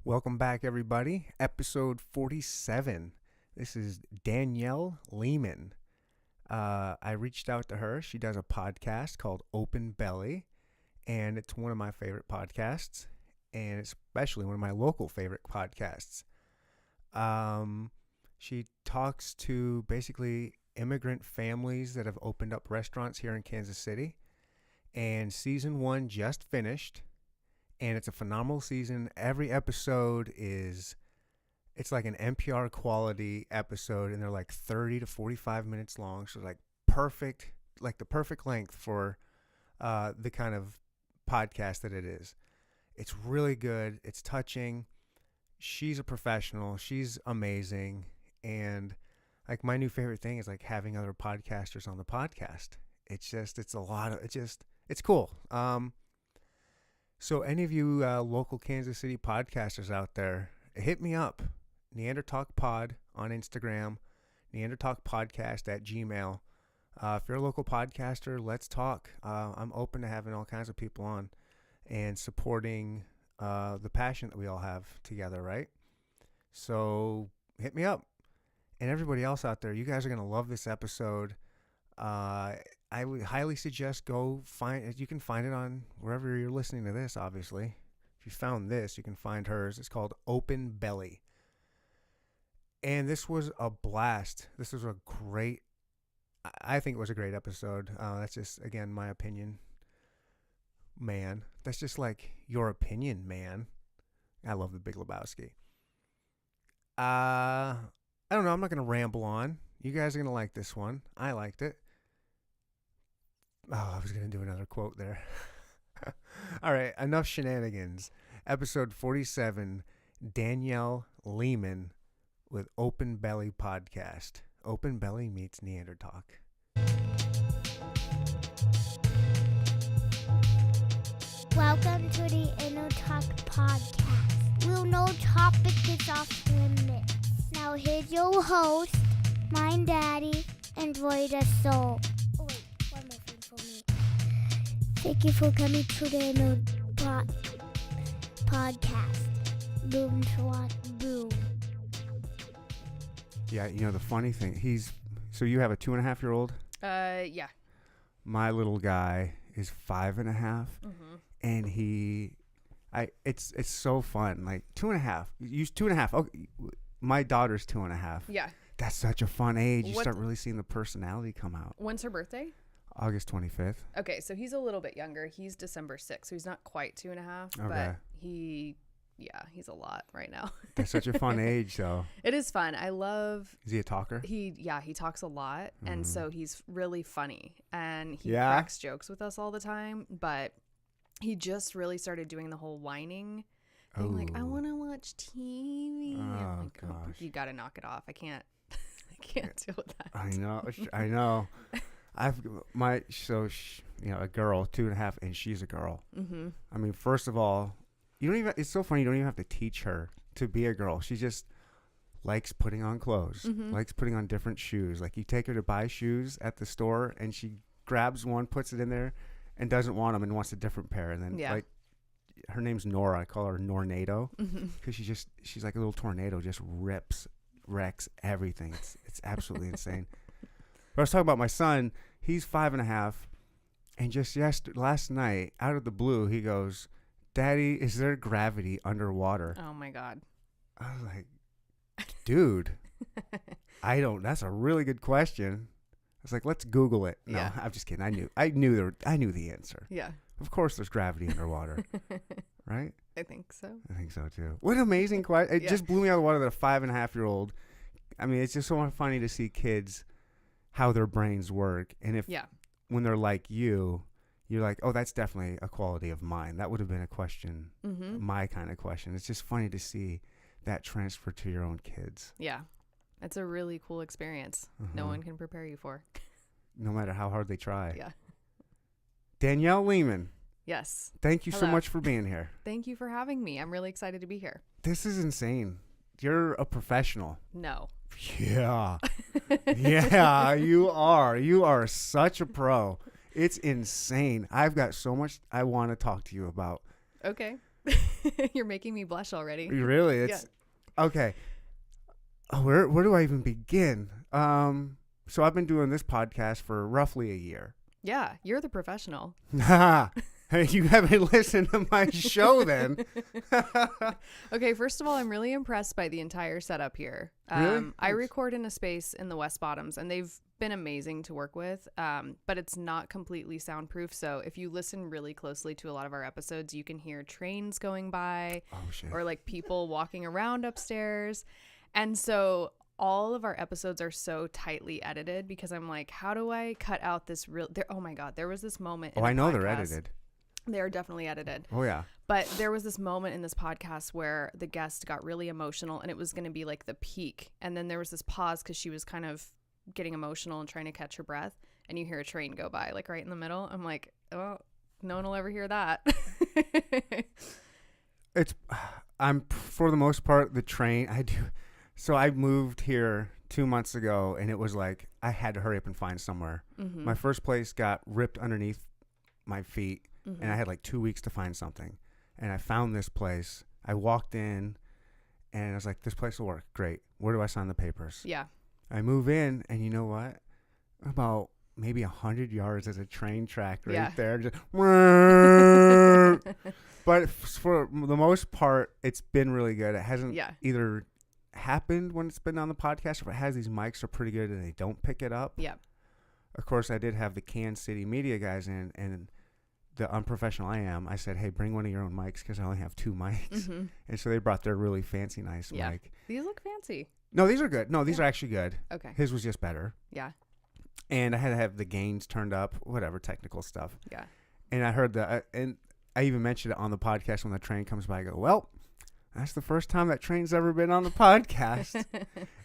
Welcome back, everybody. Episode 47. This is Danielle Lehman. I reached out to her. She does a podcast called Open Belly, and it's one of my favorite podcasts, and especially one of my local favorite podcasts. She talks to basically immigrant families that have opened up restaurants here in Kansas City, and season 1 just finished. And it's a phenomenal season. Every episode it's like an NPR quality episode, and they're like 30 to 45 minutes long. So like perfect, like the perfect length for the kind of podcast that it is. It's really good. It's touching. She's a professional. She's amazing. And like my new favorite thing is like having other podcasters on the podcast. It's cool. So any of you local Kansas City podcasters out there, hit me up. Neandertalk Pod on Instagram, Neandertalk Podcast at Gmail. If you're a local podcaster, let's talk. I'm open to having all kinds of people on and supporting the passion that we all have together, right? So hit me up. And everybody else out there, you guys are going to love this episode. I would highly suggest go find it. You can find it on wherever you're listening to this, obviously. If you found this, you can find hers. It's called Open Belly. And this was a blast. This was I think it was a great episode. That's just, again, my opinion. Man, that's just like your opinion, man. I love The Big Lebowski. I don't know. I'm not going to ramble on. You guys are going to like this one. I liked it. Oh, I was going to do another quote there. All right, enough shenanigans. Episode 47, Danielle Lehman with Open Belly Podcast. Open Belly meets Neandertalk. Welcome to the Neandertalk Podcast. We'll no topic is off limits. Now here's your host, my daddy, Enjoy the Soul. Oh wait, one more thing for me. Thank you for coming to the Neandertalk Podcast. Boom, swat, boom. Yeah, you know, the funny thing, so you have a 2.5-year-old? Yeah. My little guy is 5.5, and it's so fun. Like 2.5, use 2.5. Okay, my daughter's 2.5. Yeah. That's such a fun age. You start really seeing the personality come out. When's her birthday? August 25th. Okay, so he's a little bit younger. He's December 6th, so he's not quite 2.5, Okay. but he's a lot right now. That's such a fun age, though. It is fun. I love... Is he a talker? He talks a lot, and so he's really funny, and he cracks jokes with us all the time, but he just really started doing the whole whining thing, like, I want to watch TV. Oh, like, gosh. You got to knock it off. I can't deal with that. I know. a girl, 2.5, and she's a girl. Mm-hmm. I mean, first of all, it's so funny. You don't even have to teach her to be a girl. She just likes putting on clothes, likes putting on different shoes. Like you take her to buy shoes at the store and she grabs one, puts it in there and doesn't want them and wants a different pair. And then like her name's Nora. I call her Nornado because she's like a little tornado, just wrecks everything. It's absolutely insane. But I was talking about my son. He's 5.5. And just last night, out of the blue, he goes, Daddy, is there gravity underwater? Oh my God. I was like, dude, that's a really good question. I was like, let's Google it. No, Yeah. I'm just kidding. I knew the answer. Yeah. Of course there's gravity underwater. Right? I think so. I think so too. What an amazing question. It just blew me out of the water that a 5.5-year-old, I mean, it's just so funny to see kids, how their brains work. And if, when they're like you're like, oh, that's definitely a quality of mine. That would have been a question, my kind of question. It's just funny to see that transfer to your own kids. Yeah. It's a really cool experience. No one can prepare you for. No matter how hard they try. Yeah. Danielle Lehman. Yes. Thank you so much for being here. Thank you for having me. I'm really excited to be here. This is insane. You're a professional. No. Yeah. Yeah, you are. You are such a pro. It's insane. I've got so much I want to talk to you about. Okay. You're making me blush already. Really? It's okay. Oh, where do I even begin? So I've been doing this podcast for roughly a year. Yeah, you're the professional. You haven't listened to my show then. Okay, first of all, I'm really impressed by the entire setup here. Really? I record in a space in the West Bottoms, and they've been amazing to work with, but it's not completely soundproof. So if you listen really closely to a lot of our episodes, you can hear trains going by or like people walking around upstairs. And so all of our episodes are so tightly edited because I'm like, how do I cut out this real... Oh my God, there was this moment in I know podcast. they're edited. They're definitely edited. Oh, yeah. But there was this moment in this podcast where the guest got really emotional and it was going to be like the peak. And then there was this pause because she was kind of getting emotional and trying to catch her breath. And you hear a train go by like right in the middle. I'm like, oh, no one will ever hear that. I'm for the most part, the train I do. So I moved here 2 months ago and it was like, I had to hurry up and find somewhere. Mm-hmm. My first place got ripped underneath my feet. Mm-hmm. And I had like 2 weeks to find something. And I found this place. I walked in and I was like, this place will work. Great. Where do I sign the papers? Yeah. I move in and you know what? About maybe 100 yards is a train track right there. Just but for the most part, it's been really good. It hasn't either happened when it's been on the podcast, or if it has, these mics are pretty good and they don't pick it up. Yeah. Of course, I did have the Kansas City media guys in, and the unprofessional I am, I said, hey, bring one of your own mics because I only have 2 mics. Mm-hmm. And so they brought their really fancy, nice mic. These look fancy. No, these are good. No, these are actually good. Okay. His was just better. Yeah. And I had to have the gains turned up, whatever, technical stuff. Yeah. And I heard and I even mentioned it on the podcast when the train comes by. I go, well, that's the first time that train's ever been on the podcast.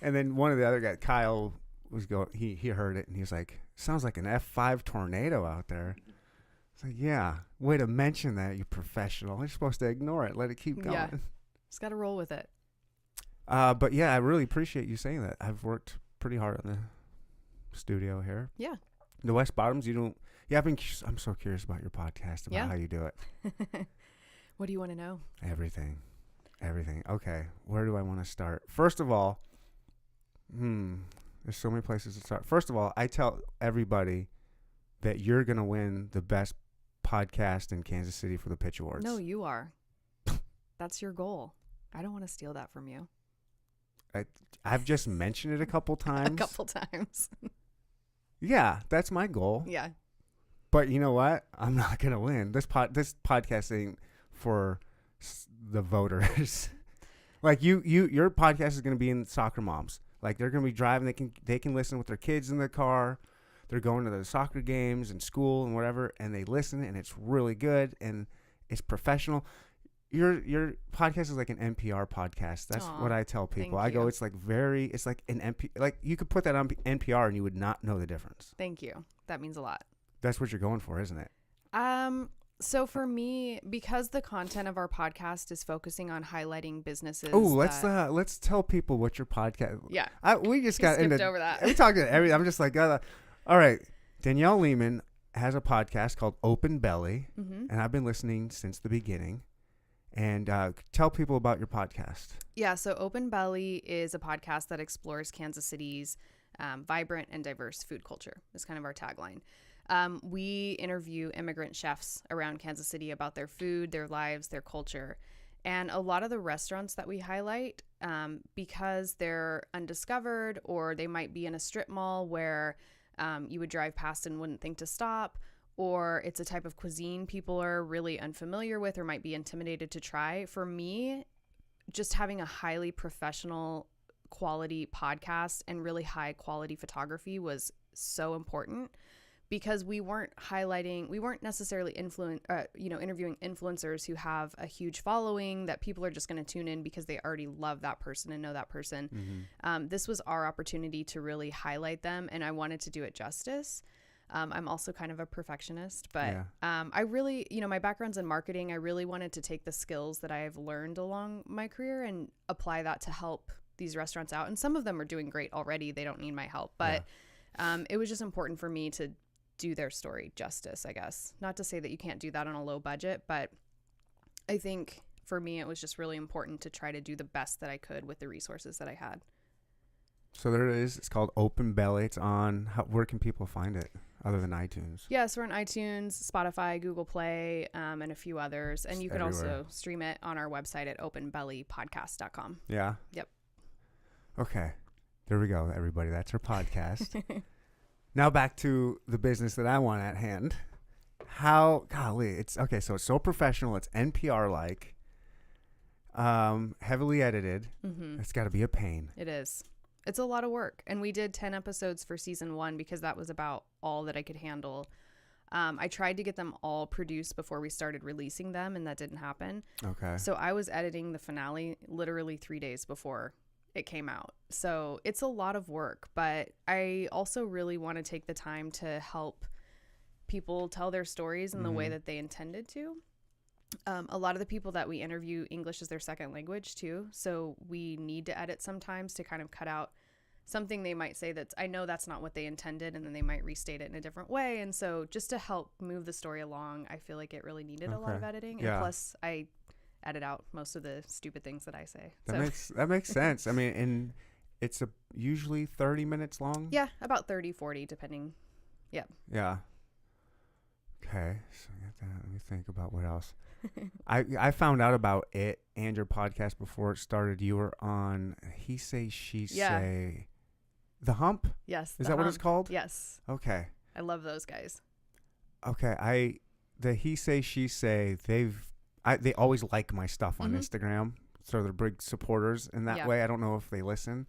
And then one of the other guys, Kyle, he heard it and he was like, sounds like an F5 tornado out there. It's like, yeah, way to mention that, you professional. You're supposed to ignore it. Let it keep going. Yeah, just got to roll with it. But yeah, I really appreciate you saying that. I've worked pretty hard on the studio here. Yeah. The West Bottoms, I'm so curious about your podcast, about how you do it. What do you want to know? Everything. Okay, where do I want to start? First of all, there's so many places to start. First of all, I tell everybody that you're going to win the best podcast in Kansas City for the Pitch Awards. No, you are. That's your goal. I don't want to steal that from you. I've just mentioned it a couple times. Yeah, that's my goal. Yeah. But you know what? I'm not going to win. This podcast ain't for the voters. Like your podcast is going to be in soccer moms. Like they're going to be driving. They can listen with their kids in the car. They're going to the soccer games and school and whatever, and they listen, and it's really good and it's professional. Your podcast is like an NPR podcast. That's what I tell people. I go, it's like an like you could put that on NPR and you would not know the difference. Thank you. That means a lot. That's what you're going for, isn't it? So for me, because the content of our podcast is focusing on highlighting businesses. Oh, let's tell people what your podcast. Yeah. We just got skipped over that. We talked to everything. I'm just like, all right. Danielle Lehman has a podcast called Open Belly, and I've been listening since the beginning. And tell people about your podcast. Yeah, so Open Belly is a podcast that explores Kansas City's vibrant and diverse food culture. That's kind of our tagline. We interview immigrant chefs around Kansas City about their food, their lives, their culture. And a lot of the restaurants that we highlight, because they're undiscovered or they might be in a strip mall where you would drive past and wouldn't think to stop, or it's a type of cuisine people are really unfamiliar with or might be intimidated to try. For me, just having a highly professional quality podcast and really high quality photography was so important, because we weren't necessarily interviewing influencers who have a huge following that people are just going to tune in because they already love that person and know that person. Mm-hmm. This was our opportunity to really highlight them, and I wanted to do it justice. I'm also kind of a perfectionist, but I really, my background's in marketing. I really wanted to take the skills that I've learned along my career and apply that to help these restaurants out. And some of them are doing great already. They don't need my help, but it was just important for me to do their story justice, I guess. Not to say that you can't do that on a low budget, but I think for me, it was just really important to try to do the best that I could with the resources that I had. So there it is. It's called Open Belly. It's on. Where can people find it other than iTunes? Yes, we're on iTunes, Spotify, Google Play, and a few others. And you can also stream it on our website at openbellypodcast.com. Yeah. Yep. Okay. There we go, everybody. That's our podcast. Now back to the business that I want at hand. Golly, it's okay. So it's so professional. It's NPR-like, heavily edited. Mm-hmm. It's got to be a pain. It is. It's a lot of work. And we did 10 episodes for season 1 because that was about all that I could handle. I tried to get them all produced before we started releasing them, and that didn't happen. Okay. So I was editing the finale literally 3 days before it came out. So it's a lot of work, but I also really want to take the time to help people tell their stories in the way that they intended to. A lot of the people that we interview, English is their second language too. So we need to edit sometimes to kind of cut out something they might say I know that's not what they intended, and then they might restate it in a different way. And so just to help move the story along, I feel like it really needed a lot of editing. And plus I edit out most of the stupid things that I say. That makes sense. I mean, and it's usually 30 minutes long. Yeah, about 30, 40, depending. Yeah. Yeah. Okay. So let me think about what else. I found out about it and your podcast before it started. You were on He Say, She Say. The Hump? Yes. Is that what it's called? Yes. Okay. I love those guys. Okay. The He Say, She Say, they always like my stuff on Instagram. So they're big supporters in that way. I don't know if they listen,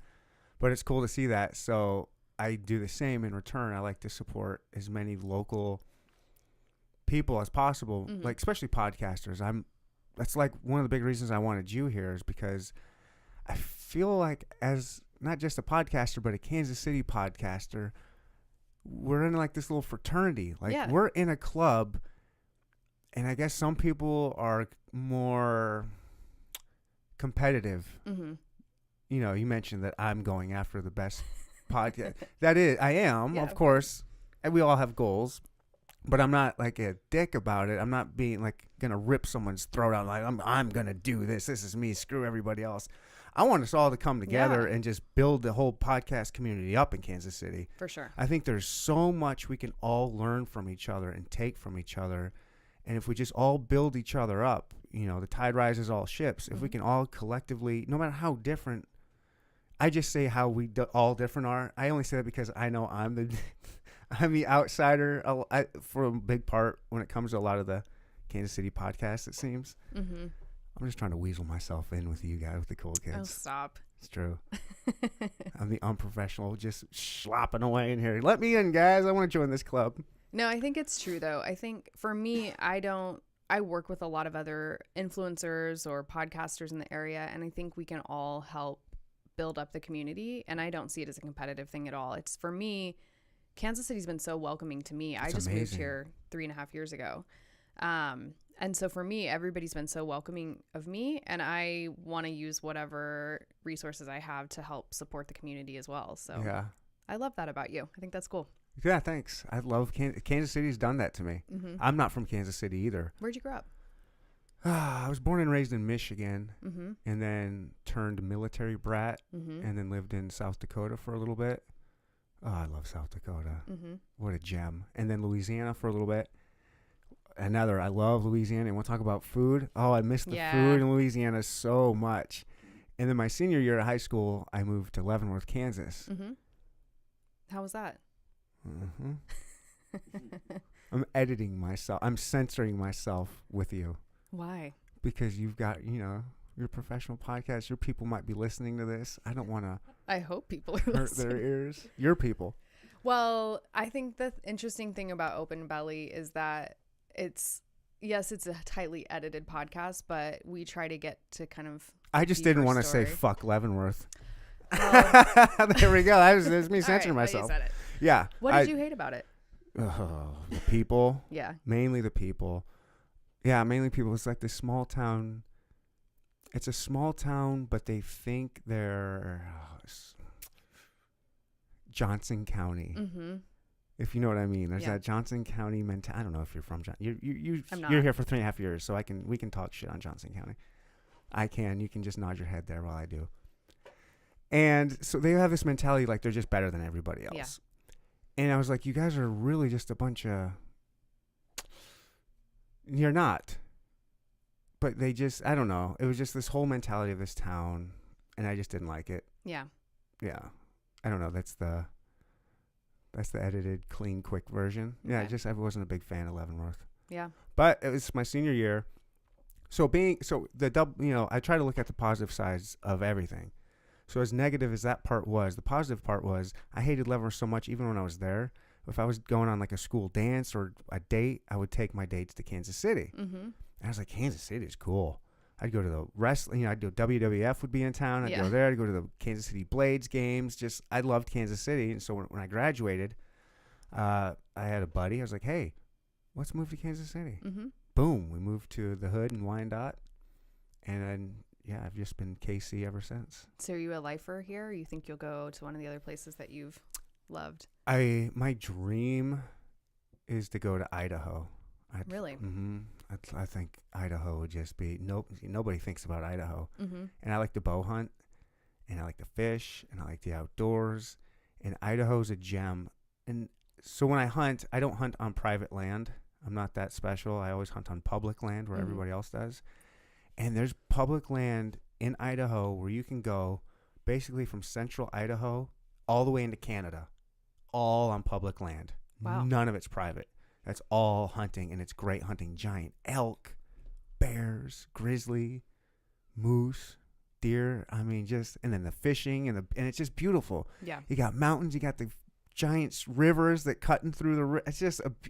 but it's cool to see that. So I do the same in return. I like to support as many local people as possible, like especially podcasters. That's like one of the big reasons I wanted you here, is because I feel like, as not just a podcaster but a Kansas City podcaster, we're in like this little fraternity. Like we're in a club, and I guess some people are more competitive. You know, you mentioned that I'm going after the best podcast. I am, of course, and we all have goals. But I'm not like a dick about it. I'm not being like gonna rip someone's throat out. Like I'm gonna do this. This is me. Screw everybody else. I want us all to come together and just build the whole podcast community up in Kansas City. For sure. I think there's so much we can all learn from each other and take from each other. And if we just all build each other up, you know, the tide rises all ships. If we can all collectively, no matter how different, I just say how we all different are. I only say that because I know I'm the outsider for a big part when it comes to a lot of the Kansas City podcasts, it seems. I'm just trying to weasel myself in with you guys, with the cool kids. Oh, stop. It's true. I'm the unprofessional, just slopping away in here. Let me in, guys. I want to join this club. No, I think it's true, though. I think for me, I work with a lot of other influencers or podcasters in the area, and I think we can all help build up the community. And I don't see it as a competitive thing at all. It's, for me, Kansas City's been so welcoming to me. I just moved here 3.5 years ago. And so for me, everybody's been so welcoming of me, and I want to use whatever resources I have to help support the community as well. So I love that about you. I think that's cool. Yeah, thanks. I love Kansas City's done that to me. I'm not from Kansas City either. Where'd you grow up? I was born and raised in Michigan, and then turned military brat, and then lived in South Dakota for a little bit. Oh, I love South Dakota. What a gem. And then Louisiana for a little bit. I love Louisiana. And we'll talk about food. Oh, I miss the food in Louisiana so much. And then my senior year of high school, I moved to Leavenworth, Kansas. How was that? I'm editing myself. I'm censoring myself with you. Why? Because you've got, your professional podcast. Your people might be listening to this. I don't want to. I hope people are hurt their ears. Your people. Well, I think the interesting thing about Open Belly is that it's a tightly edited podcast, but we try to get to kind of. I just didn't want to say fuck Leavenworth. There we go. That's me censoring myself. You said it. Yeah. What did you hate about it? The people. Yeah. Mainly the people. Yeah, mainly people. It's like this small town. It's a small town, but they think they're Johnson County. If you know what I mean. There's that Johnson County mentality. I don't know if you're from Johnson. You're here for 3.5 years, so we can talk shit on Johnson County. I can. You can just nod your head there while I do. And so they have this mentality like they're just better than everybody else. Yeah. And I was like, you guys are really just a bunch of... You're not. But they just, I don't know. It was just this whole mentality of this town, and I just didn't like it. Yeah. Yeah. I don't know. That's the edited, clean, quick version. Yeah, I wasn't a big fan of Leavenworth. Yeah. But it was my senior year. I try to look at the positive sides of everything. So as negative as that part was, the positive part was I hated Leavenworth so much even when I was there. If I was going on like a school dance or a date, I would take my dates to Kansas City. Mm-hmm. And I was like, Kansas City is cool. I'd go to the wrestling, I'd do WWF would be in town. I'd go there. I'd go to the Kansas City Blades games. I loved Kansas City. And so when I graduated, I had a buddy. I was like, hey, let's move to Kansas City. Mm-hmm. Boom. We moved to the Hood in Wyandotte. And then, I've just been KC ever since. So are you a lifer here? Or you think you'll go to one of the other places that you've loved? My dream is to go to Idaho. Really? Mm-hmm. I think Idaho would just be nobody thinks about Idaho. Mm-hmm. And I like to bow hunt, and I like to fish, and I like the outdoors. And Idaho's a gem. And so when I hunt, I don't hunt on private land. I'm not that special. I always hunt on public land where everybody else does. And there's public land in Idaho where you can go basically from central Idaho all the way into Canada, all on public land. Wow. None of it's private. That's all hunting, and it's great hunting. Giant elk, bears, grizzly, moose, deer. I mean, and then the fishing and it's just beautiful. Yeah. You got mountains. You got the giant rivers that cutting through the.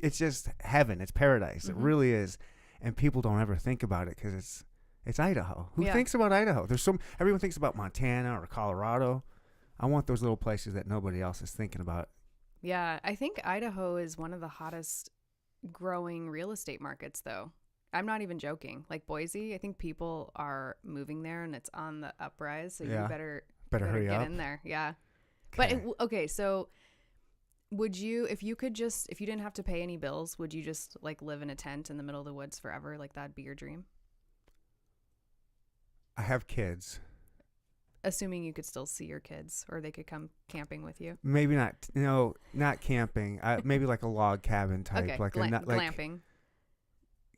It's just heaven. It's paradise. Mm-hmm. It really is, and people don't ever think about it because it's Idaho. Who thinks about Idaho? Everyone thinks about Montana or Colorado. I want those little places that nobody else is thinking about. Yeah, I think Idaho is one of the hottest growing real estate markets, though. I'm not even joking. Like Boise, I think people are moving there and it's on the uprise. So you better hurry get up. in there. Yeah. Okay. But okay, so would you, if you didn't have to pay any bills, would you just like live in a tent in the middle of the woods forever? Like that'd be your dream? I have kids. Assuming you could still see your kids or they could come camping with you. Maybe not. No, not camping. Maybe like a log cabin type. Okay, like glamping.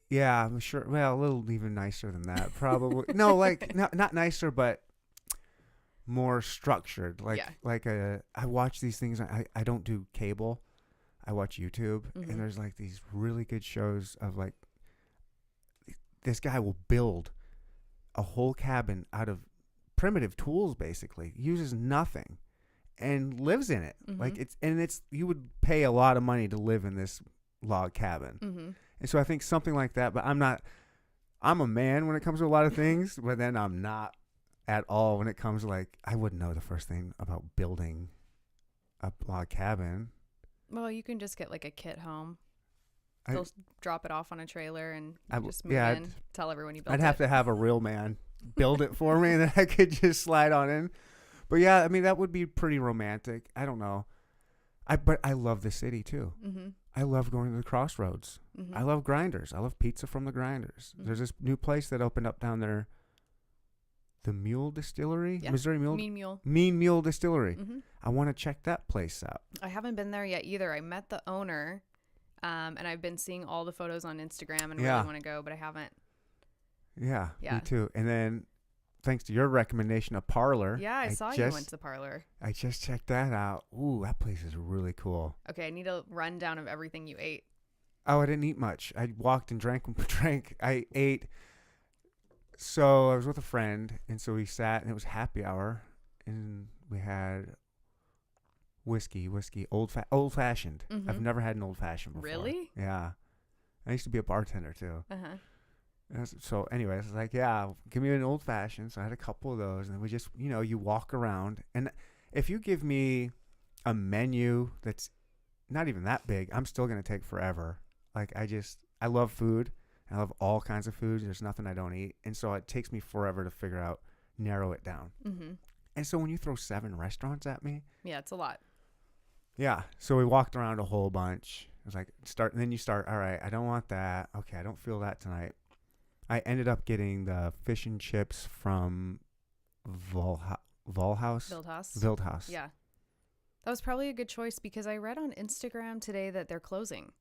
Yeah, I'm sure. Well, a little even nicer than that, probably. No, like not nicer, but more structured. I watch these things. I don't do cable. I watch YouTube, and there's like these really good shows of like this guy will build a whole cabin out of primitive tools, basically uses nothing and lives in it. You would pay a lot of money to live in this log cabin. And so I think something like that, but I'm a man when it comes to a lot of things, but then I'm not at all when it comes to like, I wouldn't know the first thing about building a log cabin. Well, you can just get like a kit home. They'll drop it off on a trailer and just move in, tell everyone you built it. I'd have to have a real man build it for me and then I could just slide on in. But yeah, I mean, that would be pretty romantic. I don't know. But I love the city too. I love going to the Crossroads. I love Grinders. I love pizza from the Grinders. There's this new place that opened up down there. The Mule Distillery? Yeah. Missouri Mule? Mean Mule Distillery. I want to check that place out. I haven't been there yet either. I met the owner and I've been seeing all the photos on Instagram and really want to go, but I haven't. Yeah, me too. And then, thanks to your recommendation, a Parlor. Yeah, I saw you went to the Parlor. I just checked that out. Ooh, that place is really cool. Okay, I need a rundown of everything you ate. Oh, I didn't eat much. I walked and drank. I ate. So I was with a friend, and so we sat, and it was happy hour, and we had whiskey, old-fashioned. I've never had an old-fashioned before. Really? Yeah. I used to be a bartender, too. So anyways, I was like, yeah, give me an old fashioned. So I had a couple of those, and then we just, you walk around, and if you give me a menu that's not even that big, I'm still going to take forever. Like I love food. I love all kinds of foods. There's nothing I don't eat. And so it takes me forever to narrow it down. And so when you throw 7 restaurants at me. Yeah, it's a lot. Yeah. So we walked around a whole bunch. It was like and then you start, all right, I don't want that. Okay. I don't feel that tonight. I ended up getting the fish and chips from Wildhaus. Wildhaus. Yeah. That was probably a good choice because I read on Instagram today that they're closing.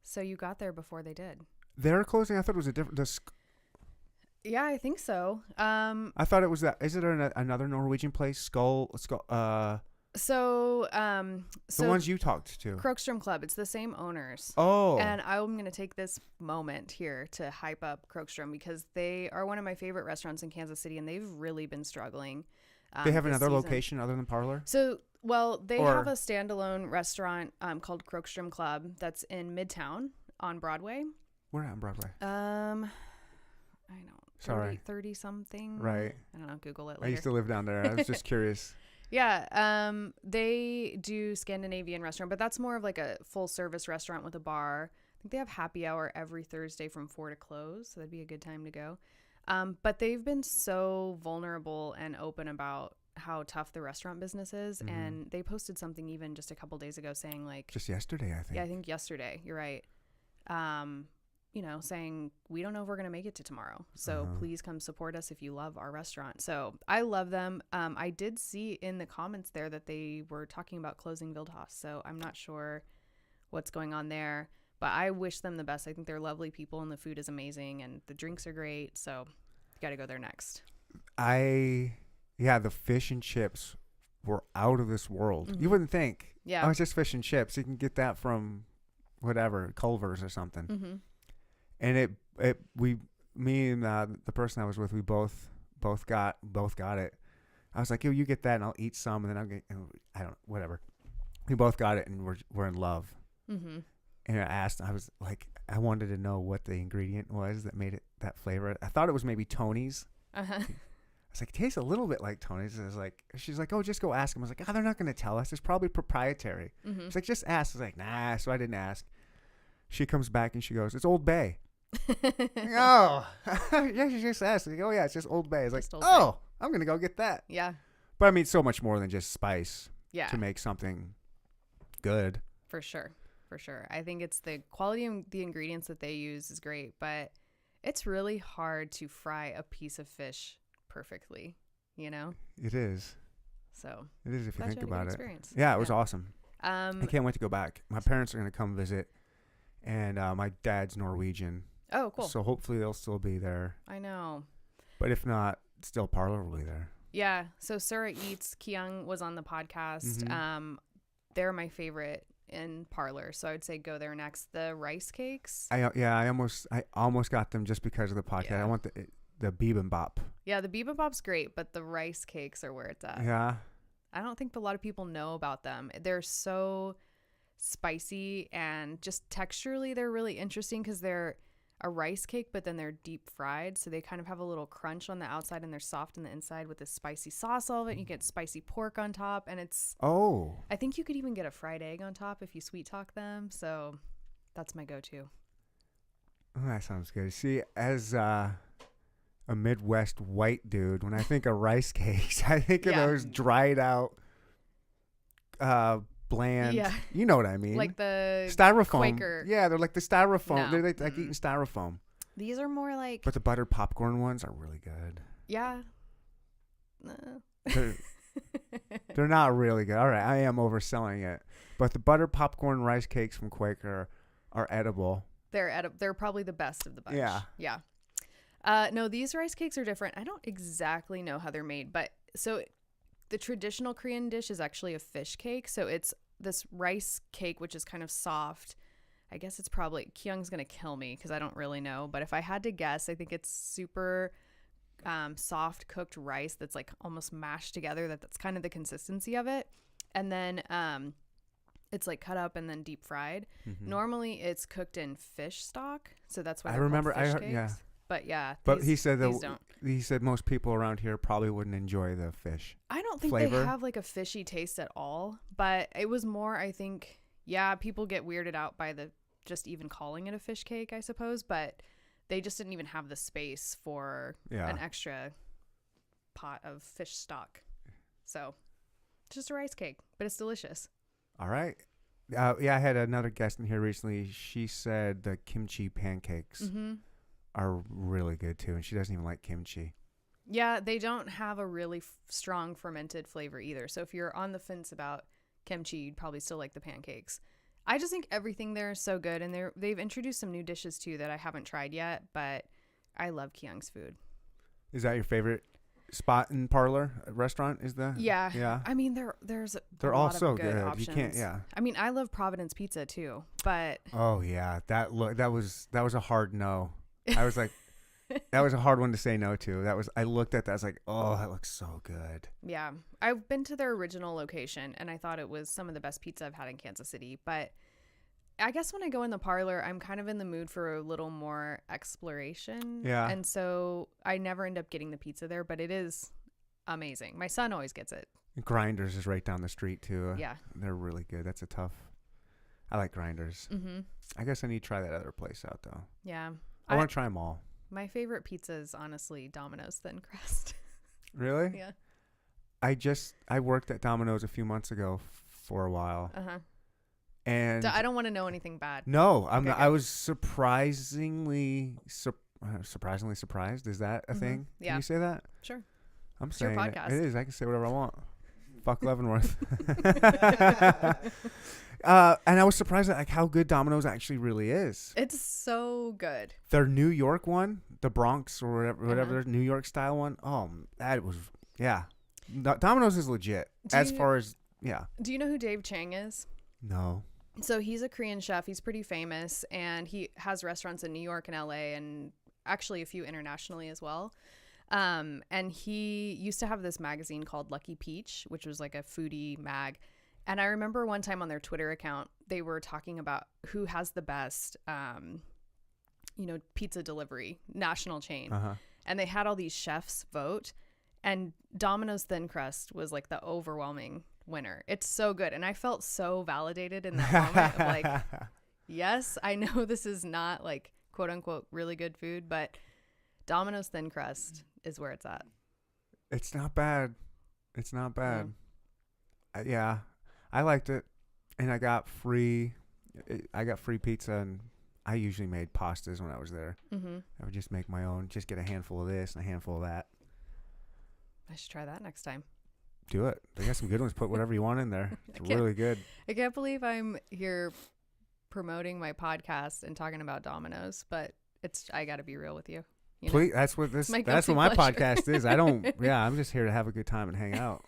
So you got there before they did. They're closing? I thought it was a different... Yeah, I think so. I thought it was that. Is it another Norwegian place? So the ones you talked to. Krokström Club. It's the same owners. Oh. And I'm going to take this moment here to hype up Krokström because they are one of my favorite restaurants in Kansas City, and they've really been struggling. They have another location other than Parlor? So, well, they have a standalone restaurant called Krokström Club that's in Midtown on Broadway. Where at on Broadway? I know. 30 something. Right. I don't know. Google it later. I used to live down there. I was just curious. Yeah. They do Scandinavian restaurant, but that's more of like a full service restaurant with a bar. I think they have happy hour every Thursday from 4 to close. So that'd be a good time to go. But they've been so vulnerable and open about how tough the restaurant business is. Mm-hmm. And they posted something even just a couple days ago saying like, just yesterday, I think. Yeah, I think yesterday. You're right. Saying we don't know if we're going to make it to tomorrow. So please come support us if you love our restaurant. So I love them. I did see in the comments there that they were talking about closing Wildhaus. So I'm not sure what's going on there, but I wish them the best. I think they're lovely people and the food is amazing and the drinks are great. So you got to go there next. The fish and chips were out of this world. Mm-hmm. You wouldn't think. Yeah. Oh, it's just fish and chips. You can get that from whatever, Culver's or something. Mm-hmm. And me and the person I was with, we both got it. I was like, yo, you get that and I'll eat some and then I'll get, whatever. We both got it and we're in love. Mm-hmm. And I wanted to know what the ingredient was that made it that flavor. I thought it was maybe Tony's. Uh-huh. I was like, it tastes a little bit like Tony's. And she's like, oh, just go ask them. I was like, oh, they're not going to tell us. It's probably proprietary. Mm-hmm. She's like, just ask. I was like, nah. So I didn't ask. She comes back and she goes, it's Old Bay. Oh, yeah, she just asked. Like, oh, yeah, it's just Old Bay. It's like, I'm going to go get that. Yeah. But I mean, so much more than just spice to make something good. For sure. I think it's the quality of the ingredients that they use is great, but it's really hard to fry a piece of fish perfectly, you know? It is. So. It is if you think about it. Yeah, it was awesome. I can't wait to go back. My parents are going to come visit, and my dad's Norwegian. Oh, cool. So hopefully they'll still be there. I know. But if not, still Parlor will be there. Yeah. So Sura Eats, Kyung was on the podcast. Mm-hmm. They're my favorite in Parlor, so I would say go there next. The rice cakes. I almost got them just because of the podcast. Yeah. I want the bibimbap. Yeah, the bibimbap's great, but the rice cakes are where it's at. Yeah. I don't think a lot of people know about them. They're so spicy and just texturally they're really interesting because they're a rice cake, but then they're deep fried, so they kind of have a little crunch on the outside and they're soft on the inside with this spicy sauce all of it. You get spicy pork on top, and I think you could even get a fried egg on top if you sweet talk them. So that's my go-to. Oh, that sounds good. See, as a Midwest white dude, when I think of rice cakes, I think of those dried out bland, you know what I mean, like the styrofoam Quaker. Yeah, they're like the styrofoam. No. They're like eating styrofoam. These are more like, but the buttered popcorn ones are really good. Yeah. They're not really good. All right, I am overselling it, but the buttered popcorn rice cakes from Quaker are edible. They're probably the best of the bunch. Yeah. No, these rice cakes are different. I don't exactly know how they're made, but so the traditional Korean dish is actually a fish cake. So it's this rice cake, which is kind of soft. I guess it's probably, Kyung's going to kill me because I don't really know. But if I had to guess, I think it's super soft cooked rice that's like almost mashed together. That's kind of the consistency of it. And then it's like cut up and then deep fried. Mm-hmm. Normally it's cooked in fish stock. So that's why I remember fish cakes. Yeah. But yeah, he said most people around here probably wouldn't enjoy the fish. I don't think flavor. They have like a fishy taste at all, but it was more, I think, people get weirded out by the just even calling it a fish cake, I suppose, but they just didn't even have the space for an extra pot of fish stock. So it's just a rice cake, but it's delicious. All right. I had another guest in here recently. She said the kimchi pancakes are really good too, and she doesn't even like kimchi. Yeah, they don't have a really strong fermented flavor either. So if you're on the fence about kimchi, you'd probably still like the pancakes. I just think everything there is so good, and they've introduced some new dishes too that I haven't tried yet, but I love Kyung's food. Is that your favorite spot and parlor restaurant? Is that? Yeah. I mean, there's they're a all lot so of good good. options. You can't. Yeah. I mean, I love Providence Pizza too, but Oh yeah, that was a hard no. I was like, that was a hard one to say no to. I looked at that. I was like, oh, that looks so good. yeah, I've been to their original location, and I thought it was some of the best pizza I've had in Kansas City. But I guess when I go in the parlor, I'm kind of in the mood for a little more exploration. Yeah. And so I never end up getting the pizza there, but it is amazing. My son always gets it. Grinders is right down the street too. Yeah. They're really good. I like Grinders. Mm-hmm. I guess I need to try that other place out though. Yeah. I want to try them all. My favorite pizza is honestly Domino's thin crust. Really? Yeah. I worked at Domino's a few months ago for a while. Uh-huh. And I don't want to know anything bad. No, I'm Okay, not, good. I was surprisingly surprised. Is that a thing? Yeah. Can you say that? Sure. I'm It's your saying podcast. it is. I can say whatever I want. Fuck Leavenworth. And I was surprised at like how good Domino's actually really is. It's so good. Their New York one, the Bronx or whatever Uh-huh. their New York style one. Oh, that was Domino's is legit far as Do you know who Dave Chang is? No. So he's a Korean chef. He's pretty famous, and he has restaurants in New York and LA, and actually a few internationally as well. And he used to have this magazine called Lucky Peach, which was like a foodie mag. And I remember one time on their Twitter account, they were talking about who has the best, pizza delivery, national chain. Uh-huh. And they had all these chefs vote, and Domino's Thin Crust was like the overwhelming winner. It's so good. And I felt so validated in that moment of like, yes, I know this is not like quote unquote really good food, but Domino's Thin Crust is where it's at. It's not bad. Yeah. I liked it, and I got free pizza, and I usually made pastas when I was there. Mm-hmm. I would just make my own, just get a handful of this and a handful of that. I should try that next time. Do it. They got some good ones. Put whatever you want in there. It's really good. I can't believe I'm here promoting my podcast and talking about Domino's, but I got to be real with you. You know? Please, that's what my pleasure. podcast is. I'm just here to have a good time and hang out.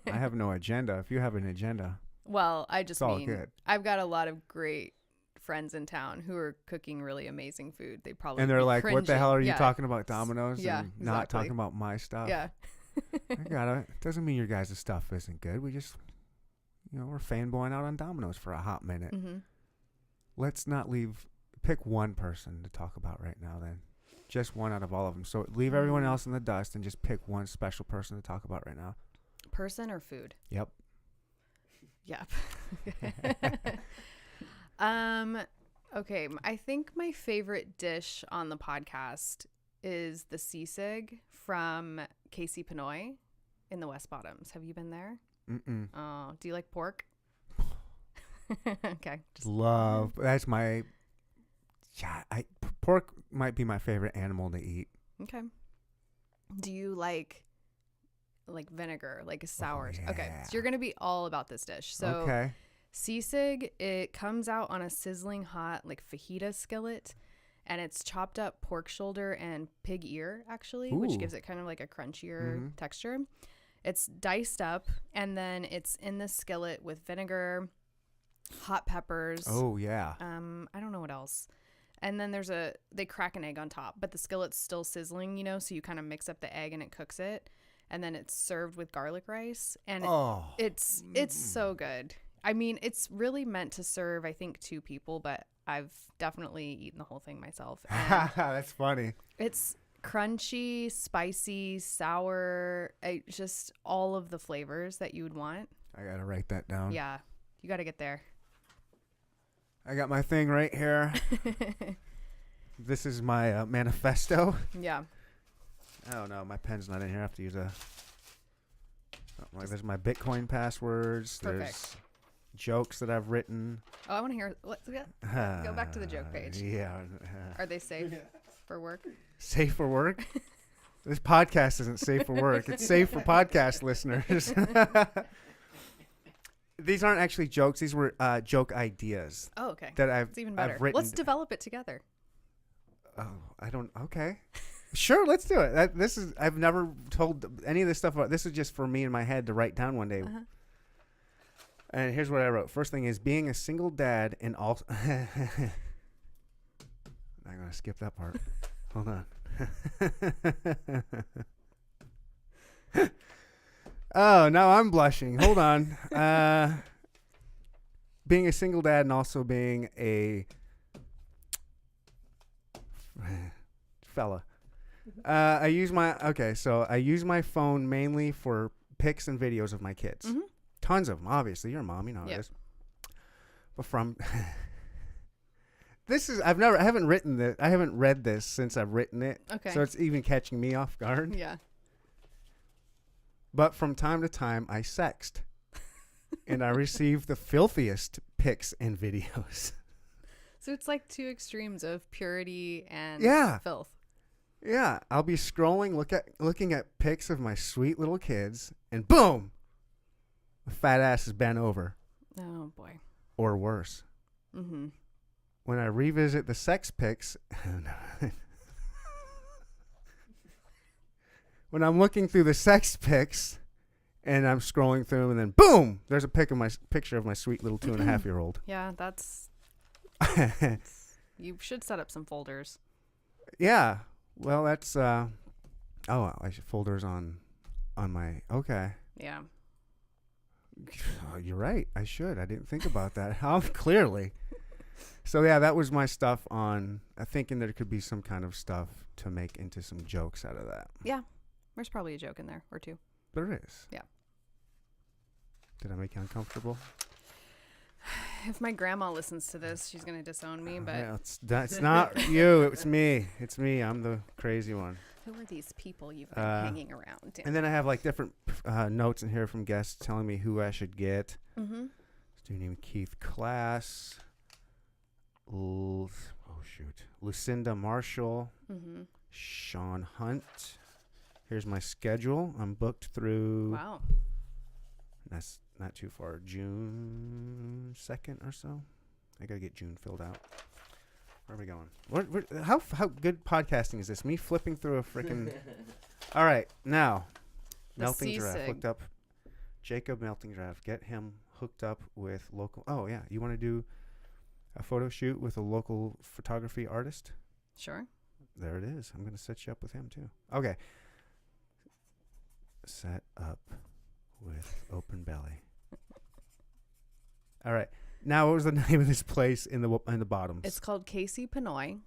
I have no agenda. If you have an agenda, well, I just all mean good. I've got a lot of great friends in town who are cooking really amazing food. They probably And they're like, cringing. "What the hell are you Yeah. talking about, Domino's? Yeah, and not exactly. talking about my stuff." Yeah. It doesn't mean your guys' stuff isn't good. We just, we're fanboying out on Domino's for a hot minute. Mm-hmm. Let's not pick one person to talk about right now then. Just one out of all of them. So leave everyone else in the dust and just pick one special person to talk about right now. Person or food? Yep. Yep. Okay. I think my favorite dish on the podcast is the sisig from Casey Pinoy in the West Bottoms. Have you been there? Mm-mm. Oh, do you like pork? Okay. That's my... Yeah, pork might be my favorite animal to eat. Okay. Do you like vinegar, like a sour? Oh, yeah. Okay. So you're going to be all about this dish. So Okay. sisig, it comes out on a sizzling hot like fajita skillet, and it's chopped up pork shoulder and pig ear actually, which Ooh. gives it kind of like a crunchier texture. It's diced up, and then it's in the skillet with vinegar, hot peppers. Oh, yeah. I don't know what else. And then they crack an egg on top, but the skillet's still sizzling, so you kind of mix up the egg and it cooks it. And then it's served with garlic rice, and it's so good. I mean, it's really meant to serve, I think, 2 people, but I've definitely eaten the whole thing myself. And That's funny. it's crunchy, spicy, sour, just all of the flavors that you would want. I got to write that down. Yeah, you got to get there. I got my thing right here. This is my manifesto. Yeah. I don't know. My pen's not in here. I have to use there's my Bitcoin passwords. Perfect. There's jokes that I've written. Oh, I want to hear. Go back to the joke page. Yeah. Are they safe? for work. Safe for work? This podcast isn't safe for work. It's safe for podcast listeners. These aren't actually jokes. These were joke ideas. Oh, okay. That it's even better. I've written. Let's develop it together. Oh, okay. Sure, let's do it. I've never told any of this stuff about. This is just for me in my head to write down one day. Uh-huh. And here's what I wrote. First thing is being a single dad and also. I'm going to skip that part. Hold on. Oh, now I'm blushing. Hold on. Being a single dad and also being a fella. I use my phone mainly for pics and videos of my kids. Mm-hmm. Tons of them, obviously. You're a mom, you know how it is. But from I haven't written this. I haven't read this since I've written it. Okay. So it's even catching me off guard. Yeah. But from time to time, I sext. And I receive the filthiest pics and videos. So it's like two extremes of purity and filth. Yeah. I'll be scrolling, looking at pics of my sweet little kids, and boom! A fat ass is bent over. Oh, boy. Or worse. Mm-hmm. When I revisit the sex pics, when I'm looking through the sex pics and I'm scrolling through them, and then boom, there's a picture of my sweet little 2.5-year-old. Yeah, you should set up some folders. Yeah. Well, that's I should folders on my okay. Yeah. Oh, you're right. I should. I didn't think about that. How clearly. So yeah, that was my stuff on. I'm thinking there could be some kind of stuff to make into some jokes out of that. Yeah, there's probably a joke in there or two. There is. Yeah. Did I make you uncomfortable? If my grandma listens to this, she's gonna disown me. But that's not you. It's me. It's me. I'm the crazy one. Who are these people you've been hanging around? And then I have like different notes in here from guests telling me who I should get. Mm-hmm. Student named Keith Class. Lucinda Marshall. Mm-hmm. Sean Hunt. Here's my schedule. I'm booked through. Wow. That's not too far. June 2nd or so. I gotta get June filled out. Where are we going? How good podcasting is this? Me flipping through a freaking. All right, now Melting Giraffe hooked up. Jacob Melting Giraffe. Get him hooked up with local. Oh yeah, you want to do a photo shoot with a local photography artist? Sure. There it is. I'm gonna set you up with him too. Okay. Set up with open belly. All right. Now, what was the name of this place in the bottoms? It's called Casey Pinoy.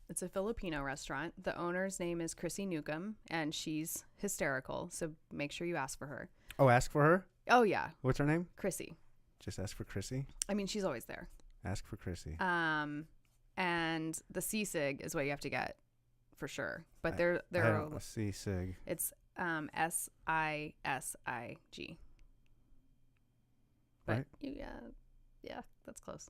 It's a Filipino restaurant. The owner's name is Chrissy Newcomb, and she's hysterical. So make sure you ask for her. Oh, ask for her? Oh, yeah. What's her name? Chrissy. Just ask for Chrissy? I mean, she's always there. Ask for Chrissy. And the C-Sig is what you have to get for sure. But I don't see Sig. It's SISIG. But right? Yeah, that's close.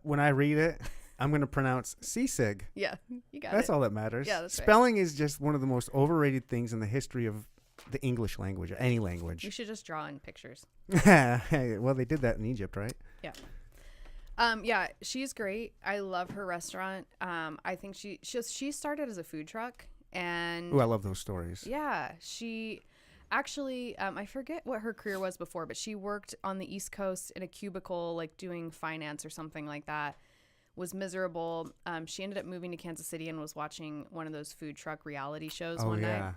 When I read it, I'm going to pronounce C-Sig. Yeah, you got That's it. all that matters. Yeah, that's Spelling is just one of the most overrated things in the history of the English language, or any language. You should just draw in pictures. Well, they did that in Egypt, right? Yeah. Yeah, she's great. I love her restaurant. I think she started as a food truck, and Oh, I love those stories. yeah, she actually I forget what her career was before, but she worked on the East Coast in a cubicle, like doing finance or something like that. Was miserable. She ended up moving to Kansas City and was watching one of those food truck reality shows one night.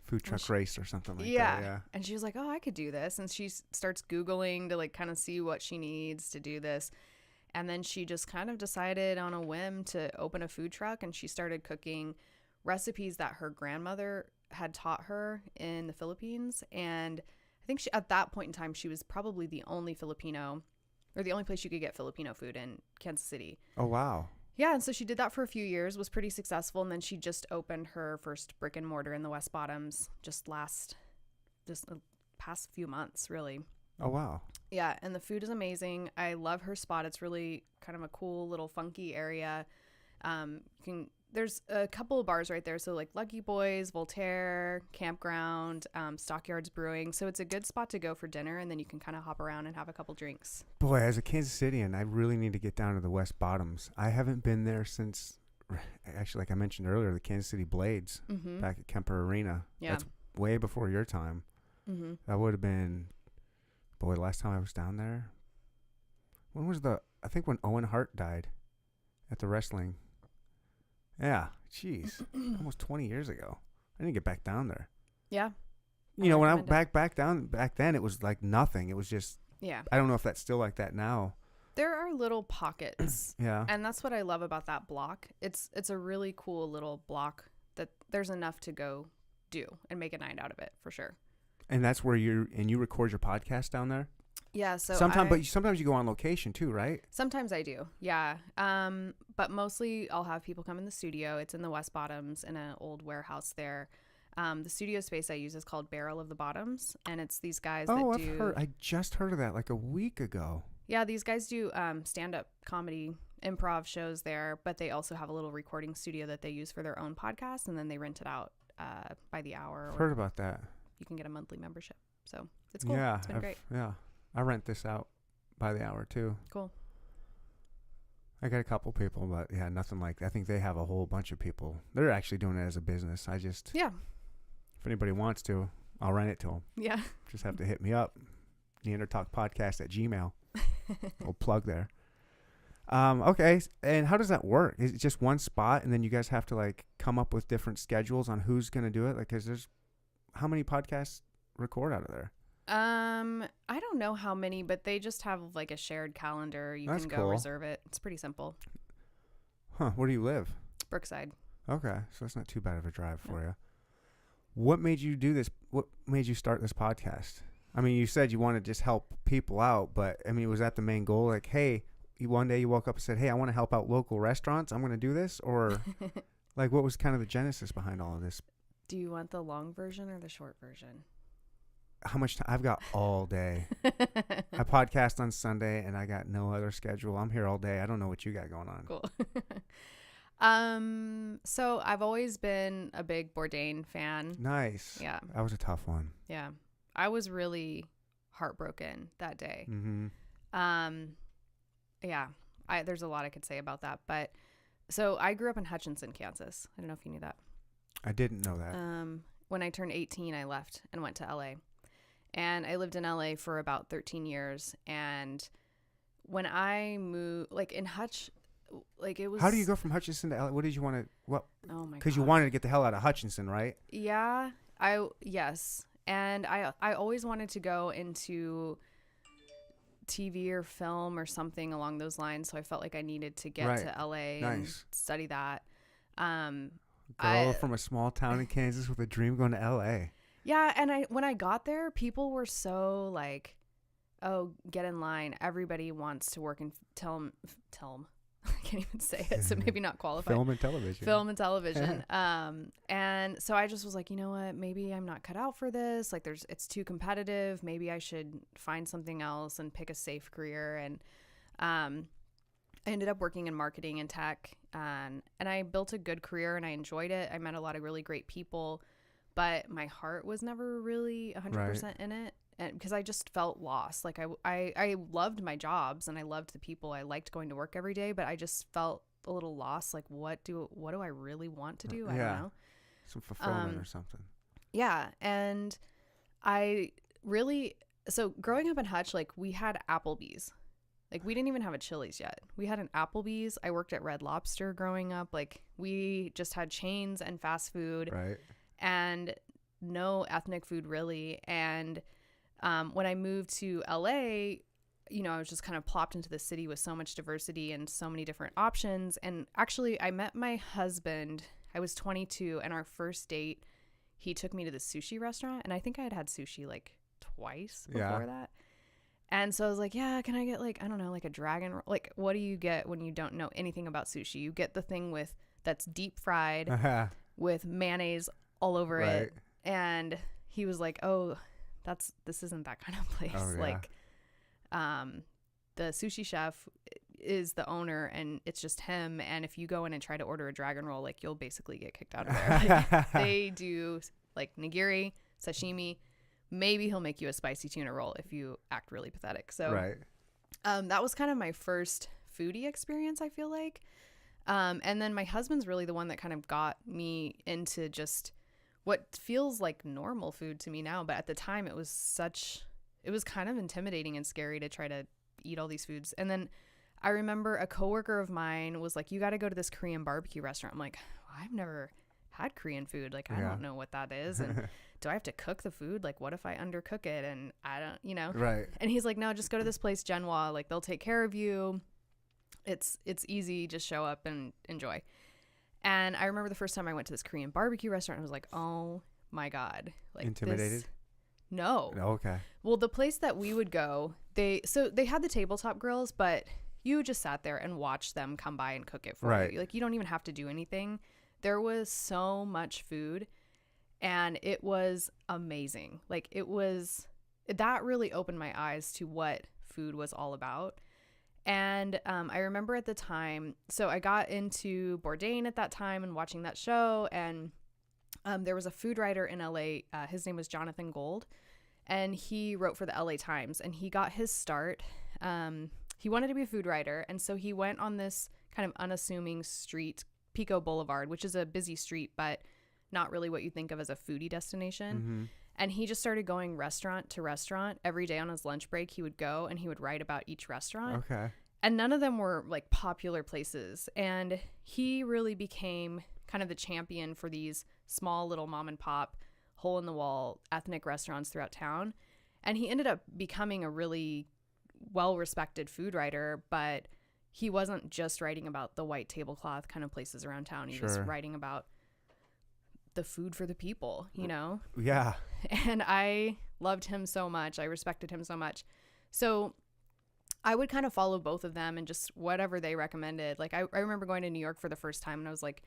Food truck race or something like that. Yeah. And she was like, oh, I could do this. And she starts Googling to like kind of see what she needs to do this. And then she just kind of decided on a whim to open a food truck, and she started cooking recipes that her grandmother had taught her in the Philippines. And I think at that point in time, she was probably the only Filipino, or the only place you could get Filipino food in Kansas City. Oh, wow. Yeah, and so she did that for a few years, was pretty successful, and then she just opened her first brick and mortar in the West Bottoms just the past few months, really. Oh, wow. Yeah, and the food is amazing. I love her spot. It's really kind of a cool little funky area. You can there's a couple of bars right there. So like Lucky Boys, Voltaire, Campground, Stockyards Brewing. So it's a good spot to go for dinner, and then you can kind of hop around and have a couple drinks. Boy, as a Kansas Cityan, I really need to get down to the West Bottoms. I haven't been there since, actually, like I mentioned earlier, the Kansas City Blades back at Kemper Arena. Yeah. That's way before your time. That would have been, boy, the last time I was down there. When was I think when Owen Hart died at the wrestling. Yeah, jeez, almost 20 years ago. I didn't get back down there. Yeah. You know, when I back then, it was like nothing. It was just, yeah. I don't know if that's still like that now. There are little pockets. Yeah. And that's what I love about that block. It's a really cool little block that there's enough to go do and make a night out of it for sure. And that's where you record your podcast down there? Yeah, so sometimes you go on location too, right? Sometimes I do, yeah. But mostly I'll have people come in the studio. It's in the West Bottoms in an old warehouse there. The studio space I use is called Barrel of the Bottoms, and it's these guys I just heard of that like a week ago. Yeah, these guys do stand-up comedy improv shows there, but they also have a little recording studio that they use for their own podcast, and then they rent it out by the hour. I've heard about that. You can get a monthly membership. So it's cool. Yeah, it's been great. Yeah. I rent this out by the hour too. Cool. I got a couple people, but yeah, nothing like, I think they have a whole bunch of people. They're actually doing it as a business. If anybody wants to, I'll rent it to them. Yeah. Just have to hit me up. Neandertalk podcast at Gmail. We'll plug there. Okay. And how does that work? Is it just one spot and then you guys have to like come up with different schedules on who's going to do it? Like, cause there's how many podcasts record out of there? I don't know how many, but they just have like a shared calendar. You can go reserve it. It's pretty simple. Huh. Where do you live? Brookside. Okay. So it's not too bad of a drive for you. What made you do this? What made you start this podcast? I mean, you said you want to just help people out, but I mean, was that the main goal? Like, hey, one day you woke up and said, hey, I want to help out local restaurants. I'm going to do this. Or like, what was kind of the genesis behind all of this? Do you want the long version or the short version? How much time? I've got all day. I podcast on Sunday and I got no other schedule. I'm here all day. I don't know what you got going on. Cool. So I've always been a big Bourdain fan. Nice. Yeah. That was a tough one. Yeah. I was really heartbroken that day. Yeah. There's a lot I could say about that, but so I grew up in Hutchinson, Kansas. I don't know if you knew that. I didn't know that. When I turned 18, I left and went to LA. And I lived in LA for about 13 years. And when I moved, like in it was. How do you go from Hutchinson to LA? What did you want to? What? Oh my god! Because you wanted to get the hell out of Hutchinson, right? Yeah, yes, and I always wanted to go into TV or film or something along those lines. So I felt like I needed to get to LA and study that. Girl from a small town in Kansas with a dream going to LA. Yeah, and when I got there, people were so like, "Oh, get in line! Everybody wants to work in tell 'em." I can't even say it, so maybe not qualified. Film and television. And so I just was like, you know what? Maybe I'm not cut out for this. Like, it's too competitive. Maybe I should find something else and pick a safe career. And I ended up working in marketing and tech, and I built a good career, and I enjoyed it. I met a lot of really great people, but my heart was never really 100% in it. And because I just felt lost. Like I loved my jobs and I loved the people. I liked going to work every day, but I just felt a little lost. Like what do I really want to do? I don't know. Some fulfillment or something. Yeah. And so growing up in Hutch, like we had Applebee's. Like we didn't even have a Chili's yet. We had an Applebee's. I worked at Red Lobster growing up. Like we just had chains and fast food. Right. And no ethnic food really. And when I moved to LA, I was just kind of plopped into the city with so much diversity and so many different options. And actually, I met my husband. I was 22, and our first date, he took me to the sushi restaurant. And I think I had sushi like twice before that. And so I was like, yeah, can I get like, I don't know, like a dragon? Like, what do you get when you don't know anything about sushi? You get the thing that's deep fried with mayonnaise all over it. And he was like, oh, this isn't that kind of place. Like, the sushi chef is the owner, and it's just him. And if you go in and try to order a dragon roll, like, you'll basically get kicked out of there. Like, they do like nigiri, sashimi. Maybe he'll make you a spicy tuna roll if you act really pathetic. So Right. That was kind of my first foodie experience, I feel like. And then my husband's really the one that kind of got me into just what feels like normal food to me now. But at the time, it was kind of intimidating and scary to try to eat all these foods. And then I remember a coworker of mine was like, you got to go to this Korean barbecue restaurant. I'm like, I've never had Korean food. Like, I don't know what that is. And do I have to cook the food? Like, what if I undercook it? And I don't, Right. And he's like, no, just go to this place, Genwa. Like, they'll take care of you. It's easy. Just show up and enjoy. And I remember the first time I went to this Korean barbecue restaurant, I was like, oh my God. Like, Intimidated? No. Okay. Well, the place that we would go, they had the tabletop grills, but you just sat there and watched them come by and cook it for you. Like, you don't even have to do anything. There was so much food, and it was amazing. Like, that really opened my eyes to what food was all about. And I remember at the time, so I got into Bourdain at that time and watching that show, and there was a food writer in LA. His name was Jonathan Gold, and he wrote for the LA Times, and he got his start. He wanted to be a food writer, and so he went on this kind of unassuming street, Pico Boulevard, which is a busy street, but not really what you think of as a foodie destination. Mm-hmm. And he just started going restaurant to restaurant. Every day on his lunch break, he would go and he would write about each restaurant. Okay. And none of them were like popular places. And he really became kind of the champion for these small little mom and pop, hole in the wall ethnic restaurants throughout town. And he ended up becoming a really well-respected food writer, but he wasn't just writing about the white tablecloth kind of places around town. He was writing about the food for the people, you know? Yeah. And I loved him so much. I respected him so much. So I would kind of follow both of them and just whatever they recommended. Like, I remember going to New York for the first time, and I was like,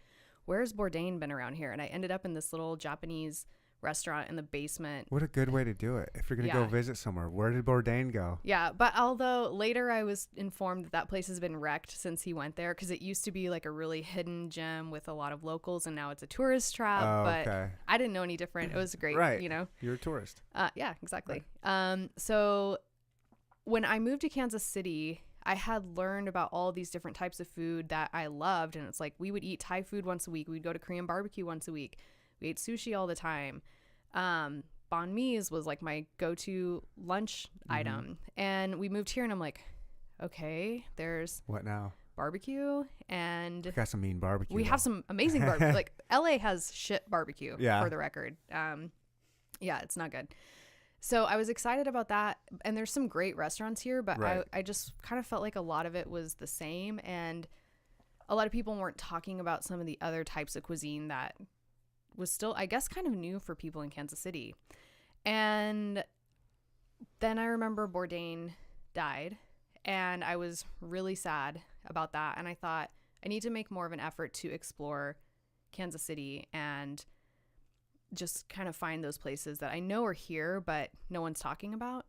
where's Bourdain been around here? And I ended up in this little Japanese restaurant in the basement. What a good way to do it. If you're going to go visit somewhere, where did Bourdain go? Yeah. But although later I was informed that place has been wrecked since he went there, because it used to be like a really hidden gem with a lot of locals, and now it's a tourist trap. But I didn't know any different. It was great. Right. You know, you're a tourist. Yeah, exactly. So when I moved to Kansas City, I had learned about all these different types of food that I loved. And it's like, we would eat Thai food once a week. We'd go to Korean barbecue once a week. We ate sushi all the time. Banh mi's was like my go-to lunch item. And we moved here, and I'm like, okay, there's what now? Barbecue, and We got some mean barbecue. we have some amazing barbecue. Like, LA has shit barbecue, Yeah. for the record. Yeah, it's not good. So I was excited about that. And there's some great restaurants here, but I just kind of felt like a lot of it was the same. And a lot of people weren't talking about some of the other types of cuisine that was still, I guess, kind of new for people in Kansas City. And then I remember Bourdain died, and I was really sad about that. And I thought, I need to make more of an effort to explore Kansas City and just kind of find those places that I know are here, but no one's talking about.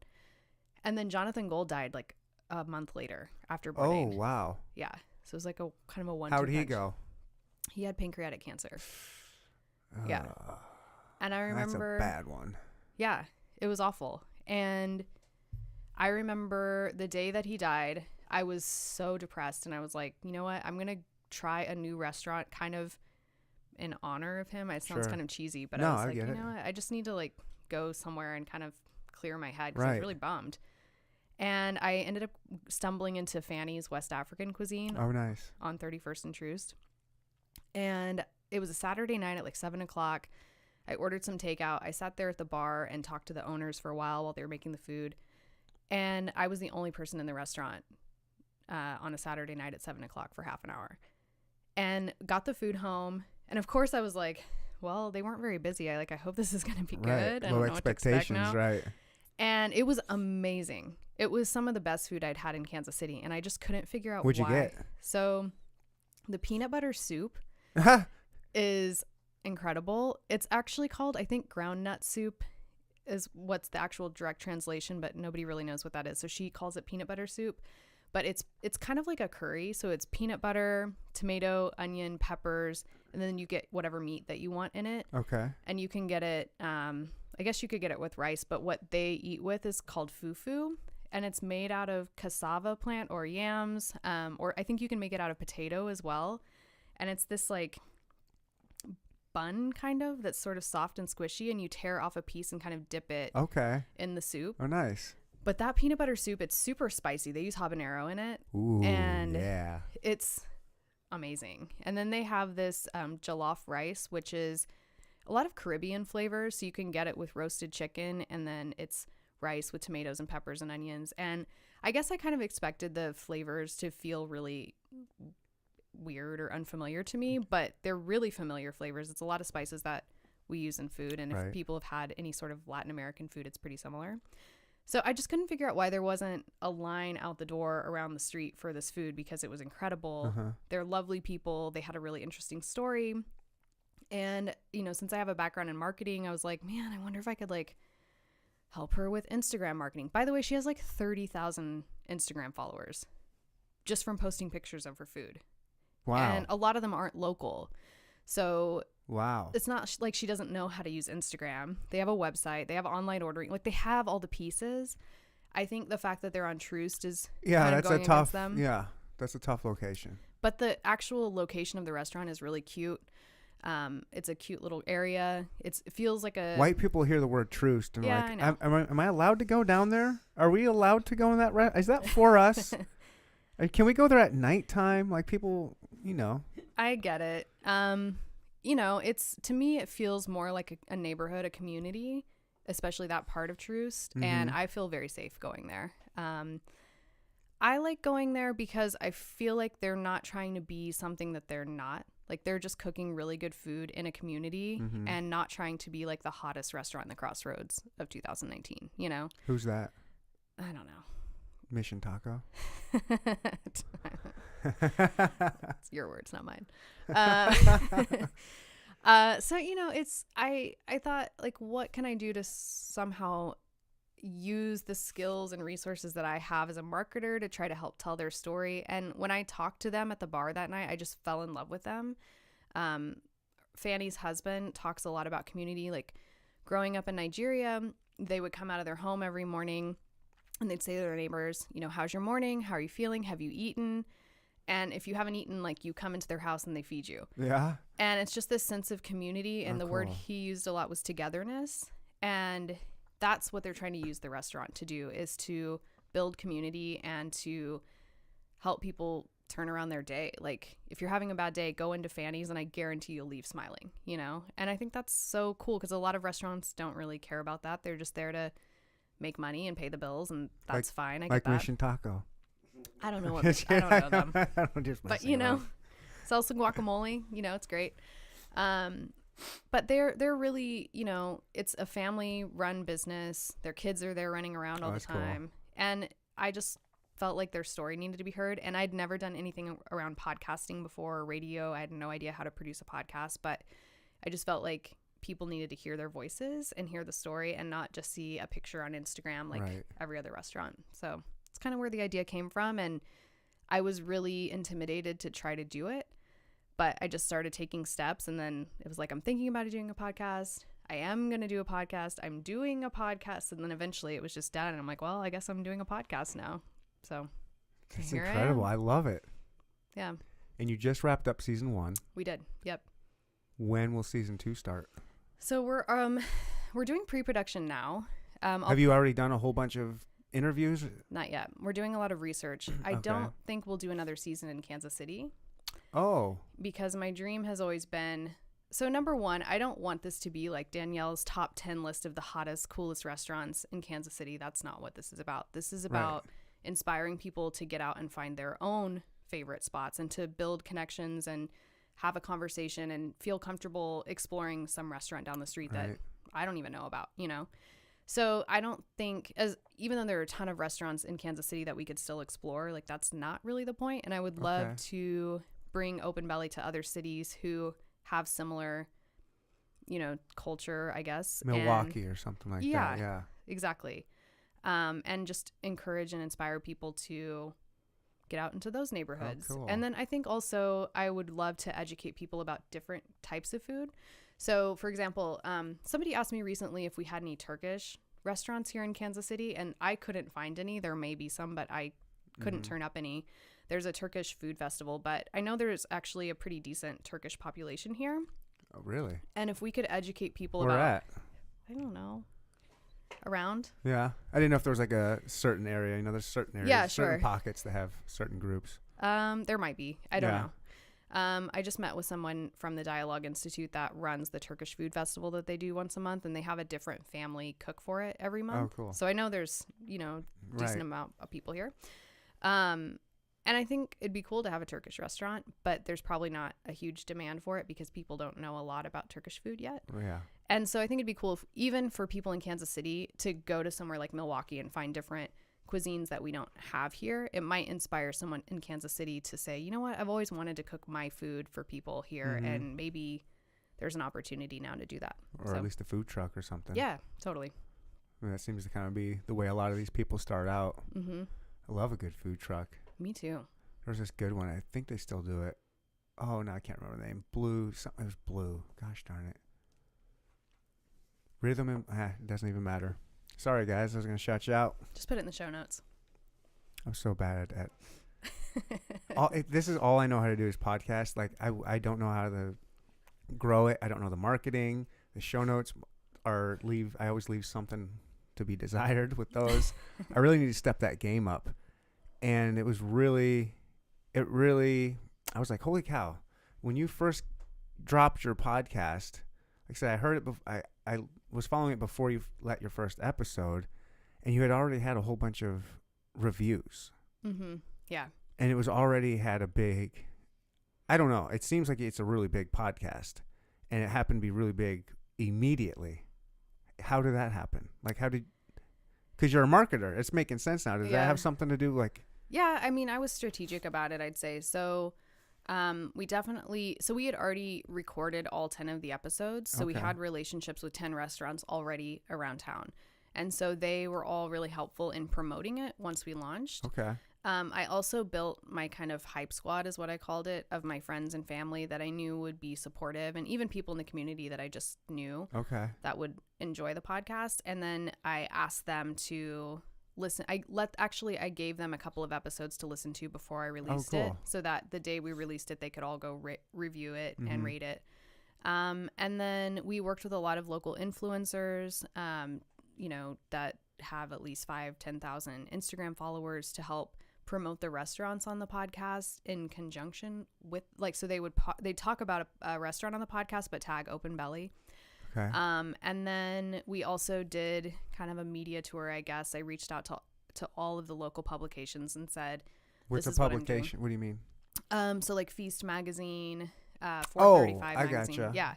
And then Jonathan Gold died like a month later after Bourdain. Oh, wow. Yeah. So it was like a kind of a one. How did he go? He had pancreatic cancer. Yeah. And I remember. That's a bad one. Yeah. It was awful. And I remember the day that he died, I was so depressed, and I was like, you know what? I'm going to try a new restaurant kind of in honor of him. It sounds kind of cheesy, but I was like, you know what? I just need to like go somewhere and kind of clear my head, because I was really bummed. And I ended up stumbling into Fanny's West African cuisine. Oh, nice. On 31st and Troost. And it was a Saturday night at like 7 o'clock. I ordered some takeout. I sat there at the bar and talked to the owners for a while they were making the food. And I was the only person in the restaurant on a Saturday night at 7 o'clock for half an hour. And got the food home. And of course I was like, well, they weren't very busy. I hope this is going to be good. I don't know what to expect now. Right. And it was amazing. It was some of the best food I'd had in Kansas City, and I just couldn't figure out What'd why. you get? So the peanut butter soup is incredible. It's actually called, I think, ground nut soup is what's the actual direct translation, but nobody really knows what that is. So she calls it peanut butter soup. but it's kind of like a curry. So it's peanut butter, tomato, onion, peppers, and then you get whatever meat that you want in it. Okay. And you can get it, I guess you could get it with rice, but what they eat with is called fufu. And it's made out of cassava plant or yams, or I think you can make it out of potato as well. And it's this like bun kind of that's sort of soft and squishy, and you tear off a piece and kind of dip it in the soup. Oh, nice. But that peanut butter soup, it's super spicy. They use habanero in it. Ooh, and yeah. It's amazing. And then they have this jollof rice, which is a lot of Caribbean flavors. So you can get it with roasted chicken, and then it's rice with tomatoes and peppers and onions. And I guess I kind of expected the flavors to feel really weird or unfamiliar to me, but they're really familiar flavors. It's a lot of spices that we use in food, and if people have had any sort of Latin American food, it's pretty similar. So I just couldn't figure out why there wasn't a line out the door around the street for this food, because it was incredible. They're lovely people. They had a really interesting story. And, you know, since I have a background in marketing, I was like, man, I wonder if I could like help her with Instagram marketing. By the way, she has like 30,000 Instagram followers just from posting pictures of her food. Wow. And a lot of them aren't local. So wow, it's not like she doesn't know how to use Instagram. They have a website. They have online ordering. Like, they have all the pieces. I think the fact that they're on Troost is kind of going against them. Yeah, that's a tough location. But the actual location of the restaurant is really cute. It's a cute little area. It feels like a... White people hear the word Troost and Yeah, like, I know. am I allowed to go down there? Are we allowed to go in that is that for us? Can we go there at nighttime? Like, people, you know. I get it. You know, to me, it feels more like a neighborhood, a community, especially that part of Troost. And I feel very safe going there. I like going there because I feel like they're not trying to be something that they're not. Like, they're just cooking really good food in a community and not trying to be like the hottest restaurant in the Crossroads of 2019, you know? Who's that? I don't know. Mission Taco? It's your words, not mine. So, you know, I thought, like, what can I do to somehow use the skills and resources that I have as a marketer to try to help tell their story? And when I talked to them at the bar that night, I just fell in love with them. Fanny's husband talks a lot about community. Like, growing up in Nigeria, they would come out of their home every morning and they'd say to their neighbors, you know, how's your morning? How are you feeling? Have you eaten? And if you haven't eaten, like, you come into their house and they feed you. Yeah. And it's just this sense of community. And the word he used a lot was togetherness. And that's what they're trying to use the restaurant to do, is to build community and to help people turn around their day. Like, if you're having a bad day, go into Fanny's and I guarantee you'll leave smiling, you know? And I think that's so cool, because a lot of restaurants don't really care about that. They're just there to make money and pay the bills, and that's fine. I get that. Like Mission Taco. I don't know I don't know them. I'm just But, you know, sell some guacamole, you know, it's great. But they're really, you know, it's a family run business. Their kids are there running around all the time. Cool. And I just felt like their story needed to be heard. And I'd never done anything around podcasting before, or radio. I had no idea how to produce a podcast, but I just felt like people needed to hear their voices and hear the story and not just see a picture on Instagram like every other restaurant. So it's kind of where the idea came from. And I was really intimidated to try to do it, but I just started taking steps. And then it was like, I'm thinking about doing a podcast. I am going to do a podcast. I'm doing a podcast. And then eventually it was just done. And I'm like, well, I guess I'm doing a podcast now. So it's incredible. I love it. Yeah. And you just wrapped up season 1. We did. Yep. When will season 2 start? So we're doing pre-production now. Have you already done a whole bunch of interviews? Not yet. We're doing a lot of research. I don't think we'll do another season in Kansas City. Oh. Because my dream has always been... So number one, I don't want this to be like Danielle's top 10 list of the hottest, coolest restaurants in Kansas City. That's not what this is about. This is about inspiring people to get out and find their own favorite spots and to build connections and have a conversation and feel comfortable exploring some restaurant down the street that I don't even know about, you know? So I don't think, even though there are a ton of restaurants in Kansas City that we could still explore, like, that's not really the point. And I would love to bring Open Belly to other cities who have similar, you know, culture, I guess. Milwaukee or something like that. Yeah, exactly. And just encourage and inspire people to get out into those neighborhoods. Oh, cool. And then I think also I would love to educate people about different types of food. So, for example, somebody asked me recently if we had any Turkish restaurants here in Kansas City, and I couldn't find any. There may be some, but I couldn't turn up any. There's a Turkish food festival, but I know there's actually a pretty decent Turkish population here. Oh, really? And if we could educate people Where about... at? I don't know. Around? Yeah. I didn't know if there was like a certain area. You know, there's certain areas, Yeah, certain sure. pockets that have certain groups. There might be. I don't Yeah. know. I just met with someone from the Dialogue Institute that runs the Turkish Food Festival that they do once a month, and they have a different family cook for it every month. Oh, cool. So I know there's, you know, decent Right. amount of people here. And I think it'd be cool to have a Turkish restaurant, but there's probably not a huge demand for it because people don't know a lot about Turkish food yet. Oh, yeah. And so I think it'd be cool if, even for people in Kansas City to go to somewhere like Milwaukee and find different cuisines that we don't have here. It might inspire someone in Kansas City to say, you know what, I've always wanted to cook my food for people here, and maybe there's an opportunity now to do that. Or at least a food truck or something. Yeah, totally. I mean, that seems to kind of be the way a lot of these people start out. Mm-hmm. I love a good food truck. Me too. There's this good one. I think they still do it. Oh, no, I can't remember the name. Blue. Something. It was Blue. Gosh darn it. Rhythm and... it doesn't even matter. Sorry, guys. I was going to shout you out. Just put it in the show notes. I'm so bad at... this is all I know how to do is podcast. Like, I don't know how to grow it. I don't know the marketing. The show notes I always leave something to be desired with those. I really need to step that game up. And it really, I was like, holy cow. When you first dropped your podcast, like I said, I heard it, I was following it before you let your first episode, and you had already had a whole bunch of reviews. Mm-hmm. Yeah. And it was already had a big, I don't know, it seems like it's a really big podcast, and it happened to be really big immediately. How did that happen? Like, because you're a marketer. It's making sense now. Does that have something to do, like... Yeah, I mean, I was strategic about it, I'd say. So we had already recorded all 10 of the episodes. So we had relationships with 10 restaurants already around town. And so they were all really helpful in promoting it once we launched. Okay. I also built my kind of hype squad, is what I called it, of my friends and family that I knew would be supportive, and even people in the community that I just knew that would enjoy the podcast. And then I asked them to listen. I gave them a couple of episodes to listen to before I released it, so that the day we released it, they could all go review it and rate it. And then we worked with a lot of local influencers, that have at least 10,000 Instagram followers to help promote the restaurants on the podcast in conjunction with, so they'd talk about a restaurant on the podcast, but tag Open Belly. Okay. And then we also did kind of a media tour, I guess. I reached out to all of the local publications and said, What's a publication? What do you mean? So like Feast Magazine, 435 I Magazine. gotcha. Yeah.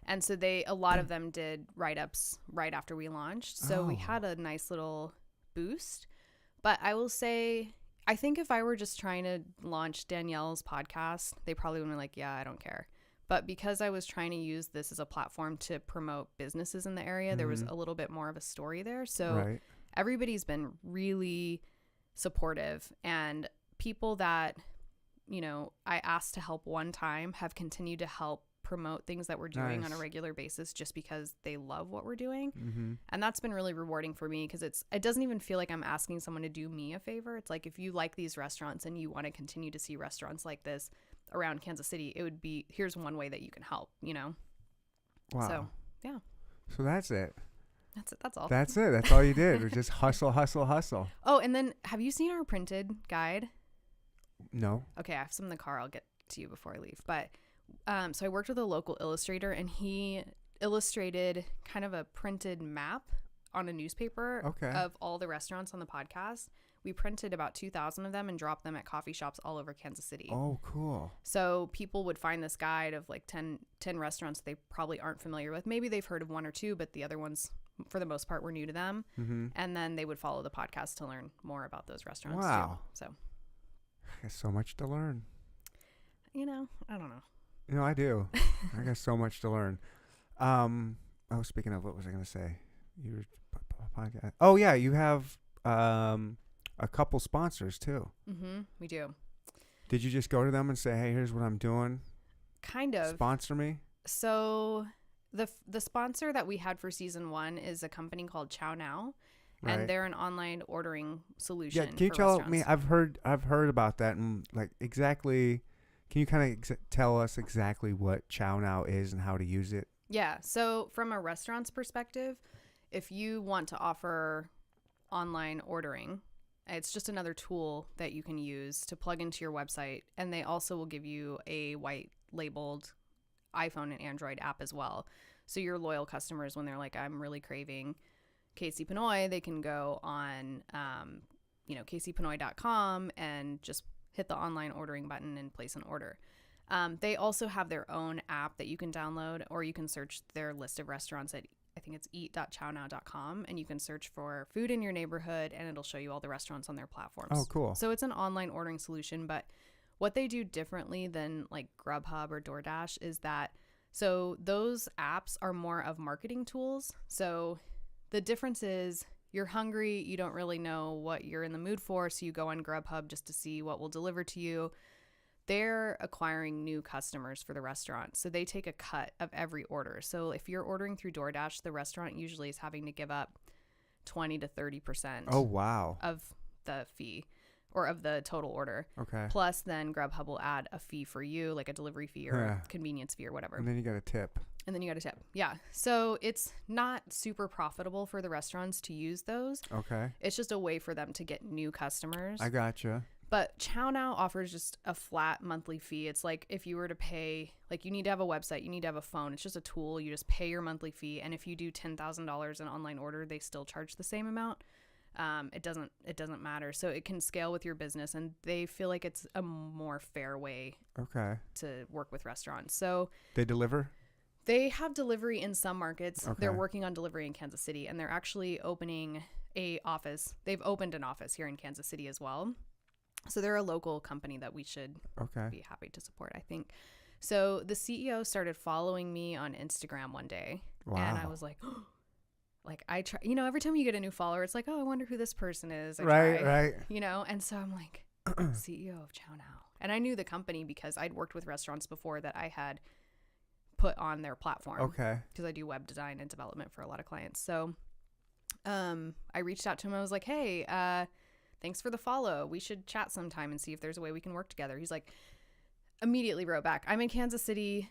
And so a lot of them did write-ups right after we launched. So we had a nice little boost. But I will say, I think if I were just trying to launch Danielle's podcast, they probably would be like, yeah, I don't care. But because I was trying to use this as a platform to promote businesses in the area, there was a little bit more of a story there. So everybody's been really supportive. And people that, I asked to help one time have continued to help promote things that we're doing on a regular basis just because they love what we're doing. And that's been really rewarding for me because it doesn't even feel like I'm asking someone to do me a favor. It's like, if you like these restaurants and you want to continue to see restaurants like this around Kansas City, it would be, here's one way that you can help, Wow. So yeah, So that's it. That's all. That's it. That's all you did. It was just hustle. Oh, and then have you seen our printed guide? No. Okay, I have some in the car. I'll get to you before I leave. But so I worked with a local illustrator, and he illustrated kind of a printed map on a newspaper of all the restaurants on the podcast. We printed about 2,000 of them and dropped them at coffee shops all over Kansas City. Oh, cool. So people would find this guide of like 10 restaurants they probably aren't familiar with. Maybe they've heard of one or two, but the other ones, for the most part, were new to them. And then they would follow the podcast to learn more about those restaurants too. So I got so much to learn. I don't know. I do. I got so much to learn. Speaking of, what was I going to say? Your podcast. Oh, yeah, you have a a couple sponsors too. We do. Did you just go to them and say, hey, here's what I'm doing? Kind of. Sponsor me? So the sponsor that we had for season 1 is a company called Chow Now. Right. And they're an online ordering solution. Yeah, can you for tell restaurants. me? I've heard about that, and like exactly. Can you kind of tell us exactly what Chow Now is and how to use it? Yeah. So from a restaurant's perspective, if you want to offer online ordering, it's just another tool that you can use to plug into your website, and they also will give you a white labeled iPhone and Android app as well. So your loyal customers, when they're like, I'm really craving Casey Pinoy, they can go on, caseypinoy.com and just hit the online ordering button and place an order. They also have their own app that you can download, or you can search their list of restaurants at, I think it's eat.chownow.com, and you can search for food in your neighborhood, and it'll show you all the restaurants on their platforms. Oh, cool. So it's an online ordering solution, but what they do differently than like Grubhub or DoorDash is that, so those apps are more of marketing tools. So the difference is you're hungry, you don't really know what you're in the mood for, so you go on Grubhub just to see what will deliver to you. They're acquiring new customers for the restaurant, so they take a cut of every order. So if you're ordering through DoorDash, the restaurant usually is having to give up 20 to 30% Oh, wow. of the fee or of the total order. Okay. Plus, then Grubhub will add a fee for you, like a delivery fee or a convenience fee or whatever. And then you got a tip. And then you got a tip. Yeah. So it's not super profitable for the restaurants to use those. Okay. It's just a way for them to get new customers. I gotcha. But Chow Now offers just a flat monthly fee. It's like if you were to pay, like you need to have a website, you need to have a phone. It's just a tool. You just pay your monthly fee. And if you do $10,000 in online order, they still charge the same amount. It doesn't matter. So it can scale with your business, and they feel like it's a more fair way to work with restaurants. So they deliver? They have delivery in some markets. Okay. They're working on delivery in Kansas City, and they're actually opening a office. They've opened an office here in Kansas City as well. So they're a local company that we should be happy to support, I think. So the CEO started following me on Instagram one day. Wow. And I was like, oh, like I try, every time you get a new follower, it's like, oh, I wonder who this person is. Right. And so I'm like, CEO of Chow Now. And I knew the company because I'd worked with restaurants before that I had put on their platform. Okay. Because I do web design and development for a lot of clients. So I reached out to him. I was like, hey, thanks for the follow. We should chat sometime and see if there's a way we can work together. He's like, immediately wrote back, I'm in Kansas City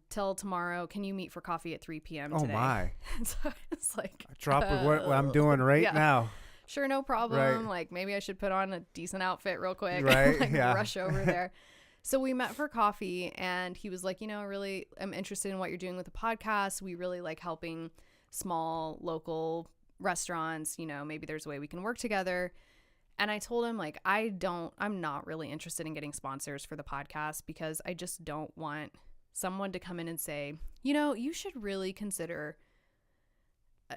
till tomorrow. Can you meet for coffee at 3 p.m. today? Oh, my. So it's like, drop what I'm doing right now. Sure, no problem. Right. Like maybe I should put on a decent outfit real quick. Right. Like yeah. rush over there. So we met for coffee, and he was like, really, I'm interested in what you're doing with the podcast. We really like helping small local restaurants. Maybe there's a way we can work together. And I told him, like, I'm not really interested in getting sponsors for the podcast because I just don't want someone to come in and say, you should really consider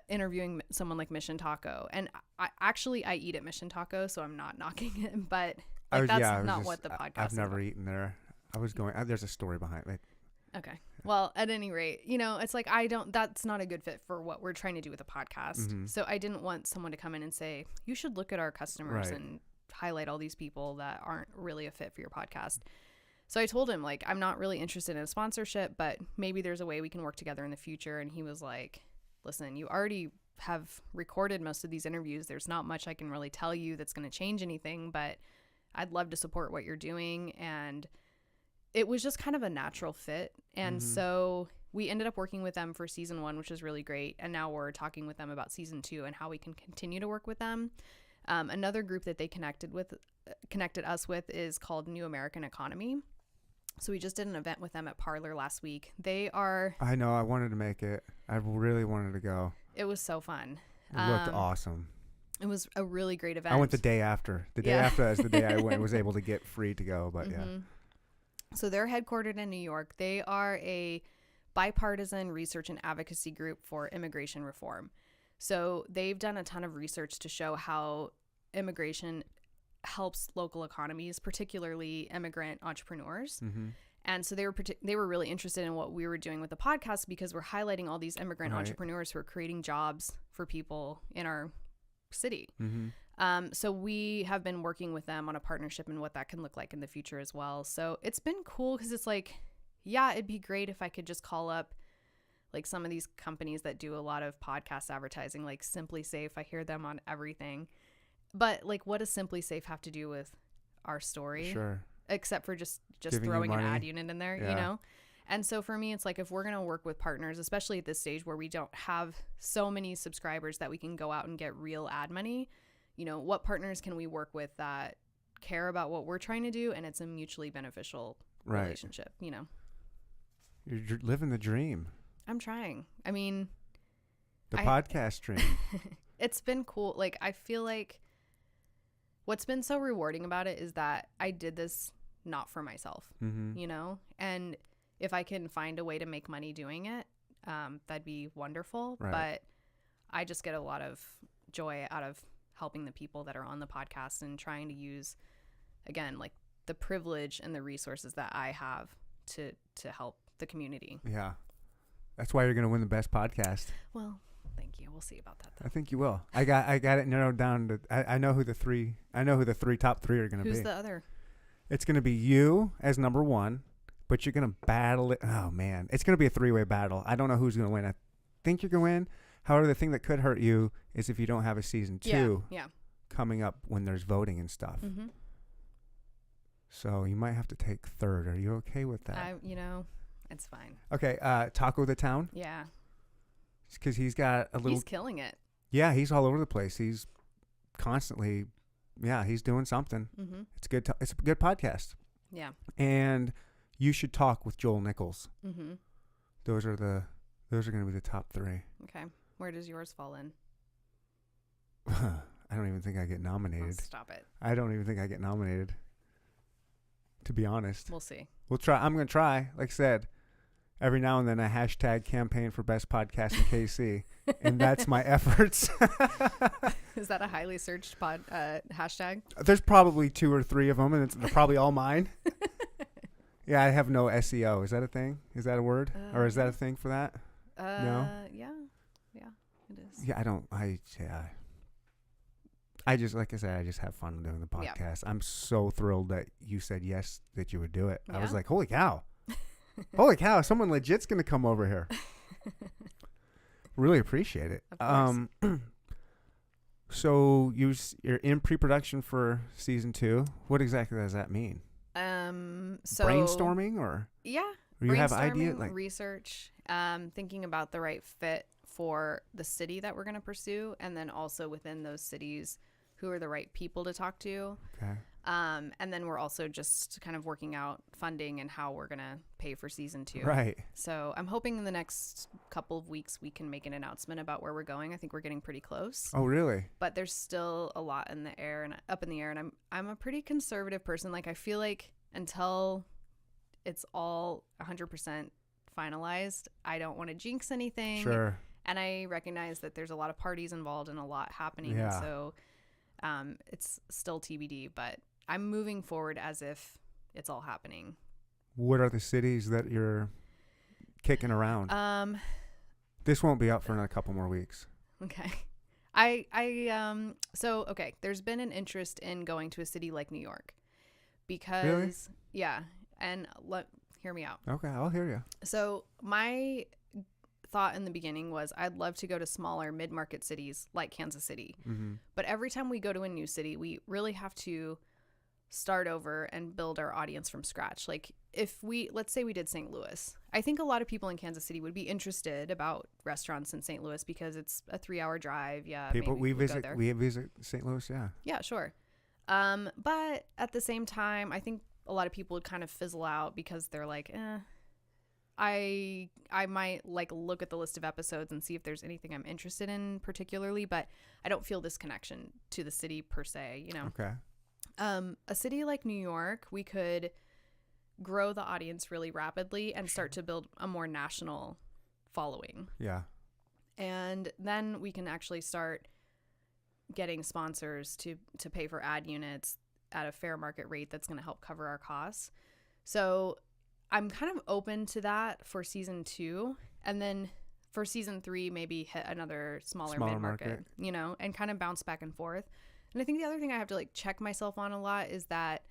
interviewing someone like Mission Taco. And I eat at Mission Taco, so I'm not knocking it, but that's not what the podcast I've never eaten there. I was going, there's a story behind it. Okay. Well, at any rate, it's like that's not a good fit for what we're trying to do with a podcast. Mm-hmm. So I didn't want someone to come in and say, you should look at our customers and highlight all these people that aren't really a fit for your podcast. So I told him, like, I'm not really interested in a sponsorship, but maybe there's a way we can work together in the future. And he was like, listen, you already have recorded most of these interviews. There's not much I can really tell you that's going to change anything, but I'd love to support what you're doing. And it was just kind of a natural fit. And so we ended up working with them for season 1, which was really great. And now we're talking with them about season 2 and how we can continue to work with them. Another group that they connected us with is called New American Economy. So we just did an event with them at Parlor last week. I know, I wanted to make it. I really wanted to go. It was so fun. It looked awesome. It was a really great event. I went the day after. The day after is the day I went. Was able to get free to go, but yeah. So they're headquartered in New York. They are a bipartisan research and advocacy group for immigration reform. So they've done a ton of research to show how immigration helps local economies, particularly immigrant entrepreneurs. Mm-hmm. And so they were really interested in what we were doing with the podcast because we're highlighting all these immigrant entrepreneurs who are creating jobs for people in our city. Mm-hmm. So we have been working with them on a partnership and what that can look like in the future as well. So it's been cool because it's like, yeah, it'd be great if I could just call up like some of these companies that do a lot of podcast advertising, like Simply Safe. I hear them on everything. But like, what does Simply Safe have to do with our story? Sure. Except for just Giving throwing you an money. ad unit in there, Yeah. you know? And so for me, it's like if we're going to work with partners, especially at this stage where we don't have so many subscribers that we can go out and get real ad money, you know, what partners can we work with that care about what we're trying to do and it's a mutually beneficial relationship, you know? You're living the dream. I'm trying. I mean, the podcast dream. It's been cool. Like, I feel like what's been so rewarding about it is that I did this not for myself, you know? And if I can find a way to make money doing it, that'd be wonderful. Right. But I just get a lot of joy out of helping the people that are on the podcast and trying to use, again, like the privilege and the resources that I have to help the community. Yeah. That's why you're going to win the best podcast. Well, thank you. We'll see about that though. I think you will. I got it narrowed down to I know who the top three are going to be. Who's the other? It's going to be you as number one, but you're going to battle it. Oh man, it's going to be a 3-way battle. I don't know who's going to win. I think you're going to win. However, the thing that could hurt you is if you don't have a season 2 coming up when there's voting and stuff. Mm-hmm. So you might have to take third. Are you okay with that? It's fine. Okay, Taco the Town. Yeah. Because he's got a little. He's killing it. Yeah, he's all over the place. He's constantly, he's doing something. Mm-hmm. It's good. It's a good podcast. Yeah. And You Should Talk with Joel Nichols. Mm-hmm. Those are going to be the top 3. Okay. Where does yours fall in? I don't even think I get nominated. Oh, stop it. I don't even think I get nominated. To be honest. We'll see. We'll try. I'm going to try. Like I said, every now and then a hashtag campaign for best podcast in KC. And that's my efforts. Is that a highly searched hashtag? There's probably 2 or 3 of them, and they're probably all mine. Yeah, I have no SEO. Is that a thing? Is that a word? Or is that a thing for that? No? Yeah, it is. Yeah, I just, like I said, I just have fun doing the podcast. Yeah. I'm so thrilled that you said yes, that you would do it. Yeah. I was like, holy cow. Holy cow, someone legit's going to come over here. Really appreciate it. Of course. So you're in pre-production for season 2. What exactly does that mean? So brainstorming or? Yeah. Or you have idea like research, thinking about the right fit for the city that we're going to pursue, and then also within those cities, who are the right people to talk to. Okay. And then we're also just kind of working out funding and how we're going to pay for season 2. Right. So I'm hoping in the next couple of weeks we can make an announcement about where we're going. I think we're getting pretty close. Oh, really? But there's still a lot in the air and up in the air. And I'm a pretty conservative person. Like, I feel like until it's all 100% finalized, I don't want to jinx anything. Sure. And I recognize that there's a lot of parties involved and a lot happening. Yeah. And so it's still TBD, but I'm moving forward as if it's all happening. What are the cities that you're kicking around? This won't be up for another couple more weeks. Okay. Okay, there's been an interest in going to a city like New York because, really? Yeah. And hear me out. Okay, I'll hear you. So my thought in the beginning was I'd love to go to smaller mid-market cities like Kansas City. Mm-hmm. But every time we go to a new city, we really have to start over and build our audience from scratch. Like, let's say we did St. Louis. I think a lot of people in Kansas City would be interested about restaurants in St. Louis because it's a 3-hour drive. Yeah. We visit St. Louis. Yeah. Yeah, sure. But at the same time, I think a lot of people would kind of fizzle out because they're like, I might like look at the list of episodes and see if there's anything I'm interested in particularly, but I don't feel this connection to the city per se, you know? Okay. A city like New York, we could grow the audience really rapidly and start to build a more national following. Yeah. And then we can actually start getting sponsors to pay for ad units at a fair market rate that's going to help cover our costs. So I'm kind of open to that for season 2. And then for season 3, maybe hit another smaller mid-market, you know, and kind of bounce back and forth. And I think the other thing I have to like check myself on a lot is that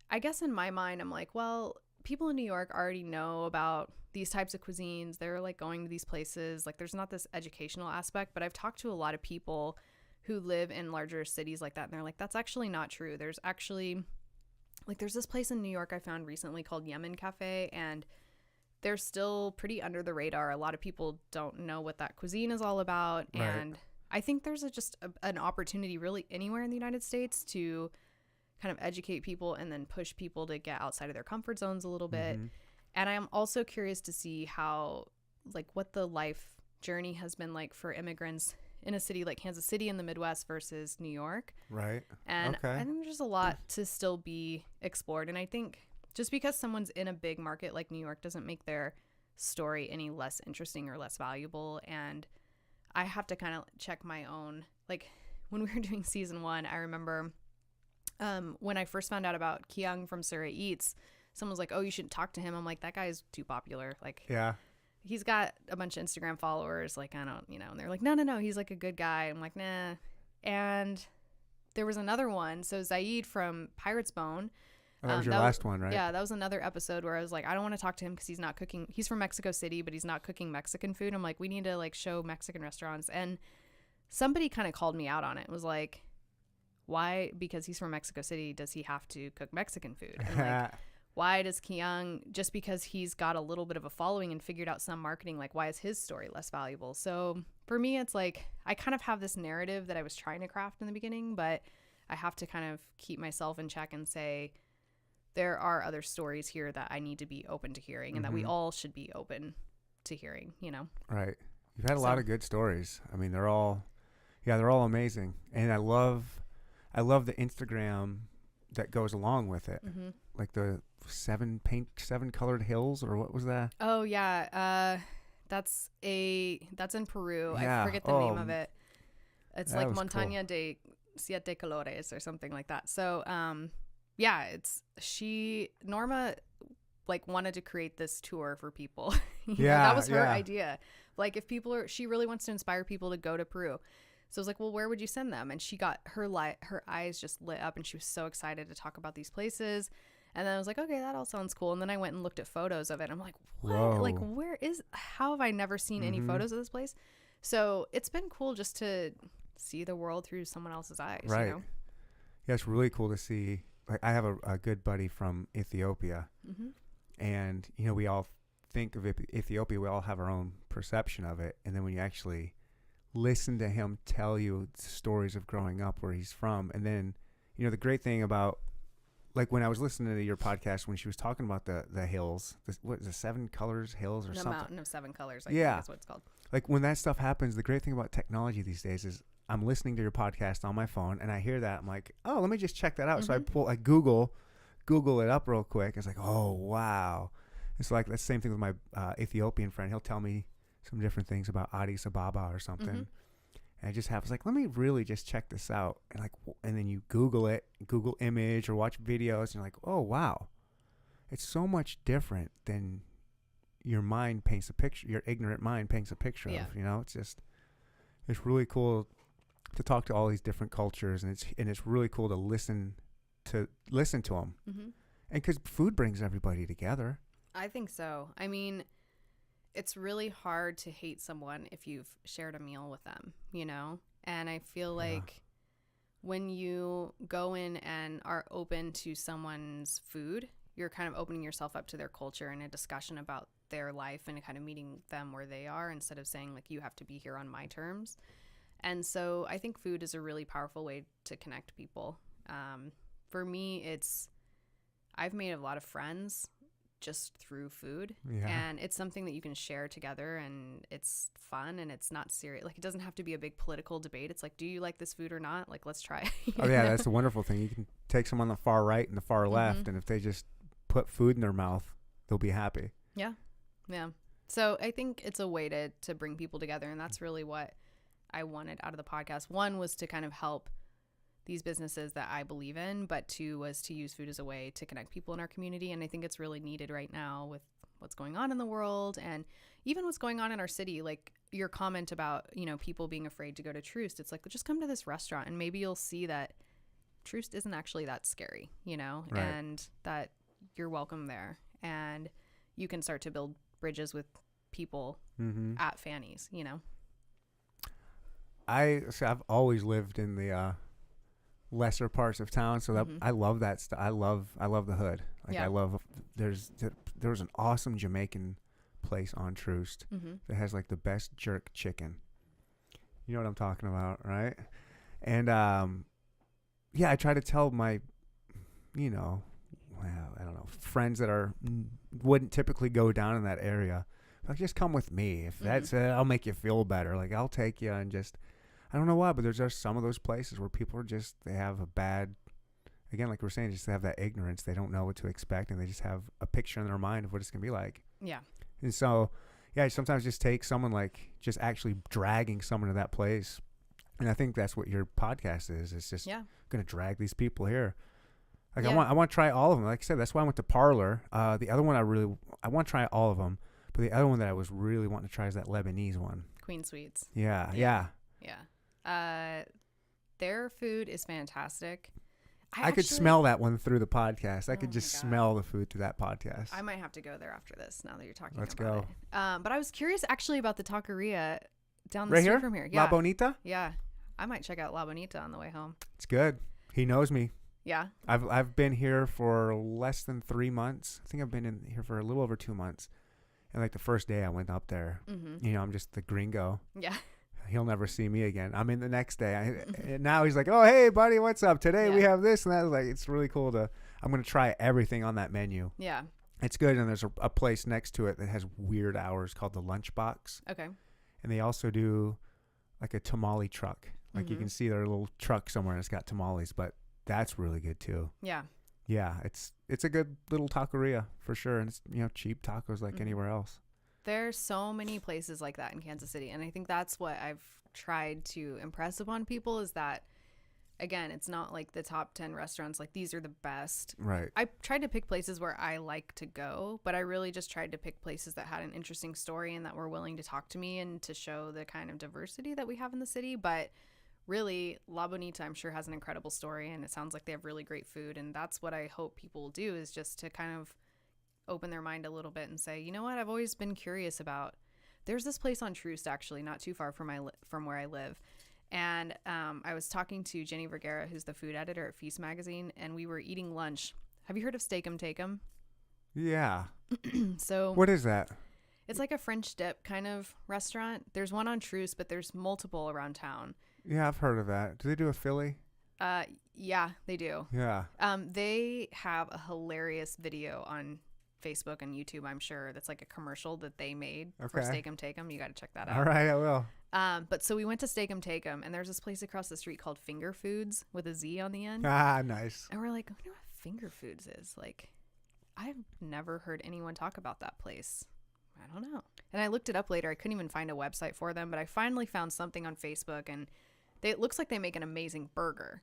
I guess in my mind, I'm like, well, people in New York already know about these types of cuisines. They're like going to these places. Like there's not this educational aspect, but I've talked to a lot of people who live in larger cities like that. And they're like, that's actually not true. There's actually like, there's this place in New York I found recently called Yemen Cafe, and they're still pretty under the radar. A lot of people don't know what that cuisine is all about. Right. And I think there's an opportunity really anywhere in the United States to kind of educate people and then push people to get outside of their comfort zones a little bit. Mm-hmm. And I am also curious to see how, like, what the life journey has been like for immigrants in a city like Kansas City in the Midwest versus New York. Right. And okay. I think there's a lot to still be explored. And I think just because someone's in a big market like New York doesn't make their story any less interesting or less valuable. And I have to kind of check my own, like when we were doing season 1, I remember when I first found out about Kyung from Surrey Eats, someone was like, oh, you shouldn't talk to him. I'm like, that guy's too popular. Like, yeah, he's got a bunch of Instagram followers. Like, I don't, and they're like, no, he's like a good guy. I'm like, nah. And there was another one. So Zaid from Pirate's Bone. Oh, that was your last one, right? Yeah, that was another episode where I was like, I don't want to talk to him because he's not cooking. He's from Mexico City, but he's not cooking Mexican food. I'm like, we need to like show Mexican restaurants. And somebody kind of called me out on it. It was like, why? Because he's from Mexico City, does he have to cook Mexican food? And like, why does Kyung, just because he's got a little bit of a following and figured out some marketing, like why is his story less valuable? So for me, it's like I kind of have this narrative that I was trying to craft in the beginning, but I have to kind of keep myself in check and say there are other stories here that I need to be open to hearing and that we all should be open to hearing, Right. You've had a lot of good stories. I mean, they're all amazing. And I love the Instagram that goes along with it. Mm-hmm. Like the 7 colored hills, or what was that? Oh yeah. That's in Peru. Yeah. I forget the name of it. It's like Montaña de Siete Colores or something like that. So, yeah, Norma like wanted to create this tour for people. That was her idea. Like if she really wants to inspire people to go to Peru. So I was like, well, where would you send them? And she got her eyes just lit up and she was so excited to talk about these places. And then I was like, okay, that all sounds cool. And then I went and looked at photos of it. I'm like, what? Whoa. Like, how have I never seen any photos of this place? So it's been cool just to see the world through someone else's eyes. Right. Yeah, it's really cool to see. Like, I have a good buddy from Ethiopia. Mm-hmm. And, we all think of Ethiopia, we all have our own perception of it. And then when you actually listen to him tell you stories of growing up where he's from, and then, the great thing about, like when I was listening to your podcast when she was talking about the hills, what is it, 7 Colors Hills or something? The Mountain of 7 Colors, I think that's what it's called. Like when that stuff happens, the great thing about technology these days is I'm listening to your podcast on my phone and I hear that. I'm like, oh, let me just check that out. Mm-hmm. So I Google it up real quick. It's like, oh, wow. It's like the same thing with my Ethiopian friend. He'll tell me some different things about Addis Ababa or something. Mm-hmm. And I just have, it's like, let me really just check this out. And then you Google it, Google image or watch videos. And you're like, oh, wow. It's so much different than your mind paints a picture. Your ignorant mind paints a picture of, it's really cool to talk to all these different cultures. And it's really cool to listen to them. Mm-hmm. And because food brings everybody together. I think so. I mean, it's really hard to hate someone if you've shared a meal with them, And I feel like when you go in and are open to someone's food, you're kind of opening yourself up to their culture and a discussion about their life and kind of meeting them where they are instead of saying like, you have to be here on my terms. And so I think food is a really powerful way to connect people. For me, I've made a lot of friends just through food, and it's something that you can share together, and it's fun and it's not serious. Like it doesn't have to be a big political debate. It's like, do you like this food or not? Like, let's try it. That's the wonderful thing. You can take someone on the far right and the far left, and if they just put food in their mouth, they'll be happy. Yeah. So I think it's a way to bring people together, and that's really what I wanted out of the podcast. One was to kind of help these businesses that I believe in, but 2 was to use food as a way to connect people in our community. And I think it's really needed right now with what's going on in the world and even what's going on in our city. Like your comment about, you know, people being afraid to go to Troost, it's like, just come to this restaurant and maybe you'll see that Troost isn't actually that scary, you know, Right. and that you're welcome there, and you can start to build bridges with people at Fanny's, you know. I've always lived in the lesser parts of town, so that I love that stuff. I love the hood. Like I love. There was an awesome Jamaican place on Troost that has like the best jerk chicken. You know what I'm talking about, right? And yeah, I try to tell my, you know, well, I don't know, friends that wouldn't typically go down in that area. Like, just come with me. If that's it, I'll make you feel better. Like, I'll take you and just, I don't know why, but there's just some of those places where people are just, they have a bad, again, like we're saying, just have that ignorance. They don't know what to expect, and they just have a picture in their mind of what it's going to be like. Yeah. And so, yeah, sometimes just take someone, like, just actually dragging someone to that place. And I think that's what your podcast is. It's just going to drag these people here. Like, I want to try all of them. Like I said, that's why I went to Parlor. The other one I want to try all of them. But the other one that I was really wanting to try is that Lebanese one. Queen Sweets. Yeah. Their food is fantastic. I could smell that one through the podcast. I could just smell the food through that podcast. I might have to go there after this now that you're talking Let's about go. it. But I was curious actually about the taqueria down the right street here? from here. La Bonita? Yeah. I might check out La Bonita on the way home. It's good. He knows me. Yeah. I've been here for less than 3 months. I think I've been in here for a little over 2 months. And like the first day I went up there, you know, I'm just the gringo. Yeah. He'll never see me again. I'm in the next day. And now he's like, oh, hey, buddy, what's up? Today we have this and that. Like, it's really cool I'm going to try everything on that menu. Yeah. It's good. And there's a place next to it that has weird hours called the Lunchbox. Okay. And they also do like a tamale truck. Like you can see their little truck somewhere and it's got tamales, but that's really good too. Yeah. Yeah, it's a good little taqueria for sure, and it's, you know, cheap tacos like anywhere else. There's so many places like that in Kansas City, and I think that's what I've tried to impress upon people is that, again, it's not like the top 10 restaurants, like these are the best. Right. I tried to pick places where I like to go, but I really just tried to pick places that had an interesting story and that were willing to talk to me and to show the kind of diversity that we have in the city. But really, La Bonita, I'm sure, has an incredible story, and it sounds like they have really great food. And that's what I hope people will do, is just to kind of open their mind a little bit and say, you know what, I've always been curious about. There's this place on Troost, actually, not too far from where I live. And I was talking to Jenny Vergara, who's the food editor at Feast Magazine, and we were eating lunch. Have you heard of Steak 'em Take 'em? Yeah. So what is that? It's like a French dip kind of restaurant. There's one on Troost, but there's multiple around town. Yeah, I've heard of that. Do they do a Philly? Yeah, they do. Yeah. They have a hilarious video on Facebook and YouTube, I'm sure. That's like a commercial that they made for Steak 'em Take 'em. You got to check that out. All right, I will. But so we went to Steak 'em Take 'em, and there's this place across the street called Finger Foods with a Z on the end. Ah, nice. And we're like, I wonder what Finger Foods is. Like, I've never heard anyone talk about that place. I don't know. And I looked it up later. I couldn't even find a website for them, but I finally found something on Facebook, and it looks like they make an amazing burger.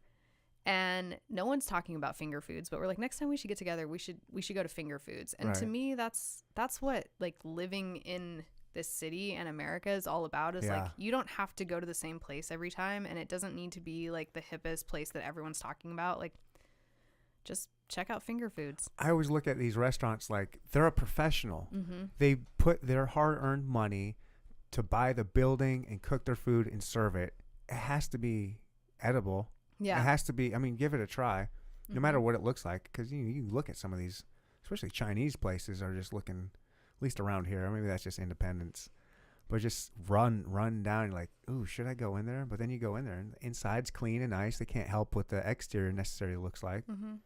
And no one's talking about Finger Foods, but we're like, next time we should get together, we should go to Finger Foods. And to me, that's what like living in this city and America is all about, is like, you don't have to go to the same place every time, and it doesn't need to be like the hippest place that everyone's talking about. Like, just check out Finger Foods. I always look at these restaurants like they're a professional. They put their hard-earned money to buy the building and cook their food and serve it. It has to be edible. Yeah. It has to be, I mean, give it a try, no matter what it looks like. Because you look at some of these, especially Chinese places, are just looking, at least around here, maybe that's just Independence, but just run down, like, ooh, should I go in there? But then you go in there, and the inside's clean and nice. They can't help what the exterior necessarily looks like. And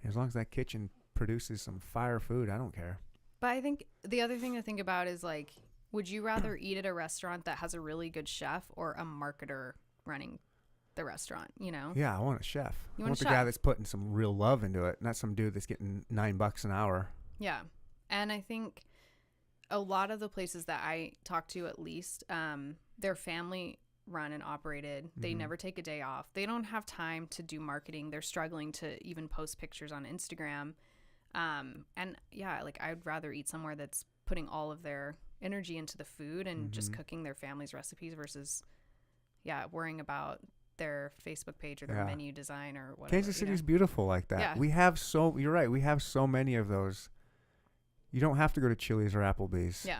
as long as that kitchen produces some fire food, I don't care. But I think the other thing to think about is, like, would you rather eat at a restaurant that has a really good chef or a marketer running the restaurant, you know? Yeah, I want a chef. You I want the chef. guy that's putting some real love into it, not some dude that's getting $9 an hour. Yeah. And I think a lot of the places that I talk to, at least, they're family run and operated. They never take a day off. They don't have time to do marketing. They're struggling to even post pictures on Instagram. And yeah, like, I'd rather eat somewhere that's putting all of their energy into the food and just cooking their family's recipes versus worrying about their Facebook page or their menu design or whatever. Kansas City's beautiful like that. Yeah. We have you're right. We have so many of those. You don't have to go to Chili's or Applebee's. Yeah.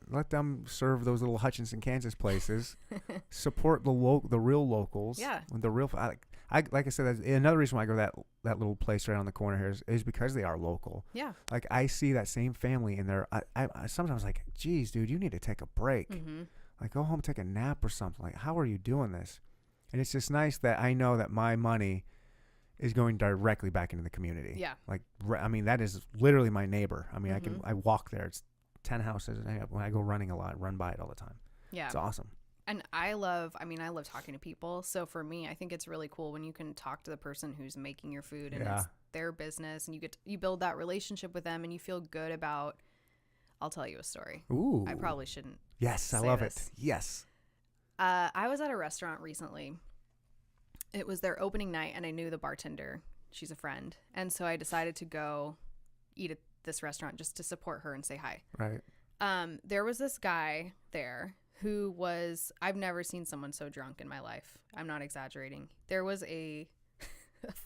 Let them serve those little Hutchinson, Kansas places. Support the real locals. Yeah. The real, like I said, that's another reason why I go to that little place right on the corner here is because they are local. Yeah. Like I see that same family in there. I sometimes like, geez, dude, you need to take a break. Like go home, take a nap or something. Like, how are you doing this? And it's just nice that I know that my money is going directly back into the community. Yeah. Like, I mean, that is literally my neighbor. I mean, I walk there. It's 10 houses. When I go running a lot, run by it all the time. Yeah. It's awesome. And I love talking to people. So for me, I think it's really cool when you can talk to the person who's making your food and it's their business and you build that relationship with them and you feel good about, I'll tell you a story. Ooh. I probably shouldn't. Yes. I love it. Yes. I was at a restaurant recently. It was their opening night and I knew the bartender. She's a friend. And so I decided to go eat at this restaurant just to support her and say hi. Right. There was this guy there who was, I've never seen someone so drunk in my life. I'm not exaggerating. There was a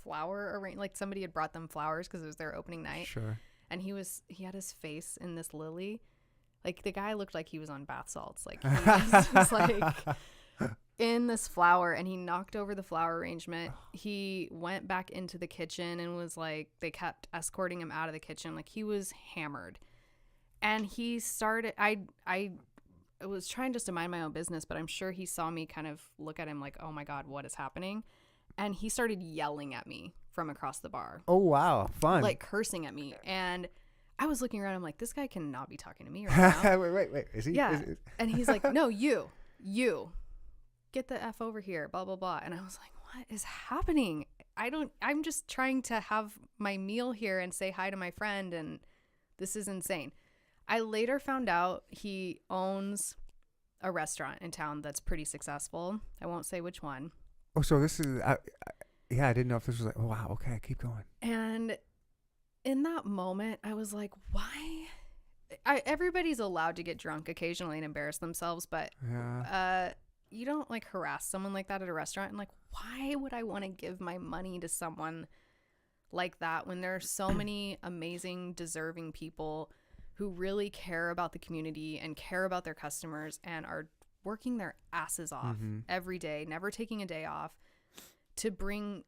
flower arranged, like somebody had brought them flowers because it was their opening night. Sure. And he had his face in this lily. Like the guy looked like he was on bath salts. Like he was like in this flower and he knocked over the flower arrangement. He went back into the kitchen and was like, they kept escorting him out of the kitchen. Like he was hammered. And he started, I was trying just to mind my own business, but I'm sure he saw me kind of look at him like, oh my God, what is happening? And he started yelling at me from across the bar. Oh, wow. Fun. Like cursing at me. And I was looking around. I'm like, this guy cannot be talking to me right now. wait. Is he? Yeah. And he's like, no, you get the F over here, blah, blah, blah. And I was like, what is happening? I'm just trying to have my meal here and say hi to my friend. And this is insane. I later found out he owns a restaurant in town that's pretty successful. I won't say which one. Oh, so this is, I didn't know if this was like, oh, wow, okay, keep going. And in that moment, I was like, why? Everybody's allowed to get drunk occasionally and embarrass themselves, but you don't like harass someone like that at a restaurant. And like, why would I want to give my money to someone like that when there are so many amazing, deserving people who really care about the community and care about their customers and are working their asses off every day, never taking a day off to bring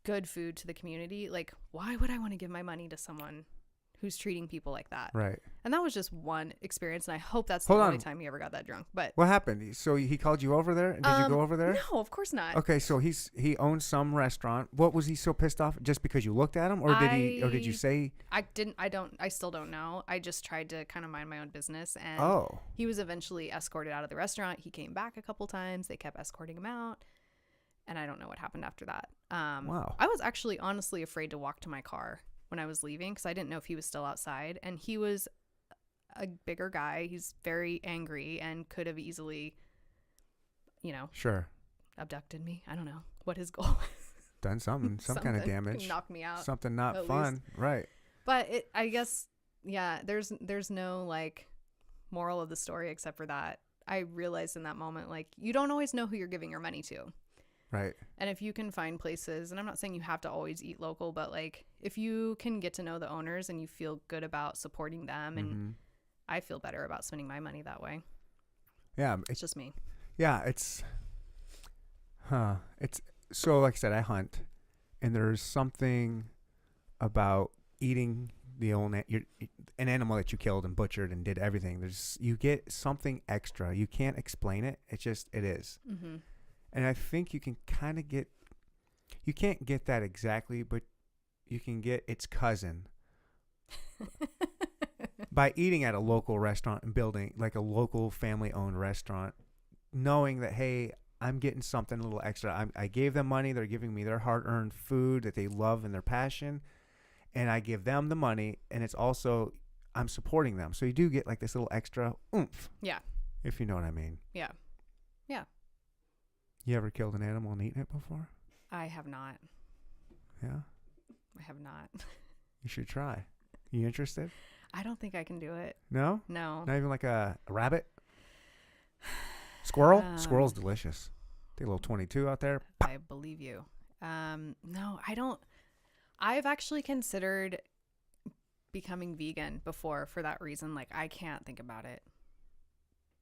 good food to the community? Like, why would I want to give my money to someone who's treating people like that? Right. And that was just one experience, and I hope that's the only time he ever got that drunk. But what happened? So he called you over there? Did you go over there? No, of course not. Okay, so he owns some restaurant. What was he so pissed off? Just because you looked at him, or did you say? I still don't know. I just tried to kind of mind my own business, and he was eventually escorted out of the restaurant. He came back a couple times. They kept escorting him out, and I don't know what happened after that. Wow. I was actually honestly afraid to walk to my car when I was leaving because I didn't know if he was still outside, and he was a bigger guy. He's very angry and could have easily, sure, abducted me. I don't know what his goal was. Done something kind of damage. Knocked me out. Something not fun. Least. Right. But I guess, there's no like moral of the story except for that. I realized in that moment, like, you don't always know who you're giving your money to. Right. And if you can find places, and I'm not saying you have to always eat local, but like if you can get to know the owners and you feel good about supporting them, and I feel better about spending my money that way. Yeah. It's just me. Yeah. It's so, like I said, I hunt, and there's something about eating an animal that you killed and butchered and did everything. You get something extra. You can't explain it. It is. Mm-hmm. And I think you can kind of you can't get that exactly, but you can get its cousin by eating at a local restaurant and building like a local family-owned restaurant, knowing that, hey, I'm getting something a little extra. I gave them money. They're giving me their hard-earned food that they love and their passion, and I give them the money, and it's also I'm supporting them. So you do get like this little extra oomph. Yeah. If you know what I mean. Yeah. Yeah. You ever killed an animal and eaten it before? I have not. Yeah? I have not. You should try. You interested? I don't think I can do it. No? No. Not even like a rabbit? Squirrel? Squirrel's delicious. Take a little 22 out there. I believe you. No, I don't. I've actually considered becoming vegan before for that reason. Like, I can't think about it.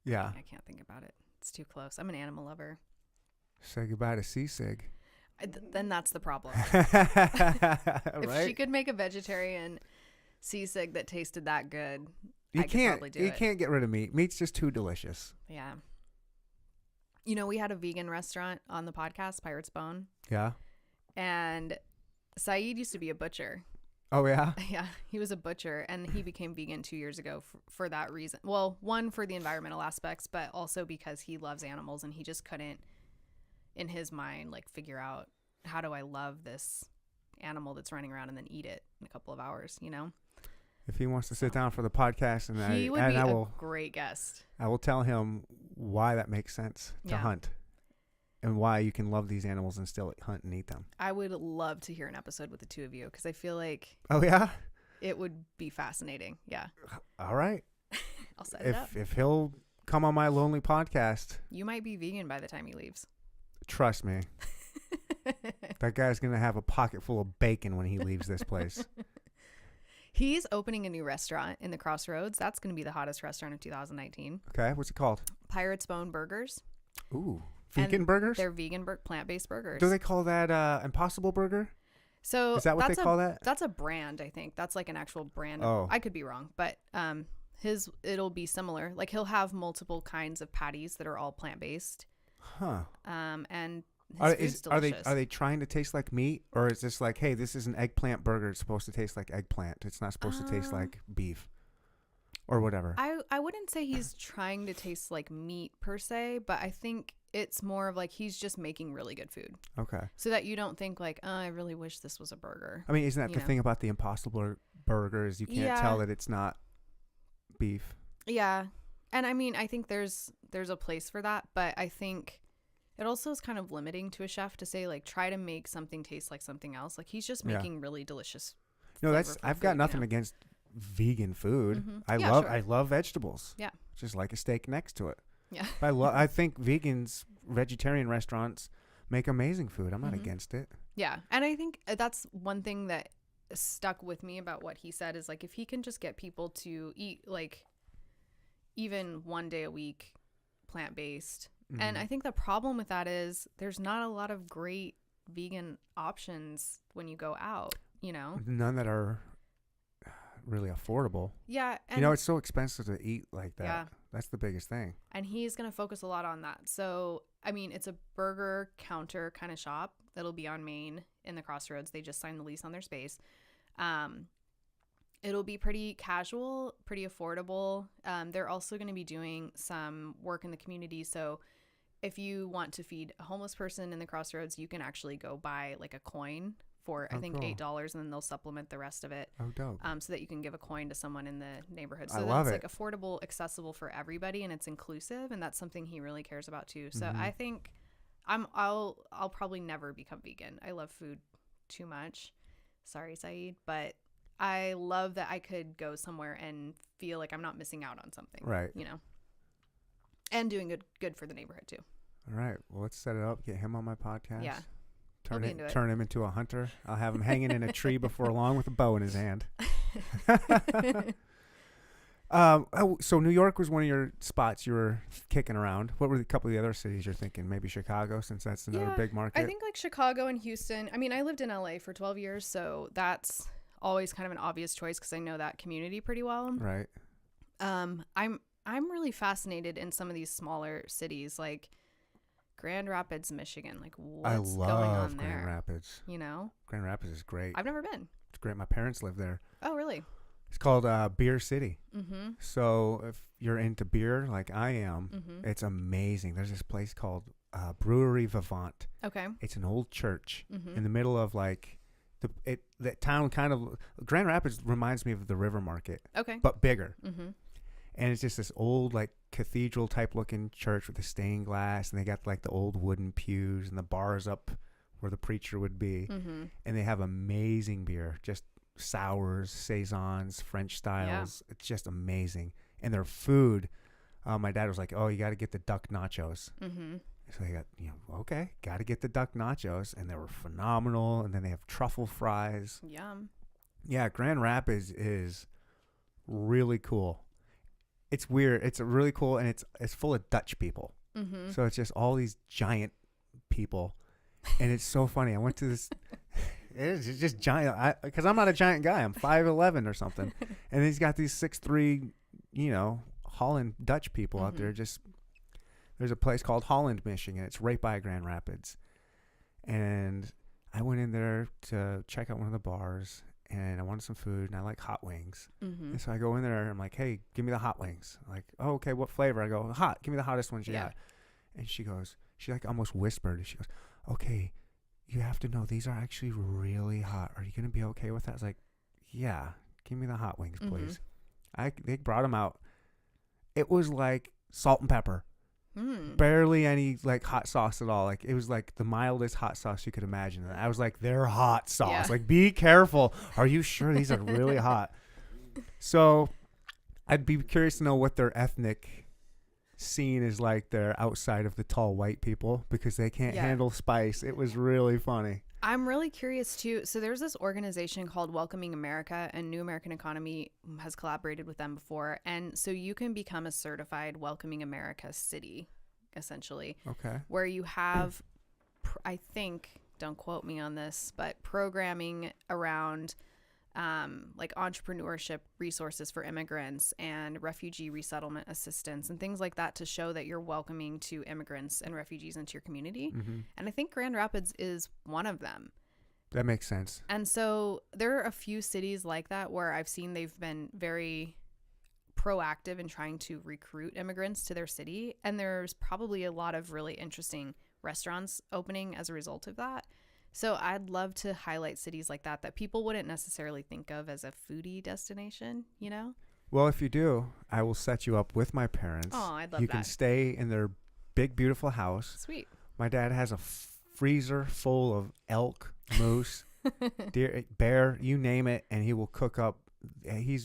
Yeah. I can't think about it. It's too close. I'm an animal lover. Say goodbye to sea-sig. Then that's the problem. Right? If she could make a vegetarian sisig that tasted that good, You I could can't. probably do You it. can't get rid of meat. Meat's just too delicious. Yeah. You know, we had a vegan restaurant on the podcast, Pirate's Bone, Yeah. and Saeed used to be a butcher. Oh yeah. Yeah, he was a butcher, and he became vegan 2 years ago for that reason. Well, one, for the environmental aspects, but also because he loves animals, and he just couldn't, in his mind, like, figure out, how do I love this animal that's running around and then eat it in a couple of hours, you know? If he wants to sit down for the podcast, and He would be a great guest. I will tell him why that makes sense to hunt, and why you can love these animals and still hunt and eat them. I would love to hear an episode with the two of you, because I feel like Oh yeah. it would be fascinating. Yeah. All right. I'll set it up. If he'll come on my lonely podcast, You might be vegan by the time he leaves. trust me, that guy's gonna have a pocket full of bacon when he leaves this place. He's opening a new restaurant in the Crossroads. That's going to be the hottest restaurant of 2019. Okay, what's it called? Pirate's Bone Burgers. Ooh, vegan burgers? They're vegan plant-based burgers. Do they call that Impossible Burger? So Is that what they call that? That's a brand, I think. That's like an actual brand. Oh. I could be wrong, but it'll be similar. Like, he'll have multiple kinds of patties that are all plant-based. Huh. And his food's delicious. Are they trying to taste like meat, or is this like, hey, this is an eggplant burger, it's supposed to taste like eggplant, it's not supposed to taste like beef or whatever? I wouldn't say he's trying to taste like meat per se, but I think it's more of like he's just making really good food. Okay. So that you don't think like, oh, I really wish this was a burger. I mean, isn't that the thing about the Impossible Burger, is you can't tell that it's not beef? Yeah. And I mean, I think there's a place for that, but I think it also is kind of limiting to a chef to say, like, try to make something taste like something else. Like, he's just making really delicious. No, I've got nothing against vegan food. Mm-hmm. I love vegetables. Yeah. Just like a steak next to it. Yeah. I think vegetarian restaurants make amazing food. I'm not against it. Yeah. And I think that's one thing that stuck with me about what he said is, like, if he can just get people to eat, like, even one day a week plant-based. And I think the problem with that is there's not a lot of great vegan options when you go out, you know? None that are really affordable. Yeah. And you know, it's so expensive to eat like that. Yeah. That's the biggest thing. And he's going to focus a lot on that. So, I mean, it's a burger counter kind of shop that'll be on Main in the Crossroads. They just signed the lease on their space. It'll be pretty casual, pretty affordable. They're also going to be doing some work in the community. So if you want to feed a homeless person in the Crossroads, you can actually go buy like a coin for, I think, cool. $8, and then they'll supplement the rest of it. Oh, dope. So that you can give a coin to someone in the neighborhood. So I that's love like it. affordable, accessible for everybody, and it's inclusive, and that's something he really cares about too. So I think I'll probably never become vegan. I love food too much. Sorry, Saeed, but I love that I could go somewhere and feel like I'm not missing out on something. Right. You know? And doing good for the neighborhood too. All right. Well, let's set it up. Get him on my podcast. Yeah. Turn him into a hunter. I'll have him hanging in a tree before long with a bow in his hand. So New York was one of your spots you were kicking around. What were a couple of the other cities you're thinking? Maybe Chicago, since that's another big market. I think like Chicago and Houston. I mean, I lived in LA for 12 years, so that's always kind of an obvious choice because I know that community pretty well. Right. I'm really fascinated in some of these smaller cities like Grand Rapids, Michigan. Like, what's going on there? Grand Rapids. You know? Grand Rapids is great. I've never been. It's great. My parents live there. Oh, really? It's called Beer City. Mm-hmm. So if you're into beer like I am, it's amazing. There's this place called Brewery Vivant. Okay. It's an old church in the middle of like that town. Kind of Grand Rapids reminds me of the River Market. Okay. But bigger. Mm-hmm. And it's just this old like cathedral type looking church with the stained glass, and they got like the old wooden pews and the bars up where the preacher would be, and they have amazing beer, just sours, saisons, French styles. It's just amazing. And their food, my dad was like, "Oh, you got to get the duck nachos." Mm-hmm. So they got, okay, got to get the duck nachos, and they were phenomenal. And then they have truffle fries. Yum. Yeah, Grand Rapids is really cool. It's weird. It's really cool, and it's full of Dutch people. Mm-hmm. So it's just all these giant people, and it's so funny. I went to this. It's just giant. Because I'm not a giant guy. I'm 5'11" or something, and he's got these 6'3", Holland Dutch people out there. Just there's a place called Holland, Michigan. It's right by Grand Rapids, and I went in there to check out one of the bars, and I wanted some food, and I like hot wings. Mm-hmm. And so I go in there, and I'm like, "Hey, give me the hot wings." Like, "Oh, okay, what flavor?" I go, "Hot. Give me the hottest ones you got." And she like almost whispered. She goes, "Okay, you have to know these are actually really hot. Are you going to be okay with that?" I was like, "Yeah, give me the hot wings, please." They brought them out. It was like salt and pepper. Barely any like hot sauce at all. Like it was like the mildest hot sauce you could imagine. And I was like, "They're hot sauce. Yeah. Like, be careful. Are you sure these are really hot?" So I'd be curious to know what their ethnic scene is like there outside of the tall white people, because they can't handle spice. It was really funny. I'm really curious too. So there's this organization called Welcoming America, and New American Economy has collaborated with them before. And so you can become a certified Welcoming America city, essentially. Okay. Where you have, I think, don't quote me on this, but programming around like entrepreneurship resources for immigrants and refugee resettlement assistance and things like that, to show that you're welcoming to immigrants and refugees into your community. And I think Grand Rapids is one of them. That makes sense. And so there are a few cities like that where I've seen they've been very proactive in trying to recruit immigrants to their city. And there's probably a lot of really interesting restaurants opening as a result of that. So I'd love to highlight cities like that people wouldn't necessarily think of as a foodie destination, Well, if you do, I will set you up with my parents. Oh, I'd love You that. can stay in their big, beautiful house. Sweet. My dad has a freezer full of elk, moose, deer, bear, you name it, and he will cook up. He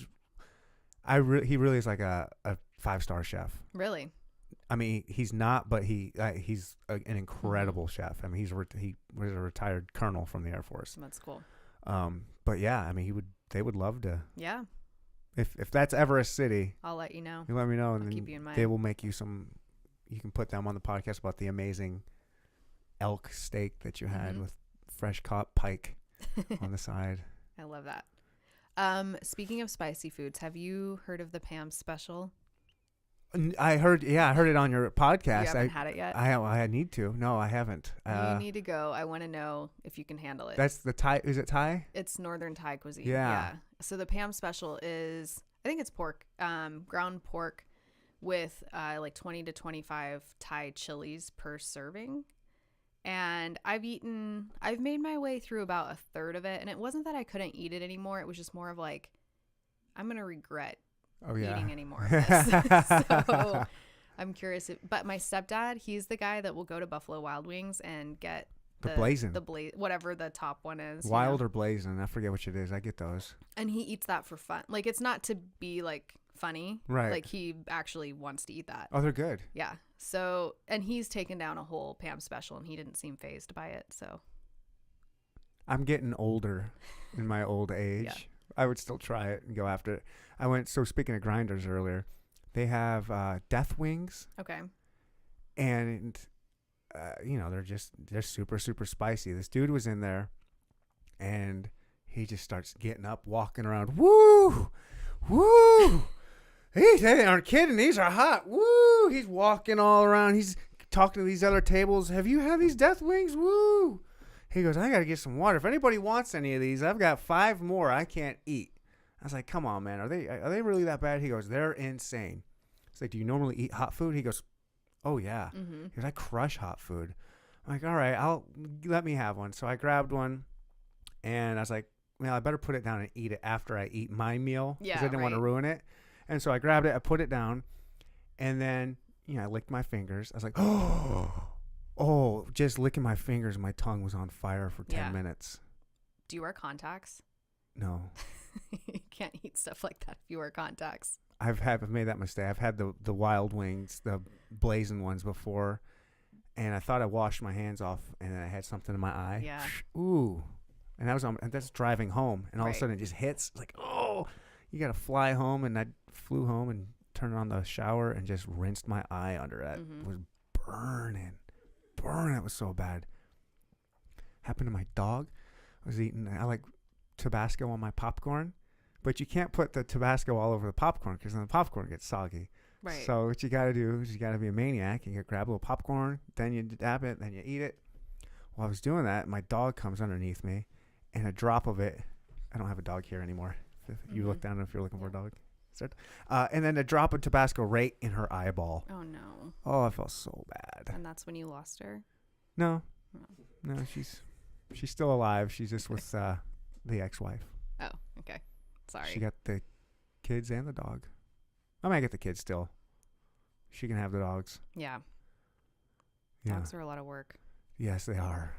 really is like a 5-star chef. Really? I mean, he's not, but he's an incredible chef. I mean, he was a retired colonel from the Air Force. That's cool. But yeah, I mean, they would love to. Yeah. If that's ever a city, I'll let you know. you let me know, I'll and keep then you in mind. they will make you some. You can put them on the podcast about the amazing elk steak that you had with fresh caught pike on the side. I love that. Speaking of spicy foods, have you heard of the Pam special? I heard it on your podcast. You haven't had it yet? I need to. No, I haven't. You need to go. I want to know if you can handle it. That's the Thai. Is it Thai? It's Northern Thai cuisine. Yeah. So the Pam special is, I think it's pork, ground pork with like 20 to 25 Thai chilies per serving. And I've made my way through about a third of it. And it wasn't that I couldn't eat it anymore. It was just more of like, I'm going to regret eating any more of this. So I'm curious. But my stepdad, he's the guy that will go to Buffalo Wild Wings and get the blazing, whatever the top one is. Wild or blazing, I forget which it is. I get those. And he eats that for fun. Like, it's not to be like funny. Right. Like, he actually wants to eat that. Oh, they're good. Yeah. So, and he's taken down a whole Pam special, and he didn't seem fazed by it. So I'm getting older in my old age. Yeah. I would still try it and go after it. So speaking of grinders earlier, they have death wings. Okay. And, they're super, super spicy. This dude was in there, and he just starts getting up, walking around. Woo! Woo! They aren't kidding. These are hot. Woo! He's walking all around. He's talking to these other tables. Have you had these death wings? Woo! He goes, I got to get some water. If anybody wants any of these, I've got 5 more I can't eat. I was like, come on, man. Are they really that bad? He goes, they're insane. It's like, do you normally eat hot food? He goes, oh, yeah. Mm-hmm. He goes, I crush hot food. I'm like, all right, let me have one. So I grabbed one, and I was like, well, I better put it down and eat it after I eat my meal. Yeah, because I didn't want to ruin it. And so I grabbed it, I put it down, and then, I licked my fingers. I was like, oh, just licking my fingers, my tongue was on fire for 10 minutes. Do you wear contacts? No. You can't eat stuff like that if you wear contacts. I've made that mistake. I've had the wild wings, the blazing ones before, and I thought I washed my hands off, and then I had something in my eye. Yeah. Ooh. And that's driving home, and all of a Right. sudden it just hits. Like, oh, you got to fly home, and I flew home and turned on the shower and just rinsed my eye under it. It was burning. It was so bad. Happened to my dog. I like Tabasco on my popcorn, but you can't put the Tabasco all over the popcorn because then the popcorn gets soggy. Right. So what you got to do is you got to be a maniac and grab a little popcorn, then you dab it, then you eat it. While I was doing that, my dog comes underneath me, and a drop of it. I don't have a dog here anymore. If you look down if you're looking for a dog. And then a drop of Tabasco right in her eyeball. Oh, no. Oh, I felt so bad. And that's when you lost her? No, she's still alive. She's just with the ex-wife. Oh, okay. Sorry. She got the kids and the dog. I might get the kids still. She can have the dogs. Yeah. Yeah. Dogs are a lot of work. Yes, they are.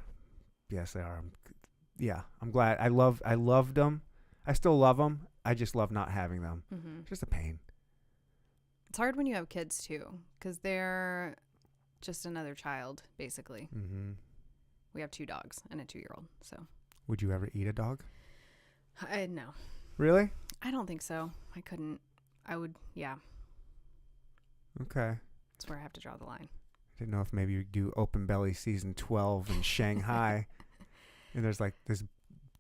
Yeah, I'm glad. I loved them. I still love them. I just love not having them. Mm-hmm. Just a pain. It's hard when you have kids too, because they're just another child, basically. Mm-hmm. We have 2 dogs and a 2-year-old. So. Would you ever eat a dog? No. Really? I don't think so. I couldn't. I would. Yeah. Okay. That's where I have to draw the line. I didn't know if maybe you do Open Belly season 12 in Shanghai, and there's like this.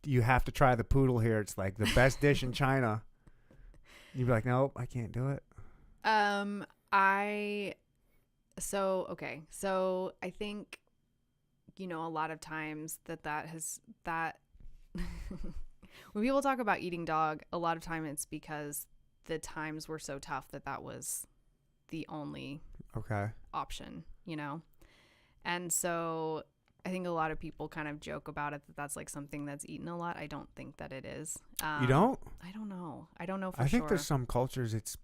You have to try the poodle here. It's like the best dish in China. You'd be like, nope, I can't do it. So I think, a lot of times that when people talk about eating dog, a lot of time it's because the times were so tough that was the only option, and so I think a lot of people kind of joke about it that's like something that's eaten a lot. I don't think that it is. You don't? I don't know for I sure. think there's some cultures it's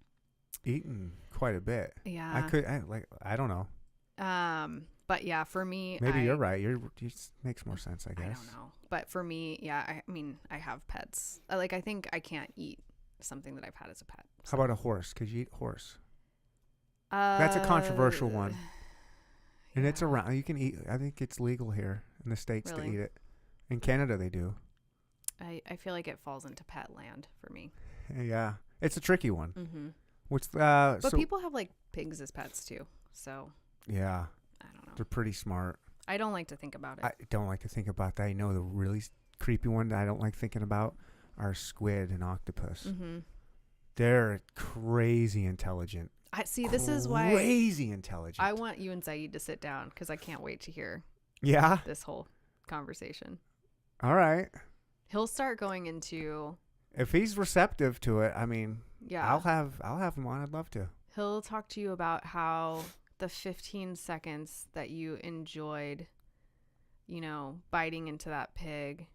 eaten quite a bit. Yeah. I don't know. But yeah, for me, maybe you're right. It makes more sense, I guess. I don't know. But for me, yeah, I mean, I have pets. I think I can't eat something that I've had as a pet. So. How about a horse? Could you eat horse? That's a controversial one. And it's around. You can eat. I think it's legal here in the States to eat it. In Canada, they do. I feel like it falls into pet land for me. Yeah, it's a tricky one. Mm-hmm. But people have like pigs as pets too. So yeah, I don't know. They're pretty smart. I don't like to think about it. I don't like to think about that. The really creepy one that I don't like thinking about are squid and octopus. Mm-hmm. They're crazy intelligent. This is why crazy intelligent. I want you and Saeed to sit down because I can't wait to hear this whole conversation. All right. He'll start going into, if he's receptive to it, I mean, yeah, I'll have him on. I'd love to. He'll talk to you about how the 15 seconds that you enjoyed, biting into that pig,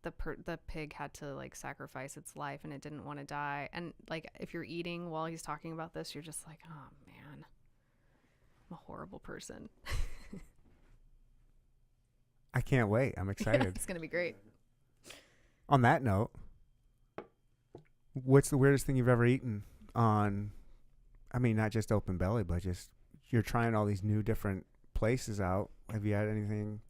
the pig had to like sacrifice its life and it didn't want to die. And like, if you're eating while he's talking about this, you're just like, oh man, I'm a horrible person. I can't wait. I'm excited. Yeah, it's going to be great. On that note, what's the weirdest thing you've ever eaten on, I mean, not just Open Belly, but just you're trying all these new different places out. Have you had anything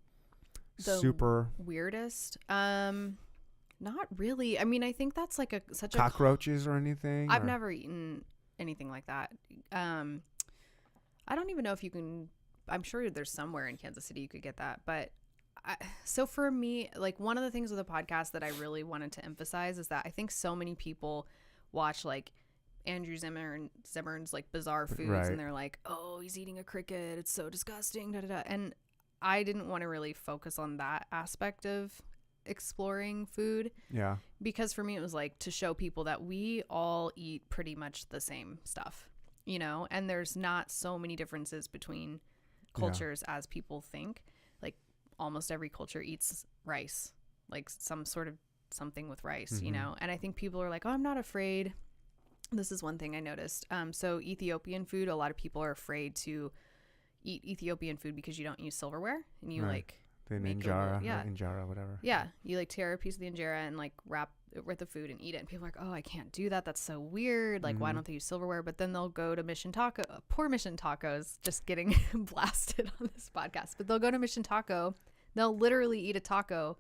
super weirdest? Not really. I mean, I think that's like such cockroaches or anything. I've never eaten anything like that. I don't even know if you can. I'm sure there's somewhere in Kansas City you could get that. But so for me, like one of the things with the podcast that I really wanted to emphasize is that I think so many people watch like Andrew Zimmern's like bizarre foods, right, and they're like, oh, he's eating a cricket, it's so disgusting, da da da. And I didn't want to really focus on that aspect of exploring food. Yeah. Because for me, it was like to show people that we all eat pretty much the same stuff, and there's not so many differences between cultures as people think. Like almost every culture eats rice, like some sort of something with rice, Mm-hmm. And I think people are like, oh, I'm not afraid. This is one thing I noticed. So Ethiopian food, a lot of people are afraid to eat Ethiopian food because you don't use silverware and you an make injera, yeah, injera, whatever. Yeah, you like tear a piece of the injera and like wrap it with the food and eat it. And people are like, oh, I can't do that. That's so weird. Like, why don't they use silverware? But then they'll go to Mission Taco. Poor Mission Tacos, just getting blasted on this podcast. But they'll go to Mission Taco. They'll literally eat a taco,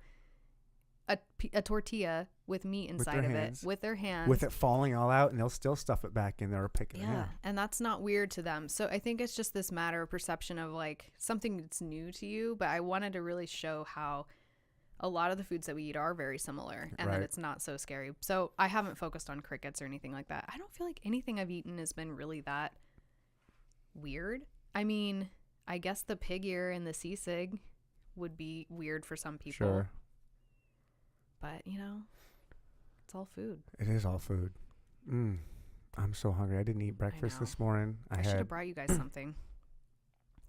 a tortilla with meat inside of it with their hands. With it falling all out, and they'll still stuff it back in there or pick it. Yeah, and that's not weird to them. So I think it's just this matter of perception of like something that's new to you. But I wanted to really show how a lot of the foods that we eat are very similar, and that it's not so scary. So I haven't focused on crickets or anything like that. I don't feel like anything I've eaten has been really that weird. I mean, I guess the pig ear and the sisig would be weird for some people. Sure. But, you know, it's all food. It is all food. I'm so hungry. I didn't eat breakfast this morning. I should have brought you guys something.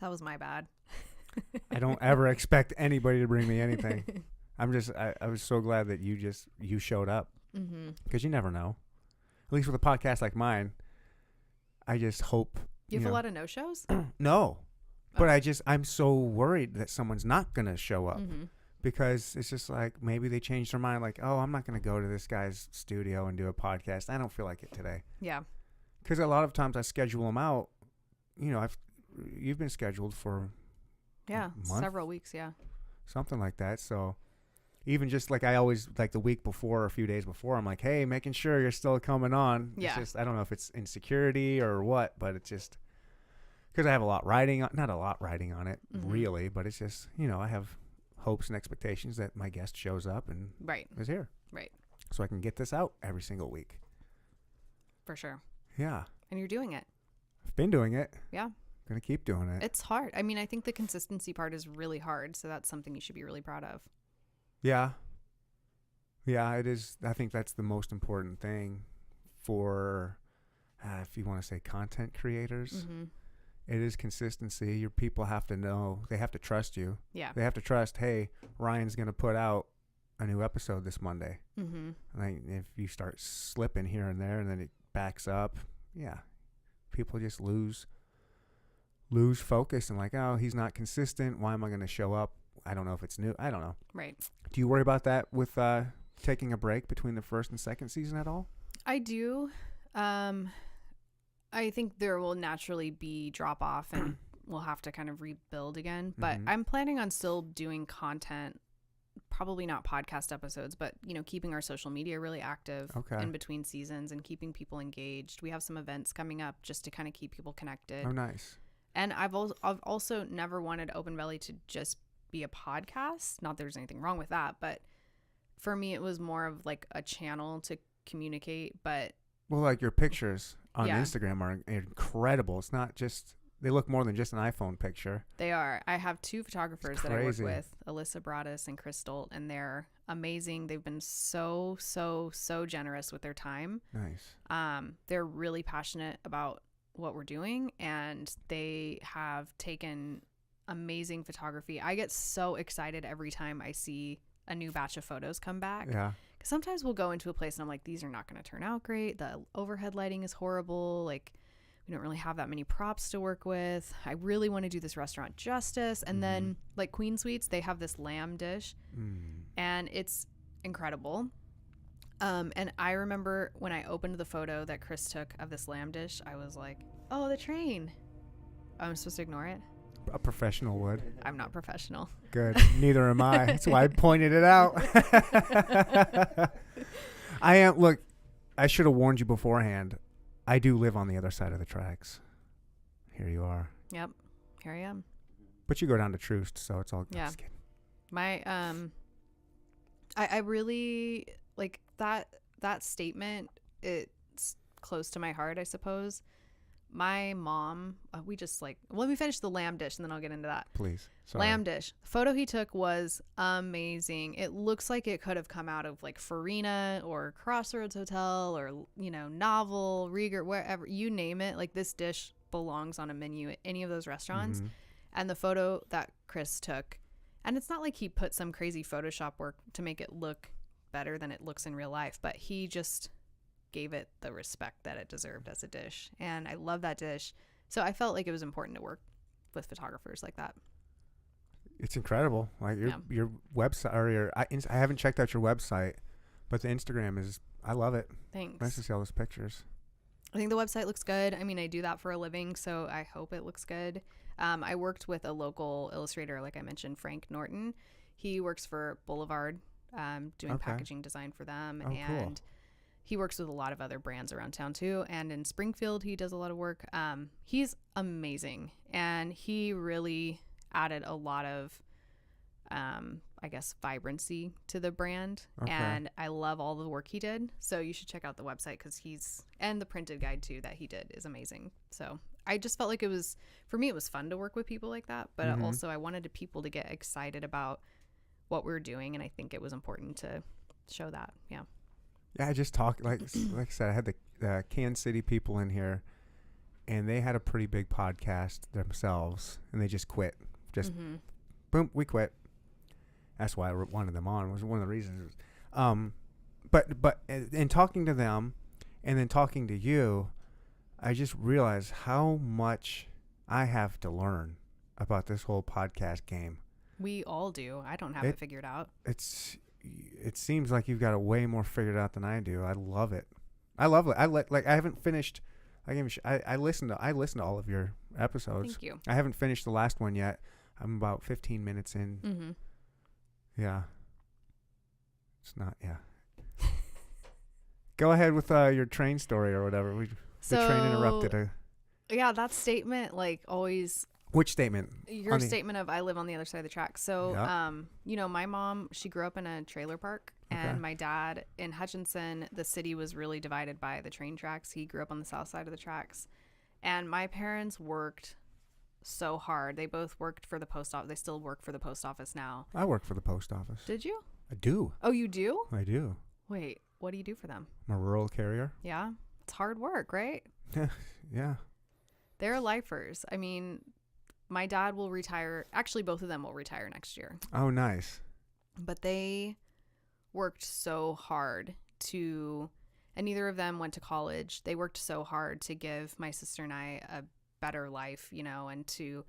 That was my bad. I don't ever expect anybody to bring me anything. I was so glad that you showed up. Because you never know. At least with a podcast like mine, I just hope. You have a lot of no-shows? No. But I'm so worried that someone's not going to show up. Because it's just like maybe they changed their mind. Like, oh, I'm not going to go to this guy's studio and do a podcast. I don't feel like it today. Yeah. Because a lot of times I schedule them out. You know, you've been scheduled for several weeks. Yeah. Something like that. So even just like I always like the week before or a few days before, I'm like, hey, making sure you're still coming on. Yeah. It's just, I don't know if it's insecurity or what, but it's just because I have not a lot riding on it really, but it's just, you know, I have hopes and expectations that my guest shows up and is here. Right. So I can get this out every single week. For sure. Yeah. And you're doing it. I've been doing it. Yeah. Gonna keep doing it. It's hard. I mean, I think the consistency part is really hard. So that's something you should be really proud of. Yeah. Yeah, it is. I think that's the most important thing for, if you want to say content creators. It is consistency. Your people have to know. They have to trust you. Yeah. They have to trust, hey, Ryan's going to put out a new episode this Monday. Like if you start slipping here and there and then it backs up, people just lose focus and like, oh, he's not consistent. Why am I going to show up? I don't know if it's new. I don't know. Right. Do you worry about that with taking a break between the first and second season at all? I do. I think there will naturally be drop off and we'll have to kind of rebuild again. But I'm planning on still doing content, probably not podcast episodes, but, you know, keeping our social media really active in between seasons and keeping people engaged. We have some events coming up just to kind of keep people connected. Oh, nice. And I've also never wanted Open Belly to just be a podcast. Not that there's anything wrong with that, but for me, it was more of like a channel to communicate. But well, like your pictures on Instagram are incredible. It's not just, they look more than just an iPhone picture. They are. I have two photographers that I work with, Alyssa Broadus and Chris Stolt, and they're amazing. They've been so generous with their time. Nice. They're really passionate about what we're doing, and they have taken amazing photography. I get so excited every time I see a new batch of photos come back. Yeah. Because sometimes we'll go into a place and I'm like, these are not going to turn out great. The overhead lighting is horrible. Like, we don't really have that many props to work with. I really want to do this restaurant justice. And then like Queen Sweets, they have this lamb dish and it's incredible. And I remember when I opened the photo that Chris took of this lamb dish, I was like, oh, the train. I'm supposed to ignore it? A professional would. I'm not professional. Good. Neither am I. That's why I pointed it out. I am. Look, I should have warned you beforehand. I do live on the other side of the tracks. Here you are. Yep. Here I am. But you go down to Troost, so it's all good. Yeah. My I really like that statement. It's close to my heart, I suppose. My mom, let me finish the lamb dish and then I'll get into that. Please. Sorry. Lamb dish. The photo he took was amazing. It looks like it could have come out of like Farina or Crossroads Hotel or, you know, Novel, Rieger, wherever, you name it. Like this dish belongs on a menu at any of those restaurants. And the photo that Chris took, and it's not like he put some crazy Photoshop work to make it look better than it looks in real life, but he just gave it the respect that it deserved as a dish, and I love that dish. So I felt like it was important to work with photographers like that. It's incredible. Like your website or I haven't checked out your website, but the Instagram is, I love it. Thanks. Nice to see all those pictures. I think the website looks good. I mean, I do that for a living, so I hope it looks good. I worked with a local illustrator, like I mentioned, Frank Norton. He works for Boulevard, doing packaging design for them. Oh, and cool. He works with a lot of other brands around town too. And in Springfield, he does a lot of work. He's amazing. And he really added a lot of, I guess, vibrancy to the brand. Okay. And I love all the work he did. So you should check out the website because and the printed guide too that he did is amazing. So I just felt like for me, it was fun to work with people like that. But also I wanted people to get excited about what we were doing. And I think it was important to show that. Yeah. Yeah, I just talked, like I said, I had the Kansas City people in here, and they had a pretty big podcast themselves, and they just quit. Just, boom, we quit. That's why I wanted them on, was one of the reasons. But in talking to them, and then talking to you, I just realized how much I have to learn about this whole podcast game. We all do. I don't have it figured out. It seems like you've got it way more figured out than I do. I love it. I haven't finished. I listened to all of your episodes. Thank you. I haven't finished the last one yet. I'm about 15 minutes in. Mm-hmm. Yeah. It's not. Yeah. Go ahead with your train story or whatever. The train interrupted. Yeah, that statement always. Which statement? Your statement of I live on the other side of the track. So, my mom, she grew up in a trailer park, and my dad in Hutchinson, the city was really divided by the train tracks. He grew up on the south side of the tracks, and my parents worked so hard. They both worked for the post office. They still work for the post office now. I work for the post office. Did you? I do. Oh, you do? I do. Wait, what do you do for them? I'm a rural carrier. Yeah. It's hard work, right? Yeah. They're lifers. I mean, my dad will retire. Actually, both of them will retire next year. Oh, nice. But they worked so hard and neither of them went to college. They worked so hard to give my sister and I a better life, and to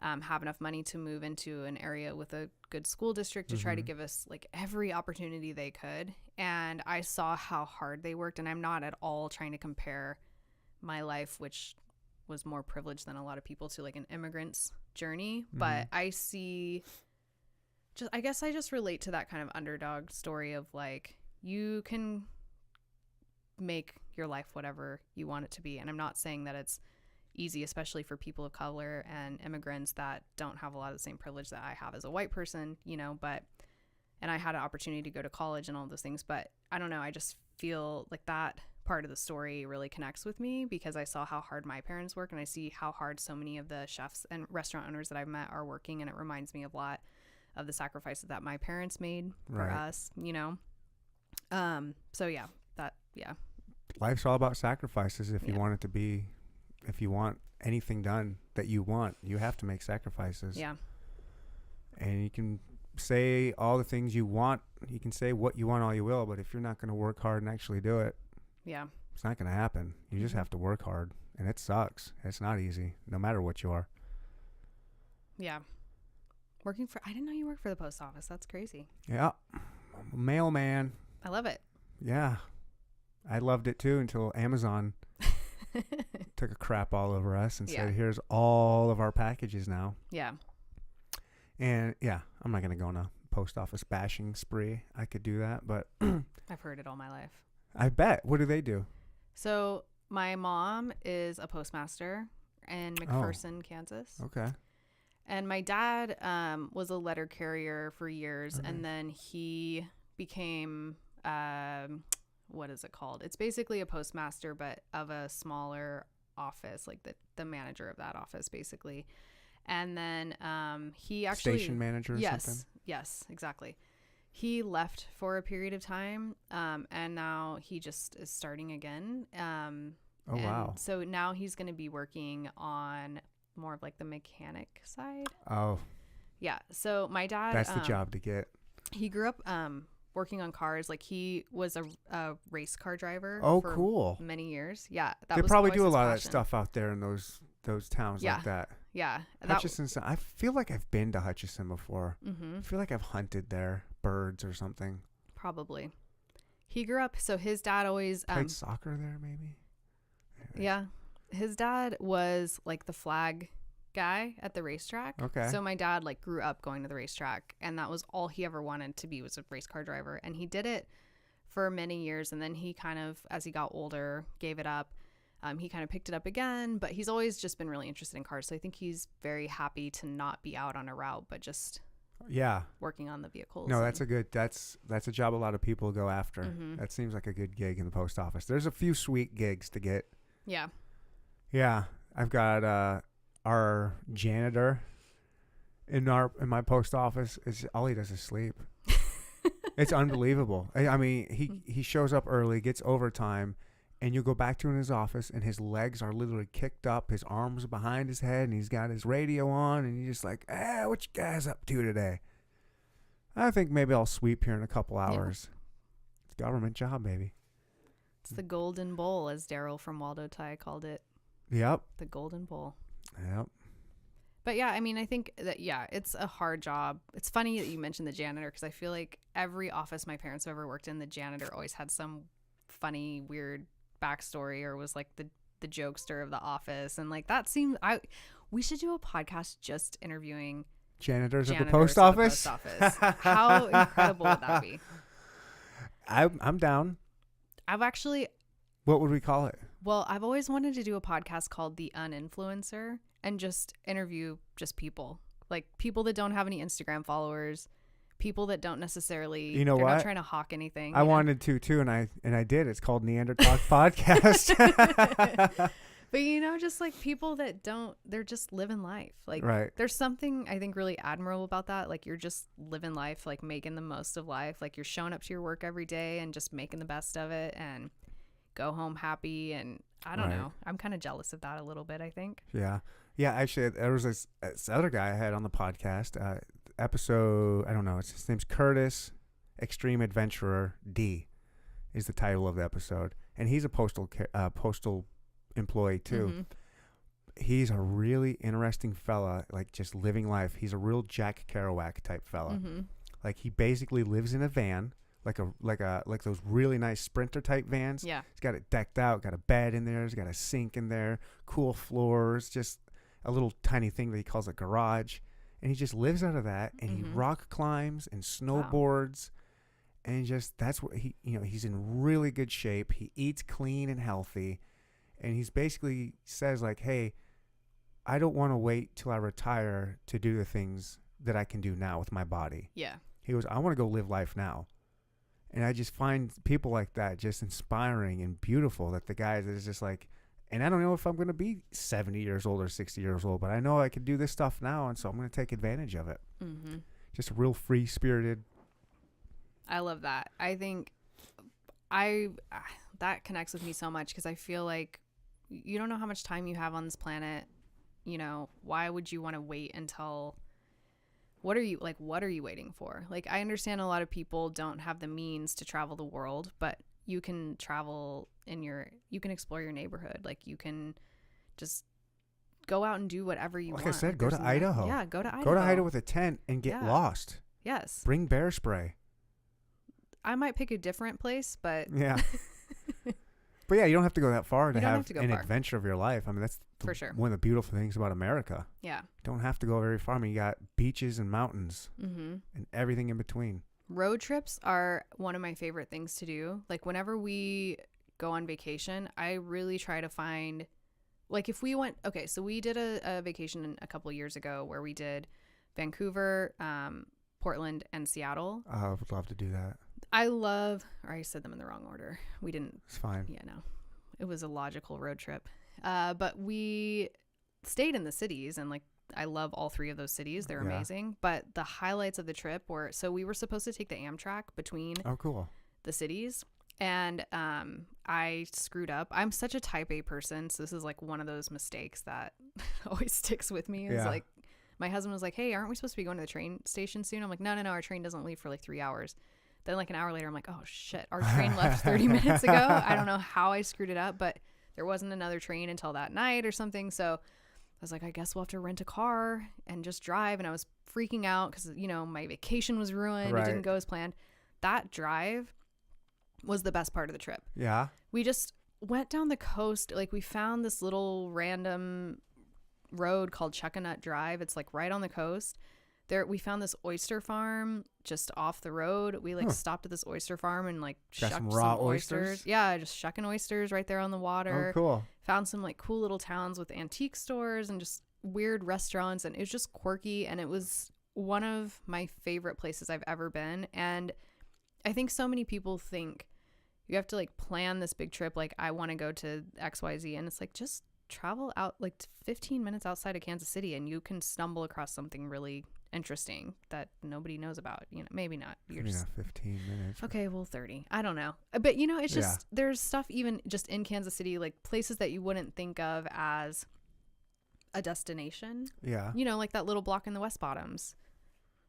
have enough money to move into an area with a good school district to try to give us every opportunity they could. And I saw how hard they worked, and I'm not at all trying to compare my life, which was more privileged than a lot of people, to an immigrant's journey. But I see, I guess I just relate to that kind of underdog story of you can make your life whatever you want it to be. And I'm not saying that it's easy, especially for people of color and immigrants that don't have a lot of the same privilege that I have as a white person, and I had an opportunity to go to college and all those things. But I don't know, I just feel like that part of the story really connects with me because I saw how hard my parents work, and I see how hard so many of the chefs and restaurant owners that I've met are working, and it reminds me a lot of the sacrifices that my parents made for us, so yeah. Life's all about sacrifices. If you want it to be, if you want anything done that you want, you have to make sacrifices. Yeah. And you can say all the things you want. You can say what you want all you will, but if you're not going to work hard and actually do it, it's not going to happen. You just have to work hard, and it sucks. It's not easy, no matter what you are. Yeah. I didn't know you worked for the post office. That's crazy. Yeah. I'm a mailman. I love it. Yeah. I loved it too until Amazon took a crap all over us and said, here's all of our packages now. Yeah. And I'm not going to go on a post office bashing spree. I could do that, but I've heard it all my life. I bet. What do they do? So my mom is a postmaster in McPherson, Kansas. Okay. And my dad was a letter carrier for years, and then he became what is it called? It's basically a postmaster, but of a smaller office, like the manager of that office, basically. And then he actually station manager or something? Yes, exactly. He left for a period of time, and now he just is starting again. Wow. So now he's going to be working on more of the mechanic side. Oh. Yeah. So my dad... That's the job to get. He grew up working on cars. He was a race car driver cool. many years. Yeah. They probably do a lot of that stuff out there in those towns like that. Yeah. Hutchinson. I feel like I've been to Hutchinson before. Mm-hmm. I feel like I've hunted there, birds or something. Probably. He grew up, so his dad always played soccer there, maybe. Anyways. Yeah, his dad was like the flag guy at the racetrack. Okay. So my dad like grew up going to the racetrack, and that was all he ever wanted to be, was a race car driver. And he did it for many years, and then he kind of, as he got older, gave it up. He kind of picked it up again, but he's always just been really interested in cars. So I think he's very happy to not be out on a route, but just working on the vehicles. No, that's a job a lot of people go after. Mm-hmm. That seems like a good gig in the post office. There's a few sweet gigs to get. Yeah. Yeah, I've got our janitor in my post office. Is all he does is sleep. It's unbelievable. I mean, he shows up early, gets overtime, and you go back to his office, and his legs are literally kicked up, his arms are behind his head, and he's got his radio on, and you're just like, what you guys up to today? I think maybe I'll sweep here in a couple hours. It's a government job, baby. It's the golden bowl, as Daryl from Waldo Ty called it. Yep. The golden bowl. Yep. But yeah, I mean, I think that, it's a hard job. It's funny that you mentioned the janitor, because I feel like every office my parents have ever worked in, the janitor always had some funny, weird backstory, or was like the jokester of the office. And like that seemed, we should do a podcast just interviewing janitors at the post office. How incredible would that be? I'm down. What would we call it? Well, I've always wanted to do a podcast called The Uninfluencer, and just interview just people, like people that don't have any Instagram followers, people that don't necessarily, they're not trying to hawk anything. I wanted to too, and I did. It's called Neandertalk Podcast. But just like people that they're just living life. Like, right. There's something I think really admirable about that. Like, you're just living life, like making the most of life. Like, you're showing up to your work every day and just making the best of it, and go home happy. And I don't know. I'm kind of jealous of that a little bit, I think. Yeah. Yeah, actually, there was this other guy I had on the podcast, episode, I don't know, his name's Curtis, Extreme Adventurer D is the title of the episode. And he's a postal employee too. Mm-hmm. He's a really interesting fella, like just living life. He's a real Jack Kerouac type fella. Mm-hmm. Like he basically lives in a van, like those really nice Sprinter type vans. Yeah. He's got it decked out, got a bed in there, he's got a sink in there, cool floors, just a little tiny thing that he calls a garage. And he just lives out of that, and he rock climbs and snowboards. Wow. And just, that's what he's in really good shape. He eats clean and healthy. And he's basically says like, hey, I don't want to wait till I retire to do the things that I can do now with my body. Yeah. He goes, I want to go live life now. And I just find people like that just inspiring and beautiful, that the guys that is just like, and I don't know if I'm going to be 70 years old or 60 years old, but I know I can do this stuff now, and so I'm going to take advantage of it. Mm-hmm. Just real free-spirited. I love that. I think that connects with me so much, because I feel like you don't know how much time you have on this planet. Why would you want to wait until... What are you waiting for? Like, I understand a lot of people don't have the means to travel the world, but you can travel you can explore your neighborhood. Like, you can just go out and do whatever you want. Like I said, go to Idaho. Yeah, go to Idaho. Go to Idaho with a tent and get lost. Yes. Bring bear spray. I might pick a different place, but... Yeah. But yeah, you don't have to go that far to have an far. adventure of your life. I mean, that's for sure one of the beautiful things about America. Yeah. Don't have to go very far. I mean, you got beaches and mountains and everything in between. Road trips are one of my favorite things to do. Like, whenever we go on vacation, I really try to find, like, if we went, okay, so we did a vacation a couple years ago where we did Vancouver, Portland, and Seattle. I would love to do that. I said them in the wrong order. We didn't. It's fine. Yeah, no. It was a logical road trip. But we stayed in the cities, and like, I love all three of those cities. They're amazing. But the highlights of the trip were, so we were supposed to take the Amtrak between the cities. And I screwed up. I'm such a type A person, so this is like one of those mistakes that always sticks with me. It's like, my husband was like, hey, aren't we supposed to be going to the train station soon? I'm like, no, our train doesn't leave for like 3 hours. Then like an hour later, I'm like, oh shit, our train left 30 minutes ago. I don't know how I screwed it up, but there wasn't another train until that night or something. So was like, I guess we'll have to rent a car and just drive. And I was freaking out because, you know, my vacation was ruined. Right. It didn't go as planned. That drive was the best part of the trip. Yeah. We just went down the coast. Like, we found this little random road called Chuckanut Drive. It's like right on the coast. There, we found this oyster farm just off the road. We like stopped at this oyster farm and like Got shucked some raw some oysters? Yeah, just shucking oysters right there on the water. Oh, cool. Found some like cool little towns with antique stores and just weird restaurants, and it was just quirky, and it was one of my favorite places I've ever been. And I think so many people think you have to like plan this big trip, like I want to go to XYZ, and it's like just travel out like 15 minutes outside of Kansas City and you can stumble across something really interesting that nobody knows about. You know, maybe not. You're just 15 minutes. okay, well 30. I don't know. But you know, it's just there's stuff even just in Kansas City, like places that you wouldn't think of as a destination. Yeah. You know, like that little block in the West Bottoms.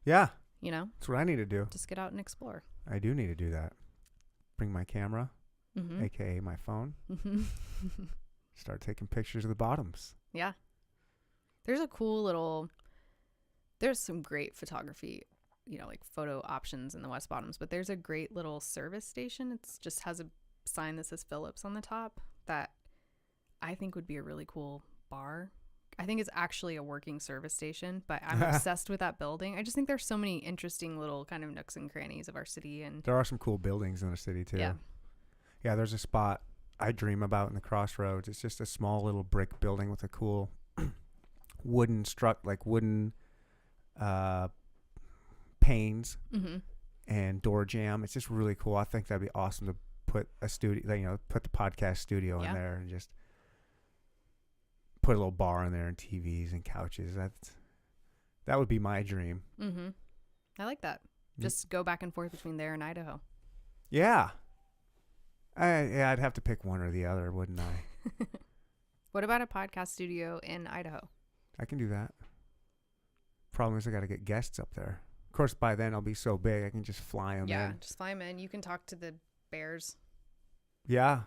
Yeah. You know? That's what I need to do. Just get out and explore. I do need to do that. Bring my camera, aka my phone. Start taking pictures of the bottoms. Yeah. There's a cool little, there's some great photography, you know, like photo options in the West Bottoms, but there's a great little service station. It's just has a sign that says Phillips on the top that I think would be a really cool bar. I think it's actually a working service station, but I'm obsessed with that building. I just think there's so many interesting little kind of nooks and crannies of our city. And there are some cool buildings in the city too. Yeah. Yeah, there's a spot I dream about in the Crossroads. It's just a small little brick building with a cool wooden panes and door jamb. It's just really cool. I think that'd be awesome to put a studio, you know, put the podcast studio in there and just put a little bar in there and TVs and couches. That would be my dream. I like that. Just go back and forth between there and Idaho. Yeah. I'd have to pick one or the other, wouldn't I? What about a podcast studio in Idaho? I can do that. Problem is I got to get guests up there. Of course, by then I'll be so big I can just fly them in. Yeah, just fly them in. You can talk to the bears. Yeah.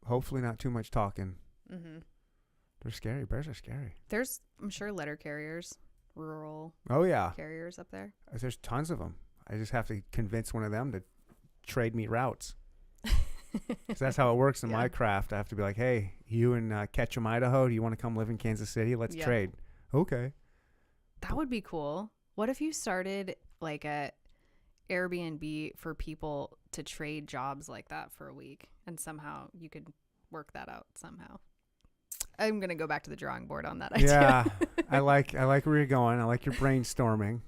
Hopefully not too much talking. They're scary. Bears are scary. There's, I'm sure, letter carriers, rural carriers up there. There's tons of them. I just have to convince one of them to trade me routes. Because that's how it works in my craft. I have to be like, hey, you in Ketchum, Idaho, do you want to come live in Kansas City? Let's trade. Okay. That would be cool. What if you started like a Airbnb for people to trade jobs like that for a week, and somehow you could work that out somehow? I'm going to go back to the drawing board on that idea. Yeah. I like where you're going. I like your brainstorming.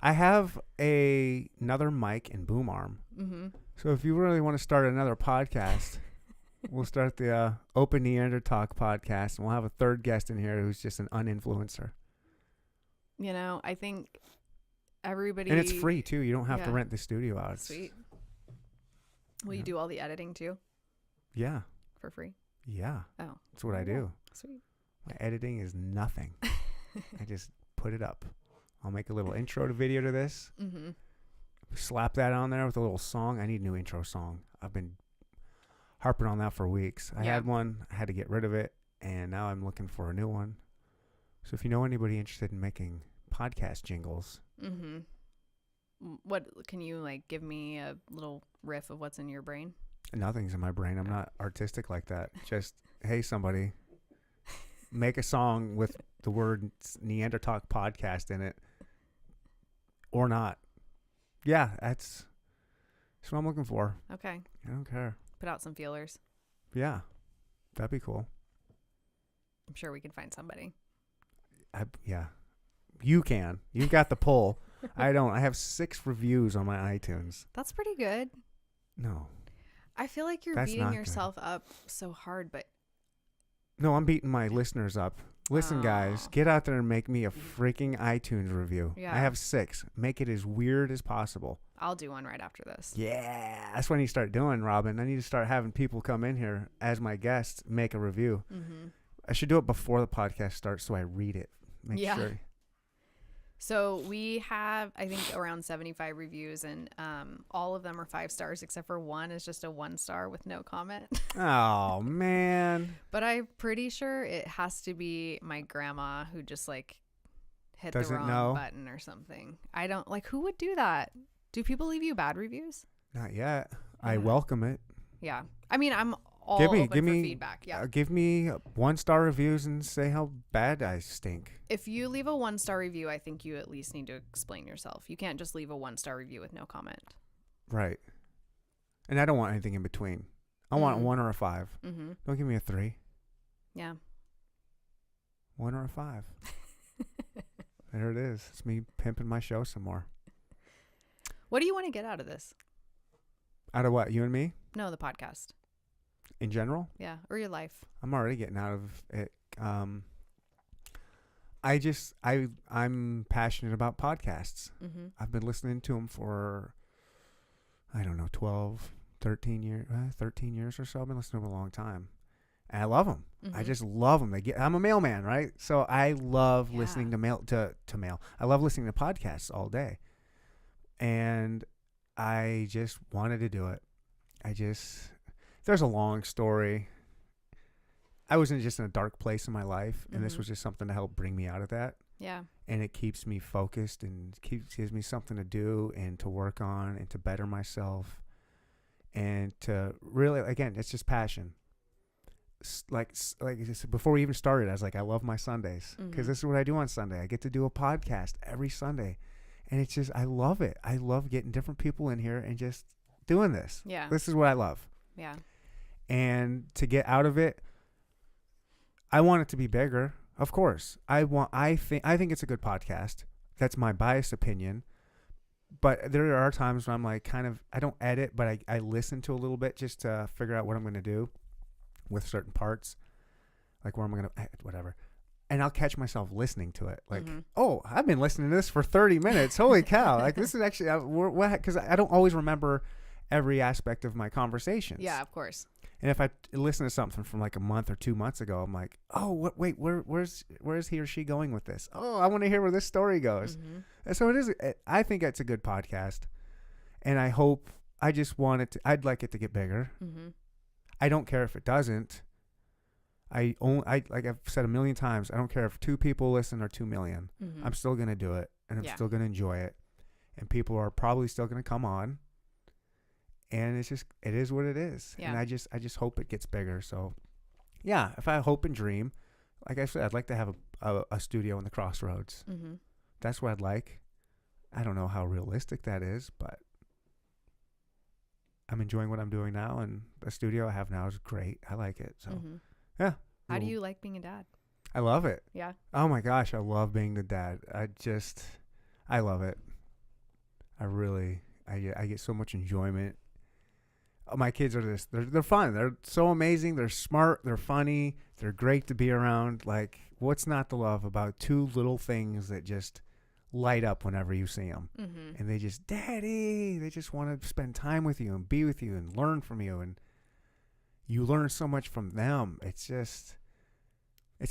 I have another mic and boom arm. So if you really want to start another podcast, we'll start the Open Neandertalk podcast, and we'll have a third guest in here who's just an uninfluencer. You know, I think everybody... And it's free, too. You don't have to rent the studio out. Sweet. Will you do all the editing, too? Yeah. For free? Yeah. Oh. That's what I do. Sweet. My editing is nothing. I just put it up. I'll make a little intro to video to this. Slap that on there with a little song. I need a new intro song. I've been harping on that for weeks. I had one. I had to get rid of it. And now I'm looking for a new one. So if you know anybody interested in making podcast jingles. What can you like give me a little riff of what's in your brain? Nothing's in my brain. I'm not artistic like that. Just, hey, somebody, make a song with the word Neandertalk podcast in it. Or not. Yeah, that's what I'm looking for. Okay. I don't care. Put out some feelers. Yeah. That'd be cool. I'm sure we can find somebody. Yeah. You can. You've got the pull. I don't. I have 6 reviews on my iTunes. That's pretty good. No. I feel like you're beating yourself up so hard, but... No, I'm beating my listeners up. Listen, guys, get out there and make me a freaking iTunes review. Yeah. I have 6. Make it as weird as possible. I'll do one right after this. Yeah. That's what I need to start doing, Robin. I need to start having people come in here as my guests, make a review. I should do it before the podcast starts so I read it. Make sure. So we have, I think, around 75 reviews, and all of them are 5 stars except for one is just a 1 star with no comment. Oh, man. But I'm pretty sure it has to be my grandma who just like hit the Doesn't wrong know. button or something. I don't like, who would do that? Do people leave you bad reviews? Not yet. I Yeah. welcome it. Yeah. I mean, I'm all Give open me for feedback. Yeah. Give me 1-star reviews and say how bad I stink. If you leave a 1-star review, I think you at least need to explain yourself. You can't just leave a 1-star review with no comment. Right. And I don't want anything in between. I want a 1 or a 5. Mm-hmm. Don't give me a 3. Yeah. 1 or a 5. There it is. It's me pimping my show some more. What do you want to get out of this? Out of what? You and me? No, the podcast. In general? Yeah. Or your life. I'm already getting out of it. I'm passionate about podcasts. Mm-hmm. I've been listening to them for, I don't know, 12, 13 years or so. I've been listening to them a long time. And I love them. Mm-hmm. I just love them. I'm a mailman, right? So I love Yeah. listening to mail. I love listening to podcasts all day. And I just wanted to do it. There's a long story. I was just in a dark place in my life, and this Mhm. was just something to help bring me out of that. Yeah. And it keeps me focused and gives me something to do and to work on and to better myself. And to really, again, it's just passion. Like before we even started, I was like, I love my Sundays because Mhm. this is what I do on Sunday. I get to do a podcast every Sunday, and it's just, I love it. I love getting different people in here and just doing this. Yeah. This is what I love. Yeah. And to get out of it, I want it to be bigger. Of course, I think it's a good podcast. That's my biased opinion. But there are times when I'm like, I don't edit, but I listen to a little bit just to figure out what I'm going to do with certain parts, like where I'm going to, whatever. And I'll catch myself listening to it. Like, Mhm. oh, I've been listening to this for 30 minutes. Holy cow. Like, this is actually, because I don't always remember every aspect of my conversations. Yeah, of course. And if I listen to something from like a month or 2 months ago, I'm like, oh, wait, where's he or she going with this? Oh, I want to hear where this story goes. Mhm. And so I think it's a good podcast. And I'd like it to get bigger. Mhm. I don't care if it doesn't. Like I've said a million times, I don't care if 2 people listen or 2 million. Mhm. I'm still going to do it, and I'm Yeah. still going to enjoy it. And people are probably still going to come on. And it is what it is. Yeah. And I just hope it gets bigger. So yeah, if I hope and dream, like I said, I'd like to have a studio in the Crossroads. Mhm. That's what I'd like. I don't know how realistic that is, but I'm enjoying what I'm doing now, and the studio I have now is great. I like it. So Mhm. yeah. How do you like being a dad? I love it. Yeah. Oh my gosh, I love being the dad. I love it. I get so much enjoyment. My kids are they're fun. They're so amazing. They're smart. They're funny. They're great to be around. Like, what's not to love about 2 little things that just light up whenever you see them? Mhm. And they just, Daddy, they just want to spend time with you and be with you and learn from you. And you learn so much from them. It's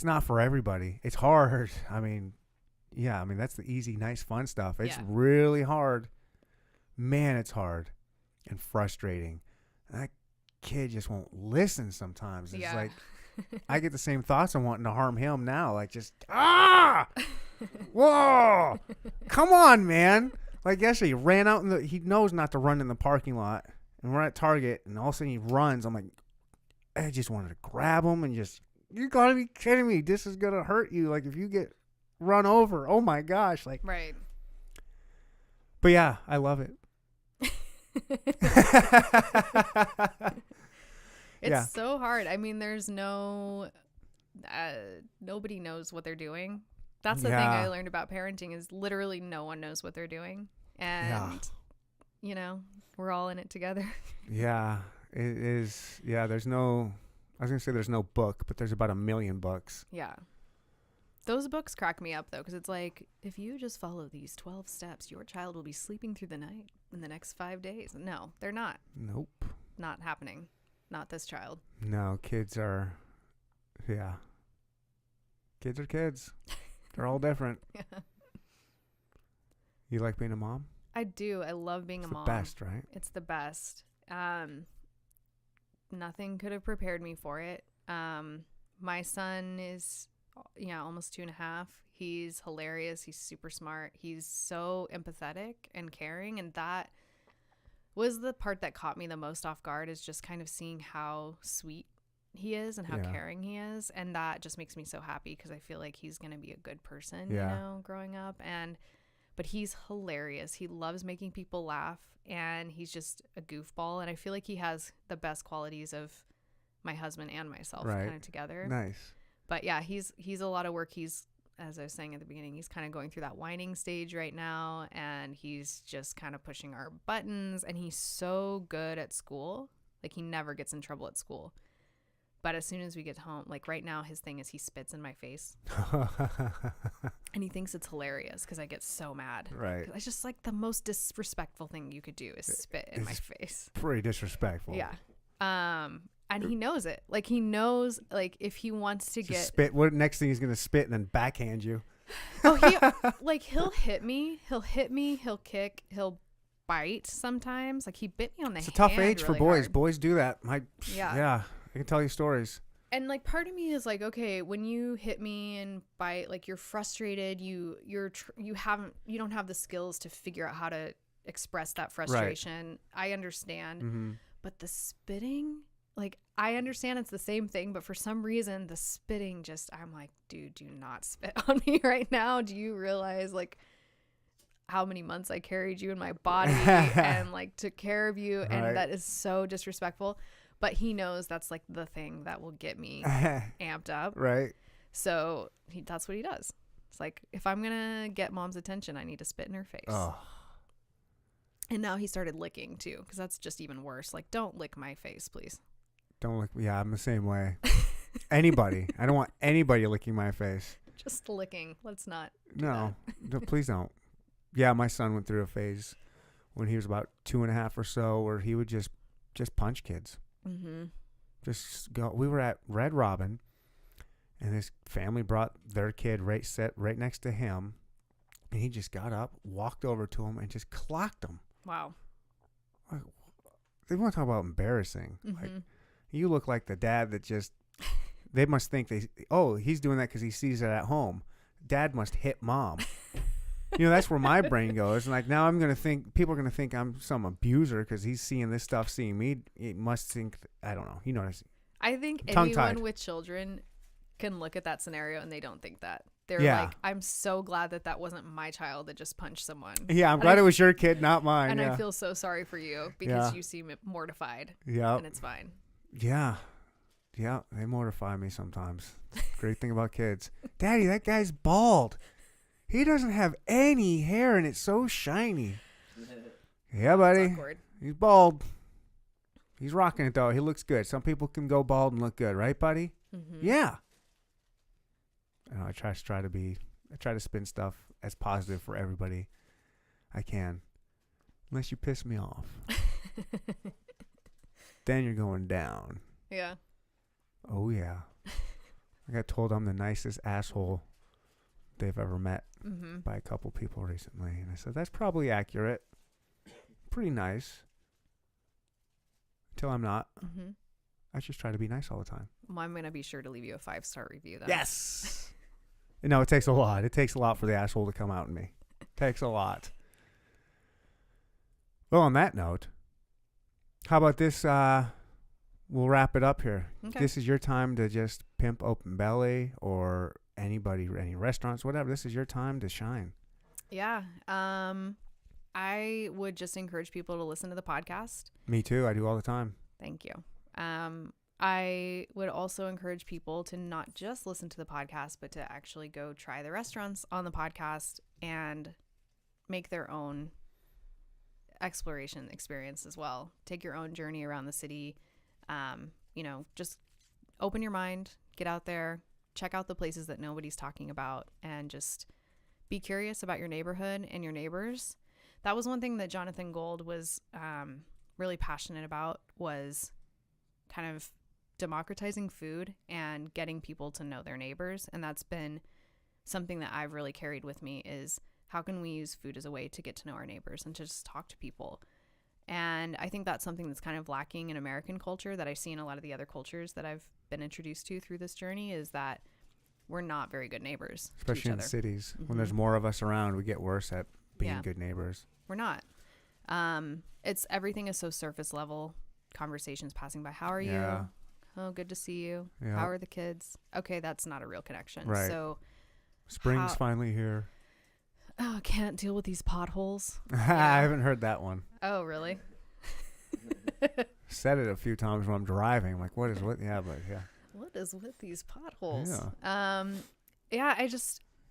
not for everybody. It's hard. I mean, that's the easy, nice, fun stuff. It's Yeah. really hard. Man, it's hard and frustrating. That kid just won't listen sometimes. It's Yeah. like, I get the same thoughts of wanting to harm him now. Like, just, whoa, come on, man. Like yesterday, he ran out he knows not to run in the parking lot. And we're at Target, and all of a sudden he runs. I'm like, I just wanted to grab him and just, you gotta be kidding me. This is gonna hurt you. Like, if you get run over, oh my gosh. Like, Right. but yeah, I love it. It's Yeah. so hard. I mean, there's nobody knows what they're doing. That's the thing I Yeah. learned about parenting is literally no one knows what they're doing. And, we're all in it together. Yeah, it is. Yeah, I was going to say there's no book, but there's about 1 million books. Yeah. Those books crack me up, though, because it's like, if you just follow these 12 steps, your child will be sleeping through the night in the next 5 days. No, they're not. Nope. Not happening. Not this child. No, kids are kids. They're all different. Yeah. You like being a mom? I do. I love being a mom. It's the best, right? It's the best. Nothing could have prepared me for it. My son is, almost 2.5. He's hilarious. He's super smart. He's so empathetic and caring. And that was the part that caught me the most off guard, is just kind of seeing how sweet he is and how caring he is. And that just makes me so happy, because I feel like he's going to be a good person, growing up. But he's hilarious. He loves making people laugh, and he's just a goofball. And I feel like he has the best qualities of my husband and myself kind of together. Nice. But yeah, he's a lot of work. He's, as I was saying at the beginning, he's kind of going through that whining stage right now, and he's just kind of pushing our buttons. And he's so good at school. Like, he never gets in trouble at school. But as soon as we get home, like right now, his thing is he spits in my face. And he thinks it's hilarious because I get so mad. Right. It's just like the most disrespectful thing you could do is spit in my face. Pretty disrespectful. Yeah. And he knows it. Like, he knows, like, if he wants to get spit. What next thing he's gonna spit and then backhand you? Oh, he'll hit me. He'll kick. He'll bite sometimes. Like, he bit me on the hand. It's a tough age really for boys. hard. Boys do that. Yeah. I can tell you stories. And like, part of me is like, okay, when you hit me and bite, like, you're frustrated. You don't have the skills to figure out how to express that frustration. Right. I understand. Mm-hmm. But the spitting, like, I understand it's the same thing, but for some reason the spitting just, I'm like, dude, do not spit on me right now. Do you realize, like, how many months I carried you in my body and like took care of you? And that is so disrespectful. But he knows that's like the thing that will get me amped up. Right. So that's what he does. It's like, if I'm going to get mom's attention, I need to spit in her face. Oh. And now he started licking too, because that's just even worse. Like, don't lick my face, please. Don't lick. Yeah, I'm the same way. Anybody. I don't want anybody licking my face. Just licking. Let's not. No, please don't. Yeah, my son went through a phase when he was about 2.5 or so where he would just punch kids. Mm-hmm. Just go. We were at Red Robin, and this family brought their kid right next to him, and he just got up, walked over to him, and just clocked him. Wow. Like, they want to talk about embarrassing. Mm-hmm. Like, you look like the dad that just. They must think he's doing that because he sees it at home. Dad must hit mom. That's where my brain goes. And like, now I'm going to think, people are going to think I'm some abuser because he's seeing this stuff, seeing me. He must think, I don't know. You know what I think anyone with children can look at that scenario and they don't think that. They're like, I'm so glad that wasn't my child that just punched someone. Yeah, I'm glad it was your kid, not mine. And I feel so sorry for you because you seem mortified. Yeah. And it's fine. Yeah. Yeah, they mortify me sometimes. Great thing about kids. Daddy, that guy's bald. He doesn't have any hair and it's so shiny. Yeah, buddy. He's bald. He's rocking it though. He looks good. Some people can go bald and look good, right, buddy? Mm-hmm. Yeah. I try to spin stuff as positive for everybody I can. Unless you piss me off. Then you're going down. Yeah. Oh yeah. I got told I'm the nicest asshole they've ever met by a couple people recently, and I said that's probably accurate. Pretty nice. Until I'm not. Mm-hmm. I just try to be nice all the time. Well, I'm gonna be sure to leave you a 5-star review then. Yes. No, it takes a lot. It takes a lot for the asshole to come out in me. It takes a lot. Well, on that note, how about this? We'll wrap it up here. Okay. This is your time to just pimp Open Belly or any restaurants, whatever. This is your time to shine. Yeah. I would just encourage people to listen to the podcast. Me too. I do all the time. Thank you. I would also encourage people to not just listen to the podcast, but to actually go try the restaurants on the podcast and make their own exploration experience as well. Take your own journey around the city. Just open your mind, get out there, check out the places that nobody's talking about, and just be curious about your neighborhood and your neighbors. That was one thing that Jonathan Gold was really passionate about, was kind of democratizing food and getting people to know their neighbors. And that's been something that I've really carried with me, is How can we use food as a way to get to know our neighbors and to just talk to people? And I think that's something that's kind of lacking in American culture that I see in a lot of the other cultures that I've been introduced to through this journey, is that we're not very good neighbors. Especially in cities. Mm-hmm. When there's more of us around, we get worse at being good neighbors. We're not. Everything is so surface level. Conversations passing by. How are you? Oh, good to see you. Yep. How are the kids? Okay, that's not a real connection. Right. So spring's finally here. Oh, can't deal with these potholes. I haven't heard that one. Oh, really? Said it a few times when I'm driving. I'm like, what? Yeah, but yeah. What is with these potholes? Yeah.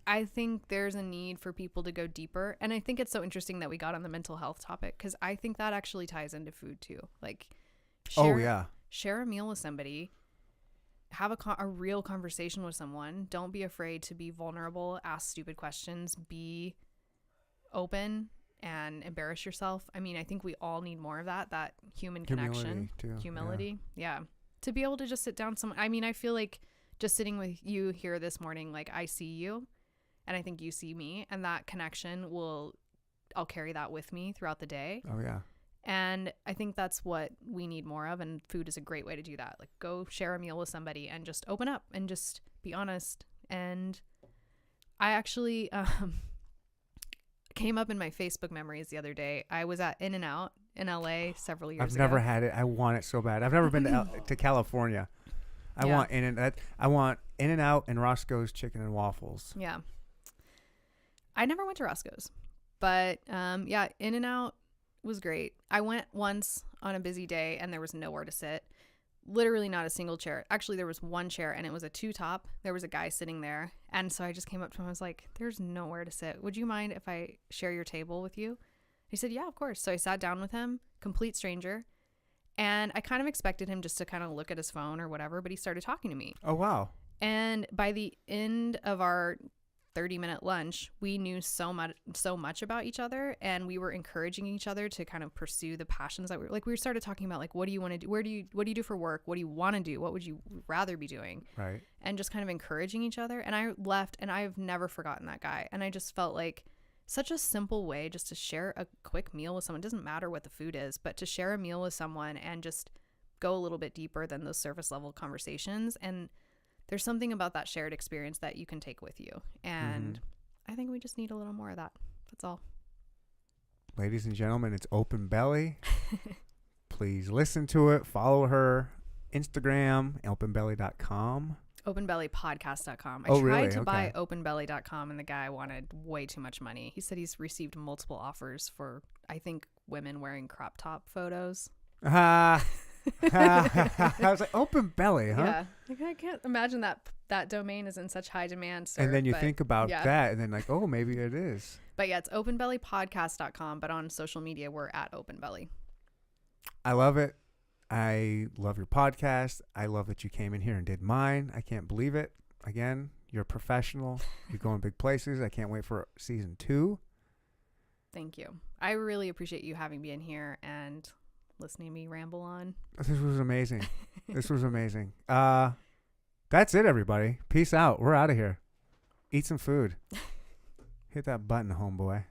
I think there's a need for people to go deeper. And I think it's so interesting that we got on the mental health topic, because I think that actually ties into food too. Like, share a meal with somebody. Have a real conversation with someone. Don't be afraid to be vulnerable. Ask stupid questions. Be open and embarrass yourself. I mean, I think we all need more of that human connection. Humility. Yeah. To be able to just sit down. I feel like just sitting with you here this morning, like, I see you and I think you see me, and that connection I'll carry that with me throughout the day. Oh, yeah. And I think that's what we need more of, and food is a great way to do that. Like, go share a meal with somebody and just open up and just be honest. And I actually came up in my Facebook memories the other day. I was at In-N-Out in LA several years ago. I've never had it. I want it so bad. I've never been to California. I want In-N-Out and Roscoe's Chicken and Waffles. Yeah. I never went to Roscoe's, but In-N-Out was great. I went once on a busy day and there was nowhere to sit. Literally not a single chair. Actually, there was one chair and it was a 2-top. There was a guy sitting there. And so I just came up to him. I was like, there's nowhere to sit. Would you mind if I share your table with you? He said, yeah, of course. So I sat down with him, complete stranger. And I kind of expected him just to kind of look at his phone or whatever, but he started talking to me. Oh, wow. And by the end of our 30-minute lunch, we knew so much about each other, and we were encouraging each other to kind of pursue the passions that we started talking about, like, what do you want to do? What do you do for work? What do you want to do? What would you rather be doing? Right. And just kind of encouraging each other. And I left, and I've never forgotten that guy. And I just felt like such a simple way just to share a quick meal with someone. It doesn't matter what the food is, but to share a meal with someone and just go a little bit deeper than those surface level conversations. And there's something about that shared experience that you can take with you. And I think we just need a little more of that. That's all. Ladies and gentlemen, it's Open Belly. Please listen to it. Follow her Instagram, openbelly.com. Openbellypodcast.com. I tried really? to buy openbelly.com, and the guy wanted way too much money. He said he's received multiple offers for, I think, women wearing crop top photos. I was like, Open Belly, huh? Yeah. Like, I can't imagine that domain is in such high demand, sir. And then you think about that, and then like, oh, maybe it is. But yeah, it's openbellypodcast.com, but on social media, we're at openbelly. I love it. I love your podcast. I love that you came in here and did mine. I can't believe it. Again, you're a professional. You're going big places. I can't wait for season 2. Thank you. I really appreciate you having me in here and listening to me ramble on. This was amazing. This was amazing. That's it, everybody. Peace out. We're out of here. Eat some food. Hit that button, homeboy.